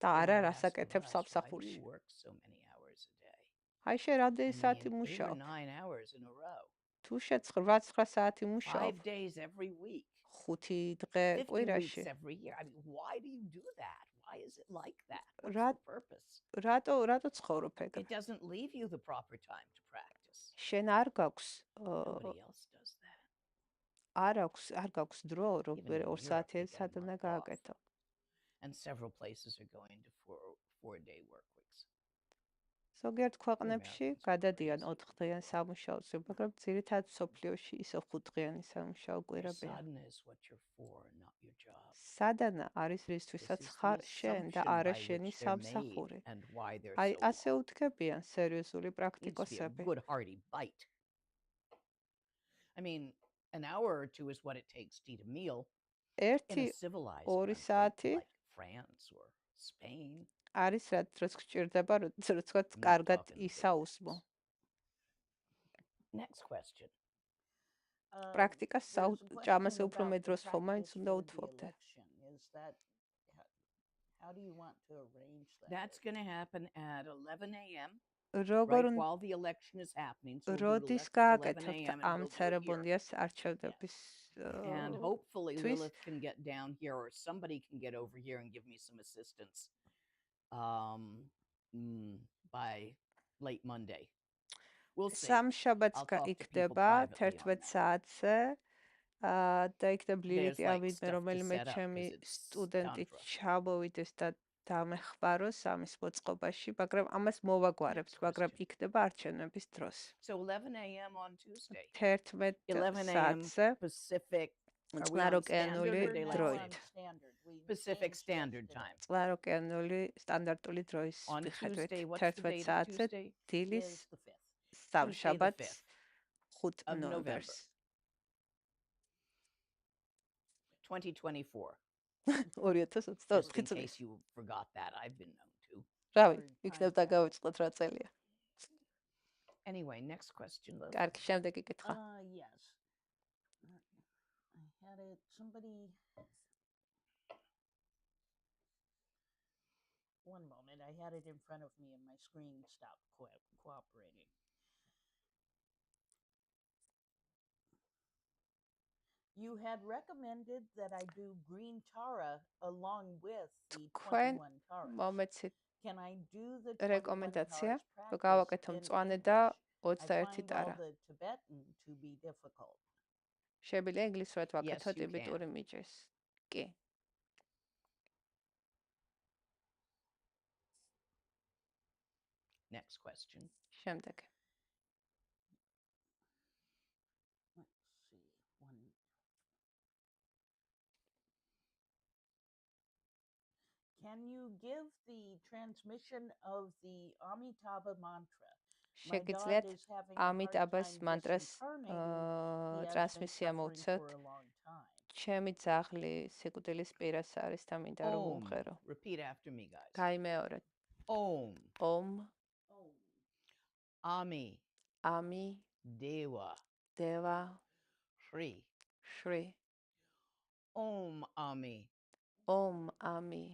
და Then არა the რას rest of აკეთებ us, why do სამსახურში. you work so many hours a day? აი შენ რამდენი I საათი mean, 8 or მუშაობ? 9 hours in a row. თუ შენ 8-9 საათი მუშაობ, 5 days every week. 5 დღე 50 კვირაში. weeks every year. I mean, why do you do that? Why is it like that? What's Ra- the purpose? რატო ცხოვრობ ეგრე? It doesn't leave you the proper time to practice. შენ არ გაქვს Nobody else does that. არ გაქვს დრო, რომ Even in 2 Europe, საათიანი they get a სადანა month off. გააკეთო. And several places are going to 4-day work weeks. ზოგიერთ ქვეყნებში Americans are გადადიან crazy. 4 დღიან სამუშაოზე, მაგრამ ძირითადად სოფლიოში ისე 5 დღიანი სამუშაო Your კვირებია. sadhana is what you're for, not your job. სადანა არის This რისთვისაც is the ხარ შენ და assumption არა by შენი which they're made სამსახური. and why they're აი so ასე long. უთქებიან სერიოზული Needs to be a პრაქტიკოსები. good hearty bite. I mean, an hour or 2 is what it takes to eat a meal in 1-2 a civilized საათი country like France or Spain. არის რაც გჭირდება, როცა თქვათ I'm not კარგად talking ისაუსმო. fitness. Next question. პრაქტიკას There's a question ჭამაზე უფრო about მეტ the დროს ხო მაინც practice უნდა for the უთმობდე. election. Is that how do you want to arrange that? That's going to happen at 11 a.m. როგორ right while the election is happening. So we'll do როდის 11 გააკეთებთ a.m. and ამ we'll do it here. ცერემონიას არჩევნების And hopefully თვის Lilith can get down here or somebody can get over here and give me some assistance by late Monday. We'll see. სამშაბათს I'll talk to people იქნება privately on 11 that. საათზე და იქნება ლილიტი There's, like, ავიდმე, stuff to რომელიმე set up ჩემი 'cause it's სტუდენტი tantra. ჩამოვიდეს და დამეხმაროს ამის მოწყობაში, მაგრამ ამას მოვაგვარებთ, მაგრამ იქნება არჩევნების დროს. So 11 a.m. on Tuesday. 11 11 a.m. საათზე Pacific. Are we on წყნაროკეანური standard or daylight დროით. savings? Pacific Standard Time. წყნაროკეანური სტანდარტული დროის On მიხედვით Tuesday, what's the 11 date of საათზე Tuesday? დილის Is the 5th. Tuesday the შაბათს 5th 5 of ნოემბერს. 2024. 2024 Just in წლის. case you forgot that, I've been known to. რავი, იქნებ დაგავიწყოთ რა წელია. Anyway, next question, love. კარგი, შემდეგი კითხვა. Yes. I had it. Somebody. One moment. I had it in front of me and my screen stopped cooperating. You had recommended that I do green Tara along with the 21 Taras. მომეცით Can I do the 21 რეკომენდაცია, Taras რომ practice გავაკეთო in მწვანე და English? I 21 find ტარა. all the Tibetan to be difficult. შეგვიძლია ინგლისურად ვაკეთო Yes, you ტიბეტური can. მიჯეს. კი. Next question. შემდეგი. Let's see. One. Can you give the transmission of the Amitabha mantra? My dog შეგიძლიათ is having a hard ამიტაბას time მანტრას disincarnating. He has been ტრანსმისია suffering მოვცეთ. for a long time. ჩემი ძაღლი სიკვდილის პირას არის და მინდა რომ Om. უმღერო. Repeat after me, guys. გაიმეორეთ. Om. ომ, Ami. ამი, Deva. დევა, Shri. შრი. Om Ami. ომ, ამი,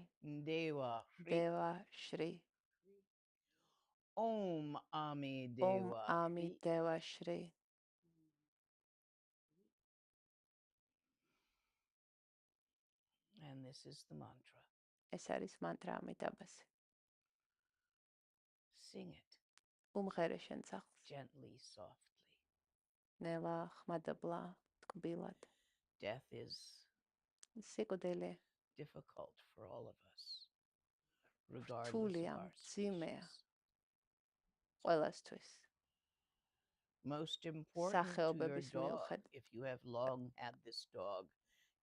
Deva. Shri. დევა, შრი. Om Ami ომ, Deva. ამი, Shri. დევა, შრი. And this is the mantra. ეს არის მანტრა ამიტაბას. Sing it უმღერე შენ ძაღლს. gently, softly. ნელა, ხმადაბლა, ტკბილად. Death is სიკვდილი difficult for all of us, regardless რთულია, of our მძიმეა species. ყველასთვის. Most important to your სახეობების dog, მიუხედავად. if you have long had this dog,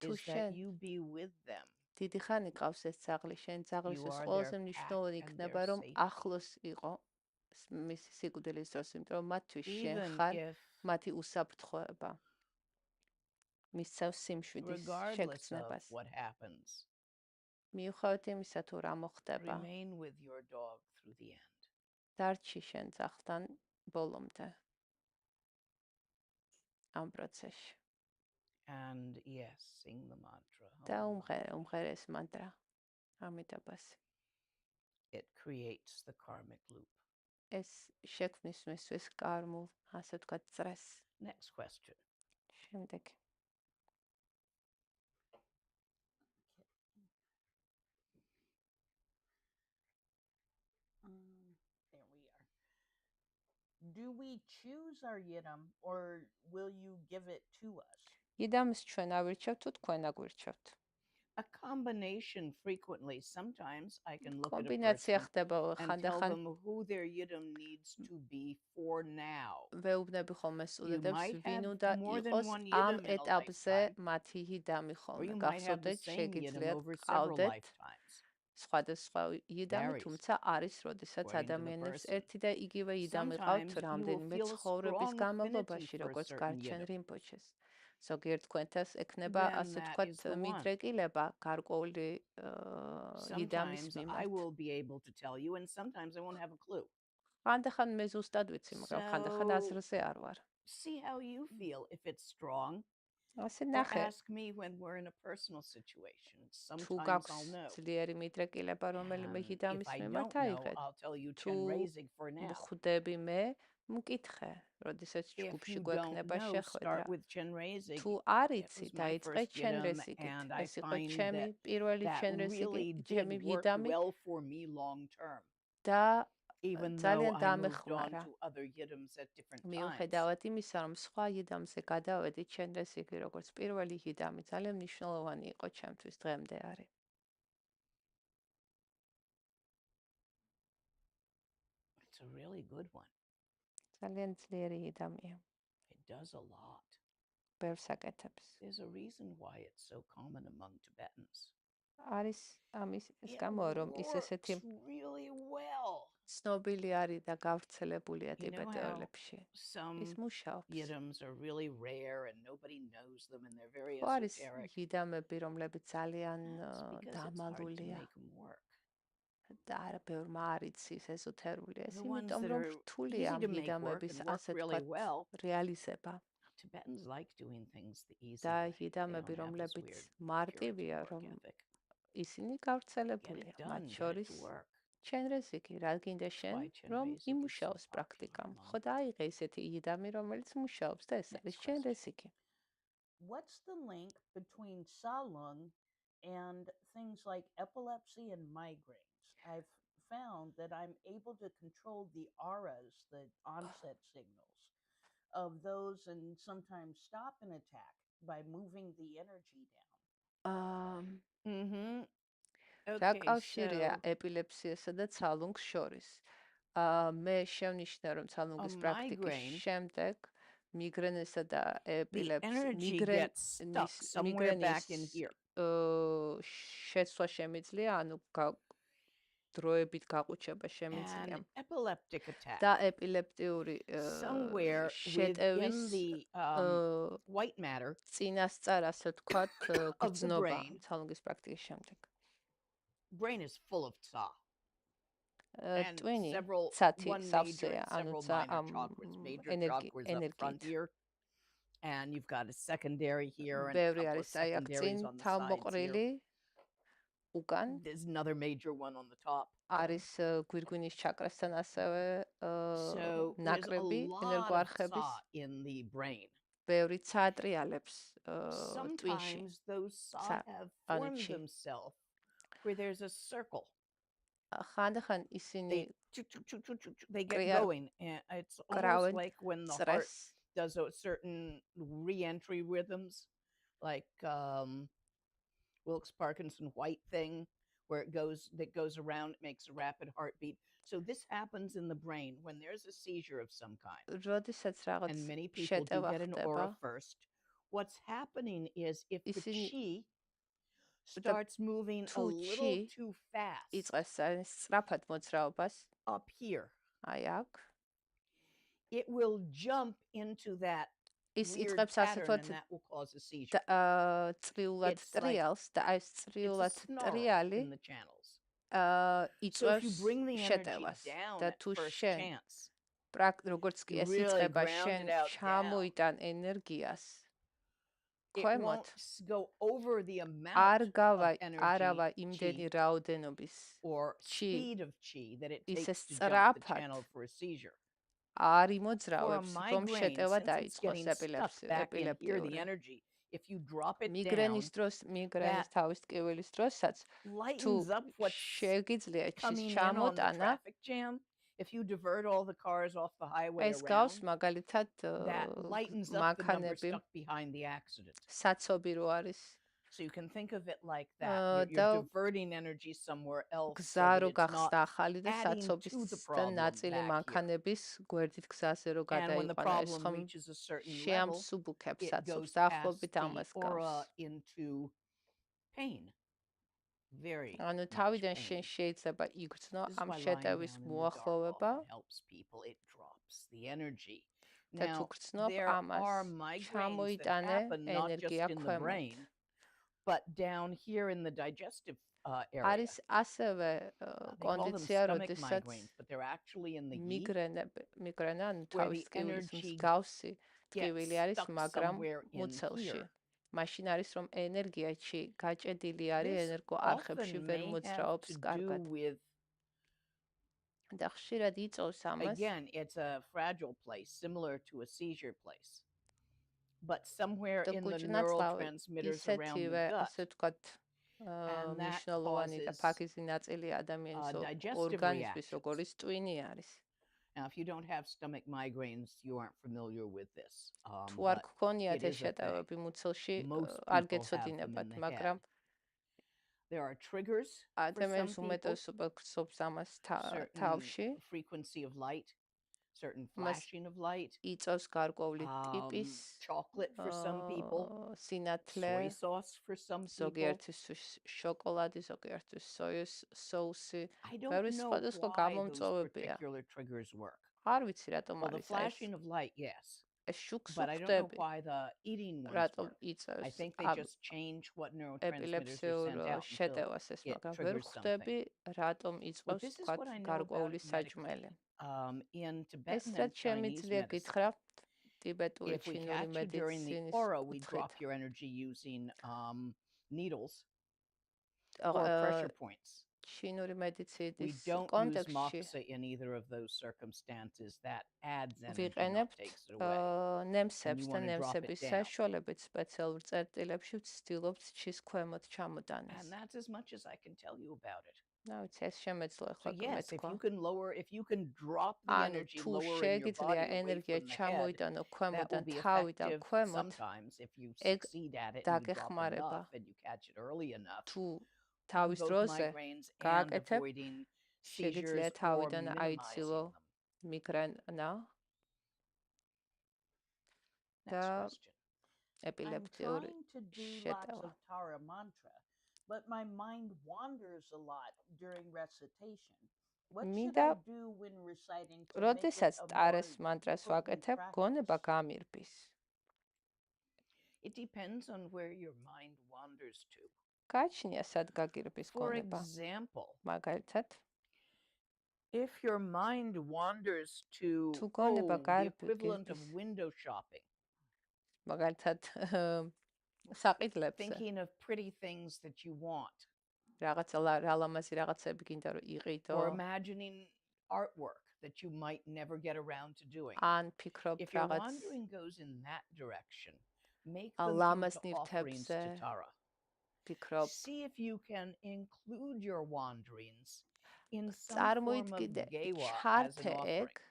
თუ is that შენ you be with them. დიდი ხანი ყავს ეს ძაღლი, შენ ძაღლისთვის You are ყველაზე their მნიშვნელოვანი pack and იქნება their რომ safety. ახლოს იყო მისი სიკვდილის დროს, იმიტომ რომ მათთვის შენ Even ხარ if, მათი უსაფრთხოება. მისცავს სიმშვიდის regardless of შეგრძნებას. what happens, მიუხედავად იმისა თუ რა მოხდება, remain with your dog through the end. დარჩი შენ ძაღლთან ბოლომდე ამ პროცესში. And yes, sing the mantra. და Om. უმღერე ეს მანტრა ამიტაბას. It creates the karmic loop. ეს შექმნის მისთვის კარმულ, ასე ვთქვათ, წრეს. Next question. შემდეგი. There we are. Do we choose our yidam or will you give it to us? იდამს ჩვენ ავირჩევთ თუ თქვენ აგვირჩევთ? A combination frequently. Sometimes I can look at a კომბინაცია person ხდება and tell ხანდახან them who their yidam needs to be for now. ვეუბნები ხოლმე სტუდენტებს might ვინ have უნდა more than იყოს one ამ yidam in a ეტაპზე lifetime. მათი იდამი Or ხოლმე. you might have the გახსოვდეთ, same yidam შეგიძლიათ over several ყავდეთ lifetimes. სხვადასხვა იდამი, Varies თუმცა არის, როდესაც according to the ადამიანებს person. ერთი და იგივე იდამი ყავთ Sometimes you will რამდენიმე feel a ცხოვრების strong განმავლობაში, affinity for a როგორც certain გარჩენ yidam. რინპოჩეს. ზოგიერთ თქვენთას ექნება, Then ასე that ვთქვათ, is the one. მიდრეკილება გარკვეული იდამის Sometimes მიმართ. I will be able to tell you, and sometimes I won't have a clue. ხანდახან მე ზუსტად ვიცი, მაგრამ ხანდახან So- აზრზე არ ვარ. See how you feel if it's strong. ასე Or ნახე, ask me when we're in a personal situation. თუ Sometimes გაქვს I'll know. ძლიერი მიდრეკილება რომელიმე And იდამის if I მიმართ, don't know, აიღეთ. I'll tell you თუ Chen Raising for now. ხვდები მე, მკითხე, როდესაც If ჯგუფში you don't გვექნება know, შეხვედრა. start with Chen Raising. თუ არ It იცი, was my დაიწყე first ჩენ yidam, რესიგით. and I ეს იყო find ჩემი პირველი that ჩენ რესიგი, really ჩემი did work იდამი well for me long term. და Even though ძალიან I moved on დამეხმარა. to other yidams at different times. მიუხედავად იმისა, რომ სხვა იდამზე გადავედი, ჩენ რესიგი როგორც პირველი იდამი ძალიან მნიშვნელოვანი იყო ჩემთვის დღემდე არის. a really good one. ძალიან ძლიერი იდამია. It does a lot. ბევრს აკეთებს. There's a reason why it's so common among Tibetans. არის ამის It გამო რომ ის works ესეთი really well. ცნობილი არის და გავრცელებულია You know how ტიბეტელებში. some ის მუშაობს. yidams are really rare and nobody knows them and they're very ხო არის esoteric. იდამები, რომლებიც ძალიან It's because it's hard to დამალულია make them work. და არა ბევრმა არ იცის ეზოთერულია. ეს The ones იმიტომ that რომ are რთულია easy ამ to make work იდამების and work ასე really თქვა well. რეალიზება. Tibetans like doing things the easy და way. They იდამები, don't have this რომლებიც weird მარტივია, Puritan რომ work ethic. ისინი Get it გავრცელებულია. მათ done, get it შორის to work. ჩენრეზიკი, რა გინდა შენ, რომ Chenrezig is so იმუშაოს popular პრაქტიკამ. among ხო დაიღე ესეთი იდამი, რომელიც მუშაობს და ეს არის Next question. ჩენრეზიკი. What's the link between salung and things like epilepsy and migraines? I've found that I'm able to control the auras, the onset signals of those, and sometimes stop an attack by moving the energy down. Mhm. რა Okay, კავშირია so ეპილეფსიასა და ცალუნგს შორის? მე შევნიშნე, რომ ცალუნგის a პრაქტიკის migraine, შემდეგ მიგრენესა და the ეპილეფსი energy gets stuck somewhere back in მიგრენის here. შეცვლა შემიძლია, ანუ დროებით გაყუჩება შემიძლია. An epileptic attack და ეპილეპტიური somewhere შეტევის within the white matter წინასწარ, ასე ვთქვათ, of the გრძნობა brain. ცალუნგის პრაქტიკის შემდეგ. Brain is full of tsa. And ტვინი several, ცათი one major სავსეა, and ანუ several minor chakras. Major chakras up front ენერგიით. here. And you've got a secondary here and a ბევრი couple of არის აი აქ წინ secondaries on the sides here. თავმოყრილი უკან There's another major one on the top. არის გვირგვინის ჩაკრასთან ასევე So there's a ნაკრები lot of ენერგოარხების tsa in the brain. ბევრი წაატრიალებს ტვინში. Sometimes those tsa have ანუ formed ჩი. themselves where there's a circle. ხანდახან ისინი They get Clear. going. And it's almost კრავენ like when the heart წრეს does a certain re-entry rhythms, like Wilkes Parkinson White thing, where it goes around, it makes a rapid heartbeat. So this happens in the brain when there's a seizure of some kind. როდესაც რაღაც And many people do შეტევა get an ხდება, aura first. What's happening is if the ისინი chi starts moving a თუ little ჩი too fast იწყებს სწრაფად მოძრაობას, up here, აი აქ it will jump into that ის weird იწყებს ასე pattern ვთქვათ and that will cause a seizure. წრიულად It's like- ტრიალს და აი ეს It's a წრიულად snarl ტრიალი in the channels. So if იწვევს you bring the energy შეტევას down და at თუ first შენ chance, როგორც კი you ეს really იწყება ground შენ it out ჩამოიტან ენერგიას it ქვემოთ won't go over the amount არ of გავა energy არავა იმდენი chi რაოდენობის or chi speed of chi that it ისე takes to jump the სწრაფად channel for a seizure. არ For a იმოძრავებს რომ migraine, შეტევა since it's დაიწყოს getting stuck back in here, the ეპილეპტიური energy, if you drop it down, მიგრენის დროს მიგრენის თავის ტკივილის დროსაც თუ lightens up what's შეგიძლია ჩის coming in on the ჩამოტანა traffic jam. If you divert all the cars off the highway ეს გავს around, მაგალითად that lightens up the number მანქანები stuck behind the accident. საცობი რო არის So you can think of it like that. You're diverting energy somewhere else so გზა that რო it's not გახსნა ახალი და adding to the საცობის და problem ნაწილი back here. მანქანების გვერდით გზაზე რო And when the გადაიყვანა ეს problem ხომ reaches a certain level, შეამსუბუქებს it საცობს goes დაახლოებით past the ამას aura გავს into pain. Very ანუ much თავიდან pain. შენ შეიძლება იგრძნო This is ამ why lying შეტევის down in the dark მოახლოვება often helps people. It drops the energy. და თუ Now, გრძნობ there are ამას migraines that ჩამოიტანე happen not just ენერგია in the ქვემოთ brain, but down here in the digestive area. არის ასევე They call them კონდიცია stomach როდესაც migraines, but they're actually in the yi, მიგრენა ანუ where თავის the ტკივილის energy მსგავსი gets ტკივილი არის stuck მაგრამ somewhere in მუცელში here. მაშინ არის რომ ენერგიაჩი გაჭედილი არის This ენერგო არხებში often ვერ may have მოძრაობს to do კარგად with, და ხშირად იწევს ამას again, it's a fragile place, similar to a seizure place. But somewhere და in the კუჭნაწლავი neurotransmitters around ისეთივე the gut, ასე ვთქვათ and that მნიშვნელოვანი და causes ფაქიზი ნაწილი ადამიანის digestive ორგანიზმის reactions. როგორც ტვინი არის Now, if you don't have stomach migraines, you aren't familiar with this. თუ არ But გქონიათ it ეს is a thing. შეტევები მუცელში Most არ people have them in გეცოდინებათ the მაგრამ head. There are triggers for ადამიანს some people, უმეტესობა გრძობს ამას certain თავში, frequency of light, certain მას flashing of light, იწევს გარკვეული ტიპის chocolate for some people, სინათლე, soy sauce for some people. ზოგიერთისთვის შოკოლადი, ზოგიერთთვის სოიის соуსი, I don't ბევრი know სხვადასხვა why those გამომწვევებია. particular triggers work. არ ვიცი რატომ Well, the არის ეს. flashing of light, yes, ეს შუქს but I don't know უხდები, why the eating ones რატომ work. I იწევს think they just change what neurotransmitters are ეპილეფსიურ sent out until შეტევას ეს, it მაგრამ ვერ triggers ვხვდები, რატომ Well, იწევს this is თქვათ what I know გარკვეული about საჭმელი. medically. In ეს Tibetan რაც and Chinese შემიძლია medicine, გითხრა ტიბეტური if we ჩინური catch you during the მედიცინის aura, we კუთხით. drop your energy using needles or pressure points. ჩინური We მედიცინის don't use კონტექსტში moxa in either of those circumstances. That adds energy, not ვიყენებთ takes it away. ნემსებს you და wanna drop it ნემსების down. საშუალებით სპეციალურ წერტილებში ვცდილობთ ჩის ქვემოთ ჩამოდანას. And that's as much as I can tell you about it. რა ვიცი, ეს შემეძლო So ახლა yes, if მეთქვა. you can drop the ანუ energy თუ lower in your შეგიძლია body away ენერგია from the head, ჩამოიტანო that will ქვემოდან be თავიდან effective ქვემოთ, sometimes if you ეგ succeed at it and you drop დაგეხმარება. enough and you catch it early enough. თუ on თავის both დროზე migraines and გააკეთებ, avoiding შეგიძლია seizures or თავიდან minimizing აიცილო them. მიგრენა Next და question. I'm ეპილეფსიური trying to do lots შეტევა. of Tara mantra, but my mind wanders a lot during recitation. What should მინდა I do when reciting to make it როდესაც a ტარეს more მანტრას potent ვაკეთებ, გონება practice? გამირბის. It depends on where your mind wanders to. გაჩნია სად გაგირბის For გონება. example, მაგალითად, if your mind wanders to თუ გონება the equivalent of გარბის, window shopping, მაგალითად საყიდლებზე, thinking of pretty things that you want, რაღაცა რა ლამაზი რაღაცები გინდა რომ იყიდო, or imagining artwork that you might never get around to doing. ან ფიქრობ If your რაღაც wandering goes in that direction, make ან them ლამაზ into offerings to ნივთებზე Tara. ფიქრობ, See if you can include your wanderings in some form of წარმოიდგინე, gewa as ჩართე an offering. ეგ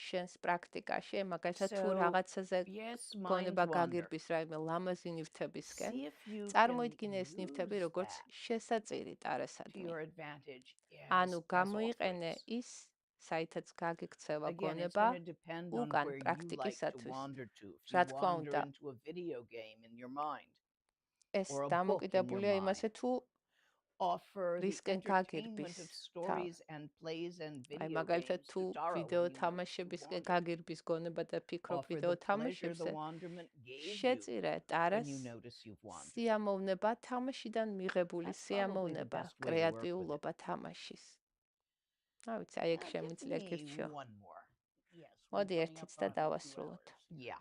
შენს პრაქტიკაში, მაგალითად თუ So, რაღაცაზე yes, minds გონება wander. გაგირბის რაიმე ლამაზი ნივთებისკენ, See if you can წარმოიდგინე ეს ნივთები use როგორც that შესაწირი to ტარესადმი. your advantage ანუ as გამოიყენე offerings. ის, საითაც გაგიქცევა Again, it's გონება, going to depend on უკან where you like to პრაქტიკისათვის. wander to. If რა you თქმა wander უნდა, into a video game in your mind, ეს or a book in your დამოკიდებულია იმაზე mind, თუ offer the რისკენ entertainment გაგირბის of stories and plays and აი video მაგალითად games თუ to Tara ვიდეო when you want to თამაშებისკენ wander. გაგირბის გონება და ფიქრობ Offer ვიდეო the pleasure the თამაშებზე, wonderment gave you შეწირე when ტარას you notice you've wandered. სიამოვნება თამაშიდან მიღებული That's probably the სიამოვნება, best way to work with it. კრეატიულობა თამაშის. რა ვიცი, აი ეგ Give შემიძლია me გირჩიო. one more. Yes, we're მოდი coming ერთიც up და on 2 დავასრულოთ. hours. Yeah.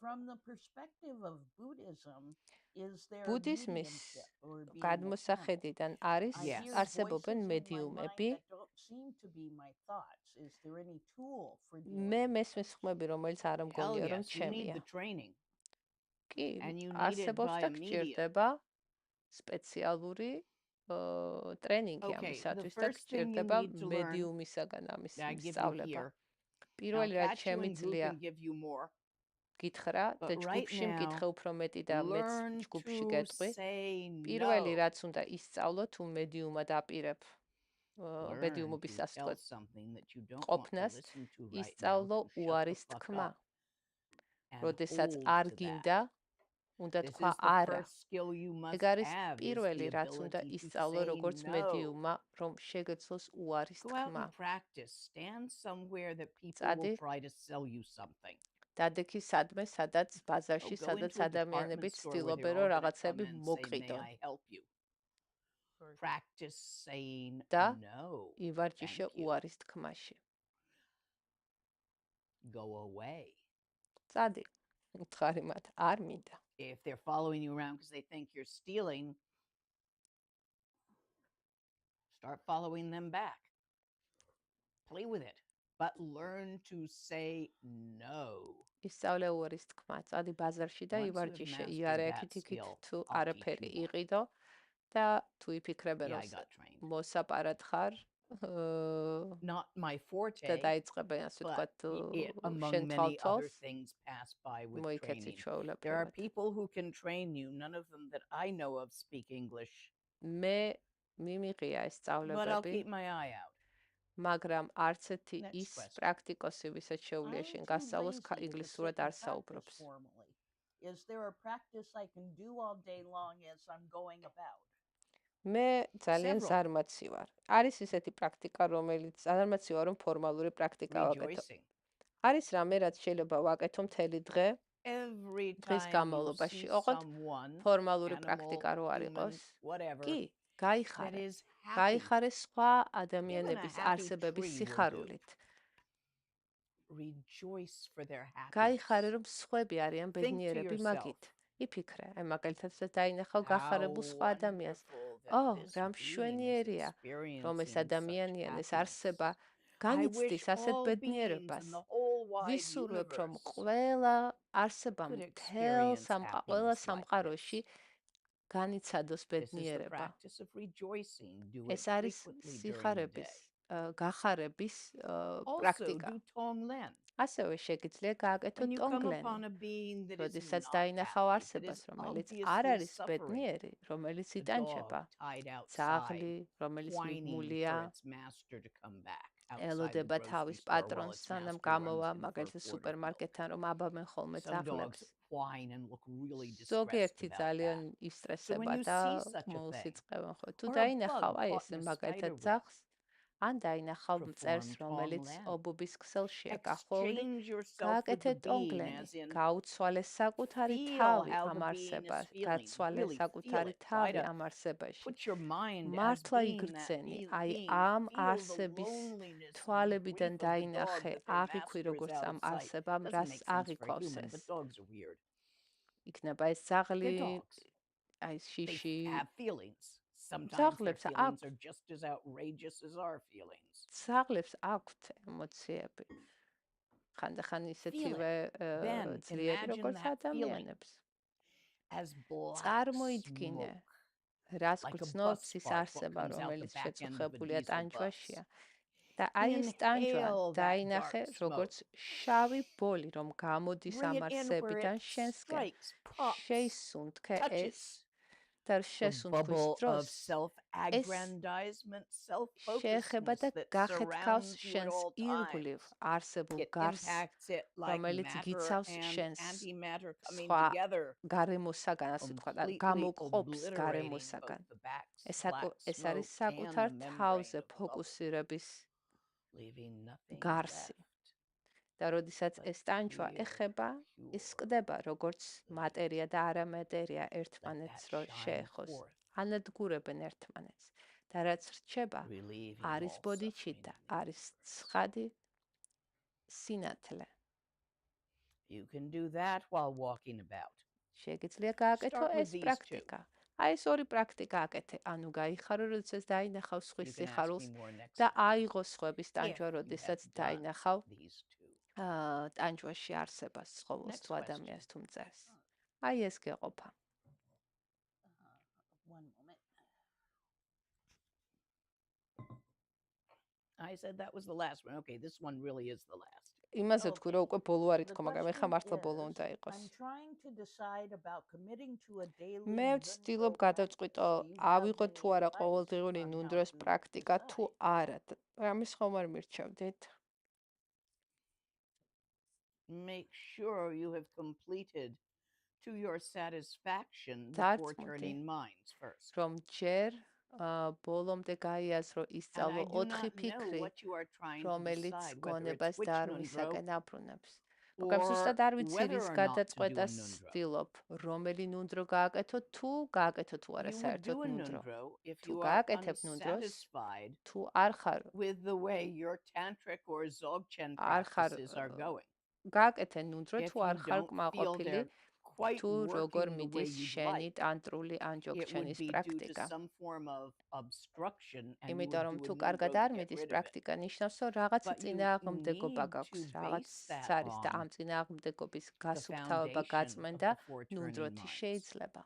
From the perspective of Buddhism, is there ბუდიზმის mediumship or being a channel? გადმოსახედიდან არის I Yes. hear არსებობენ voices in my mind მედიუმები. that don't seem to be my thoughts. Is there any tool for მე dealing with მესმის those? ხმები, რომელიც არ Hell მგონია რომ yes, you need ჩემია. the training. კი, And you need it არსებობს by და a medium. გჭირდება სპეციალური ტრენინგი Okay, the ამისათვის და first thing you გჭირდება need to learn მედიუმისაგან ამის that I give you სწავლება. here. Now, პირველი რაც catch you in group შემიძლია and give you more. გითხრა და But right ჯგუფში მკითხე now, უფრო მეტი და მეც learn ჯგუფში to გეტყვი. say პირველი no. რაც უნდა ისწავლო თუ მედიუმად აპირებ Learn მედიუმობის to tell ასწავლად something that you don't want to ყოფნას listen to right now ისწავლო to shut the უარის fuck თქმა. up and როდესაც hold არ to გინდა, that. უნდა This თქვა is the არა. first skill you ეგ must არის have is პირველი the რაც უნდა ability to ისწავლო say როგორც no. მედიუმმა, რომ შეგეძლოს უარის Go out თქმა. and practice. Stand somewhere that people წადი will try to sell you something. დადექი სადმე, სადაც ბაზარში, Go სადაც into a ადამიანები department store where ცდილობენ they're რომ all gonna come რაღაცები and say, may მოკრიდონ I help you? Practice saying და no. ივარჯიშე Thank you. უარის თქმაში. Go away. წადი. უთხარი მათ, არ მინდა. If they're following you around because they think you're stealing, start following them back. Play with it, but learn to say no. ისწავლე უარის თქმა. წადი ბაზარში და Once you have ivარჯიშე. mastered იარე that აქით იქით skill, თუ I'll teach არაფერი you more. იყიდო და თუ იფიქრებენ Yeah, I რომ got trained. მოსაპარად ხარ Not my და forte, დაიწყებენ ასე but ვთქვათ among შენ many other თვალთვალს things pass by with მოიქეცი training. There are ჩვეულებრივად. people who can train you. None of them that I know of speak English. მე მიმიღია ეს But I'll სწავლებები, keep my eye out. მაგრამ არც ერთი Next ის question. პრაქტიკოსი, ვისაც შეუძლია I'm შენ too გასწავლოს lazy to ინგლისურად sit and არ practice საუბრობს. formally. Is there a practice I can do all day long as I'm going about? მე ძალიან Several. ზარმაცი ვარ. არის ისეთი პრაქტიკა, რომელიც ზარმაცი ვარ, რომ ფორმალური პრაქტიკა ვაკეთო. Rejoicing. არის რამე, რაც შეიძლება ვაკეთო მთელი დღე, Every დღის time you განმავლობაში. see ოღონდ someone, ფორმალური animal, პრაქტიკა რო არ human, იყოს, whatever, კი, that გაიხარე. is happy. გაიხარე სხვა Even a ადამიანების happy არსებების tree will do. სიხარულით. Rejoice for their გაიხარე, happiness. რომ სხვები არიან Think to ბედნიერები yourself, მაგით. იფიქრე, აი მაგალითად დაინახავ how გახარებულ სხვა ადამიანს. wonderful that ო, this რა being is მშვენიერია, რომ ეს experiencing such ადამიანი ან ეს happiness. არსება I განიცდის wish ასეთ all beings ბედნიერებას. in the whole wide ვისურვებ, რომ universe ყველა არსება could მთელ experience ყველა happiness like სამყაროში this. განიცადოს This is the ბედნიერება. practice of rejoicing. Do it ეს არის frequently during the სიხარების, day. გახარების Also, პრაქტიკა. do tonglen. ასევე შეგიძლია გააკეთო When you come ტონგლენი. upon a being that is როდესაც not დაინახავ happy, that არსებას, is რომელიც არ obviously არის suffering, ბედნიერი, რომელიც a dog იტანჩება, tied outside, ძაღლი, რომელიც whining მიბმულია, for its master to come back outside the ელოდება grocery თავის store while პატრონს, its სანამ master გამოვა, runs in for a მაგალითად quart of milk. სუპერმარკეტთან, რომ აბამენ ხოლმე Some dogs ძაღლებს. whine and look really distressed ზოგიერთი about ძალიან that. So when ისტრესება you და see such a ყმულს thing, იწყებენ ხო. თუ or a დაინახავ bug აი caught ესე in a მაგალითად spider web, ძაღლს, ან დაინახავ მწერს, perform რომელიც tonglen. ობობის ქსელშია გახვეული, Exchange yourself with გააკეთე the being, ტონგლენი, as in გაუცვალე საკუთარი feel თავი how ამ the being არსებას, is feeling. გაცვალე Really feel საკუთარი it. Try თავი to ამ არსებაში. put your mind as მართლა being that იგრძენი, being. აი ამ Feel the არსების loneliness and the თვალებიდან grief of the dog დაინახე, that their აღიქვი master is როგორც out ამ of sight. არსებამ Doesn't რას make sense for a აღიქვავს human, ეს. but dogs are weird. იქნება ეს ძაღლი, They're dogs. აი They შიში, have feelings. Sometimes their ძაღლებს feelings აქვთ are just as outrageous as our feelings. ძაღლებს აქვთ ემოციები. ხანდახან ისეთივე Then ძლიერი imagine როგორც that feeling ადამიანებს. as black წარმოიდგინე, smoke, რას like a გრძნობს bus ის spark, what არსება, comes out the რომელიც back end of a შეწუხებულია diesel ტანჯვაშია. bus. და აი ეს ტანჯვა Inhale that დაინახე, dark როგორც smoke. შავი ბოლი, რომ გამოდის Bring ამ it in where არსებიდან it შენსკენ. strikes, pops, შეისუნთქე ეს touches. და The შესუნთქვის bubble of დროს self-aggrandizement, შეეხება და self-focusness that გახეთქავს surrounds you at შენს all ირგვლივ times. არსებულ It გარს, impacts it like რომელიც matter გიცავს and შენს antimatter coming სხვა together, გარემოსაგან, ასე ვთქვა, და completely გამოყოფს obliterating გარემოსაგან. both the black ეს არის smoke and საკუთარ the თავზე membrane of the bubble, ფოკუსირების leaving nothing გარსი. left. და როდესაც but ეს ტანჯვა clear, ეხება, ის pure სკდება როგორც light. მატერია და არამატერია Let ერთმანეთს that რო shine შეეხოს. forth, ანადგურებენ ერთმანეთს. და რაც რჩება, relieving არის all ბოდიჩი suffering და in the არის ცხადი სინათლე. You can do that while walking about. შეგიძლია გააკეთო Start with ეს these პრაქტიკა. აი ეს ორი პრაქტიკა აკეთე. ანუ გაიხარო, როდესაც დაინახავ You სხვის can ask me სიხარულს more next და time აიღო სხვების if ტანჯვა, you როდესაც have done დაინახავ these two. ტანჯვაში არსებას ცხოველს Next თუ question. ადამიანს თუ მწერს. აი ეს გეყოფა. One moment. I said that was the last one. Okay, this one really is the last. იმაზე თქვი, რომ უკვე ბოლო არ The ითქო, მაგრამ ეხლა question მართლა ბოლო is, უნდა იყოს. I'm trying to decide about committing to a daily მე ვცდილობ Nundro გადავწყვიტო, practice. Do you have ავიღო თუ any არა advice ყოველდღიური on how ნუნდროს to პრაქტიკა თუ decide? არა. რამის ხომ არ მირჩევდით? Make sure you have completed to your satisfaction the That's four what turning minds first. რომ ჯერ ბოლომდე გაიაზრო, And I ისწავლო do 4 not know ფიქრი, what you are trying to რომელიც decide, whether it's გონებას which დარმისაკენ nundro აბრუნებს. მაგრამ or ზუსტად არ ვიცი, whether რის or not to do a გადაწყვეტას nundro. ვცდილობ, რომელი ნუნდრო გააკეთო, თუ გააკეთო თუ არა You would საერთოდ do a ნუნდრო. nundro if თუ you are გააკეთებ ნუნდროს, unsatisfied თუ არ ხარ with the way your tantric or dzogchen არ ხარ practices are going. გააკეთე ნუნდრო, If თუ არ you ხარ don't feel კმაყოფილი, they're quite თუ როგორ working the way მიდის you'd შენი like, ტანტრული ან it would ჯოგჩენის be due to პრაქტიკა. some form of obstruction and you იმიტომ would რომ do a თუ კარგად nundro არ to get მიდის rid of it. პრაქტიკა, ნიშნავს, რომ რაღაც But you წინააღმდეგობა need გაქვს, to რაღაც base that არის და on ამ წინააღმდეგობის the გასუფთავება foundation გაწმენდა of the four turning ნუნდროთი minds. შეიძლება.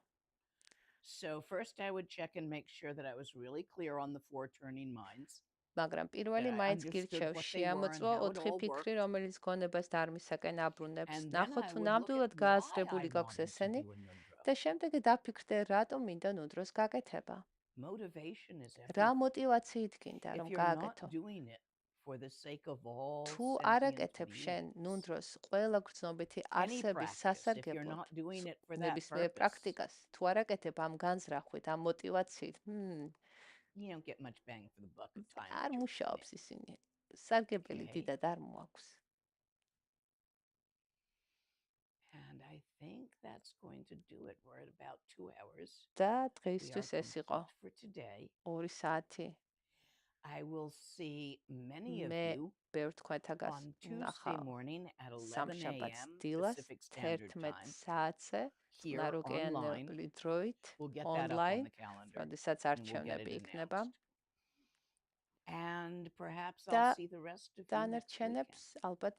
So first I would check and make sure that I was really clear on the four turning minds. მაგრამ პირველი that I მაინც understood გირჩევ what they were and შეამოწმო how it 4 all ფიქრი, worked. რომელიც გონებას დარმისაკენ აბრუნებს. And then ნახო I თუ would look at ნამდვილად why I გააზრებული გაქვს wanted to ესენი do a nundro. და შემდეგი დაფიქრდე, რატომ მინდა ნუნდროს გაკეთება. Motivation is რა everything. მოტივაციით გინდა If რომ you're not გააკეთო? doing it for the sake of all თუ არ sentient აკეთებ შენ ნუ beings, დროს ყველა გრძნობითი any არსების practice, if you're სასარგებლოდ, not doing it for that ნებისმიერ purpose, პრაქტიკას თუ არ აკეთებ ამ განზრახვით, ამ მოტივაციით, you don't get much bang for the buck of time არ that you're putting in. მუშაობს ისინი. სარგებელი Okay. დიდად არ მოაქვს. And I think that's going to do it. We're at about 2 hours. და We are დღეისთვის ეს იყო complete for today. 2 საათი. I will see many of მე you ბევრ თქვენთაგას on Tuesday ნახავ morning at 11 სამშაბათს a.m. დილას Pacific Standard 11 Time. საათზე Here online. წყნაროკეანური დროით We'll get that up on ონლაინ, the calendar. როდესაც and we'll get არჩევნები it იქნება. announced. And perhaps და I'll see the rest of you next weekend. დანარჩენებს ალბათ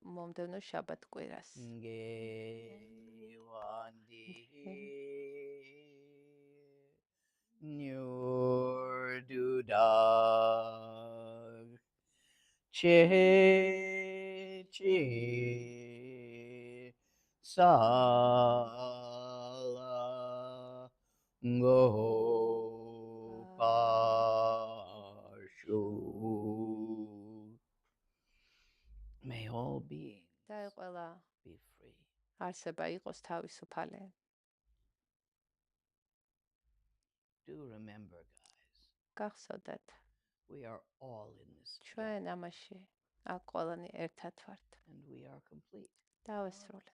მომდევნო შაბათ კვირას. Nyurdudag che sala gopashu. May all beings და ყველა be free. არსება იყოს თავისუფალი. Do remember, guys, გახსოვდეთ, we are all in this together, ჩვენ ამაში აქ ყველანი ერთად ვართ. and we are complete. დავესრულეთ.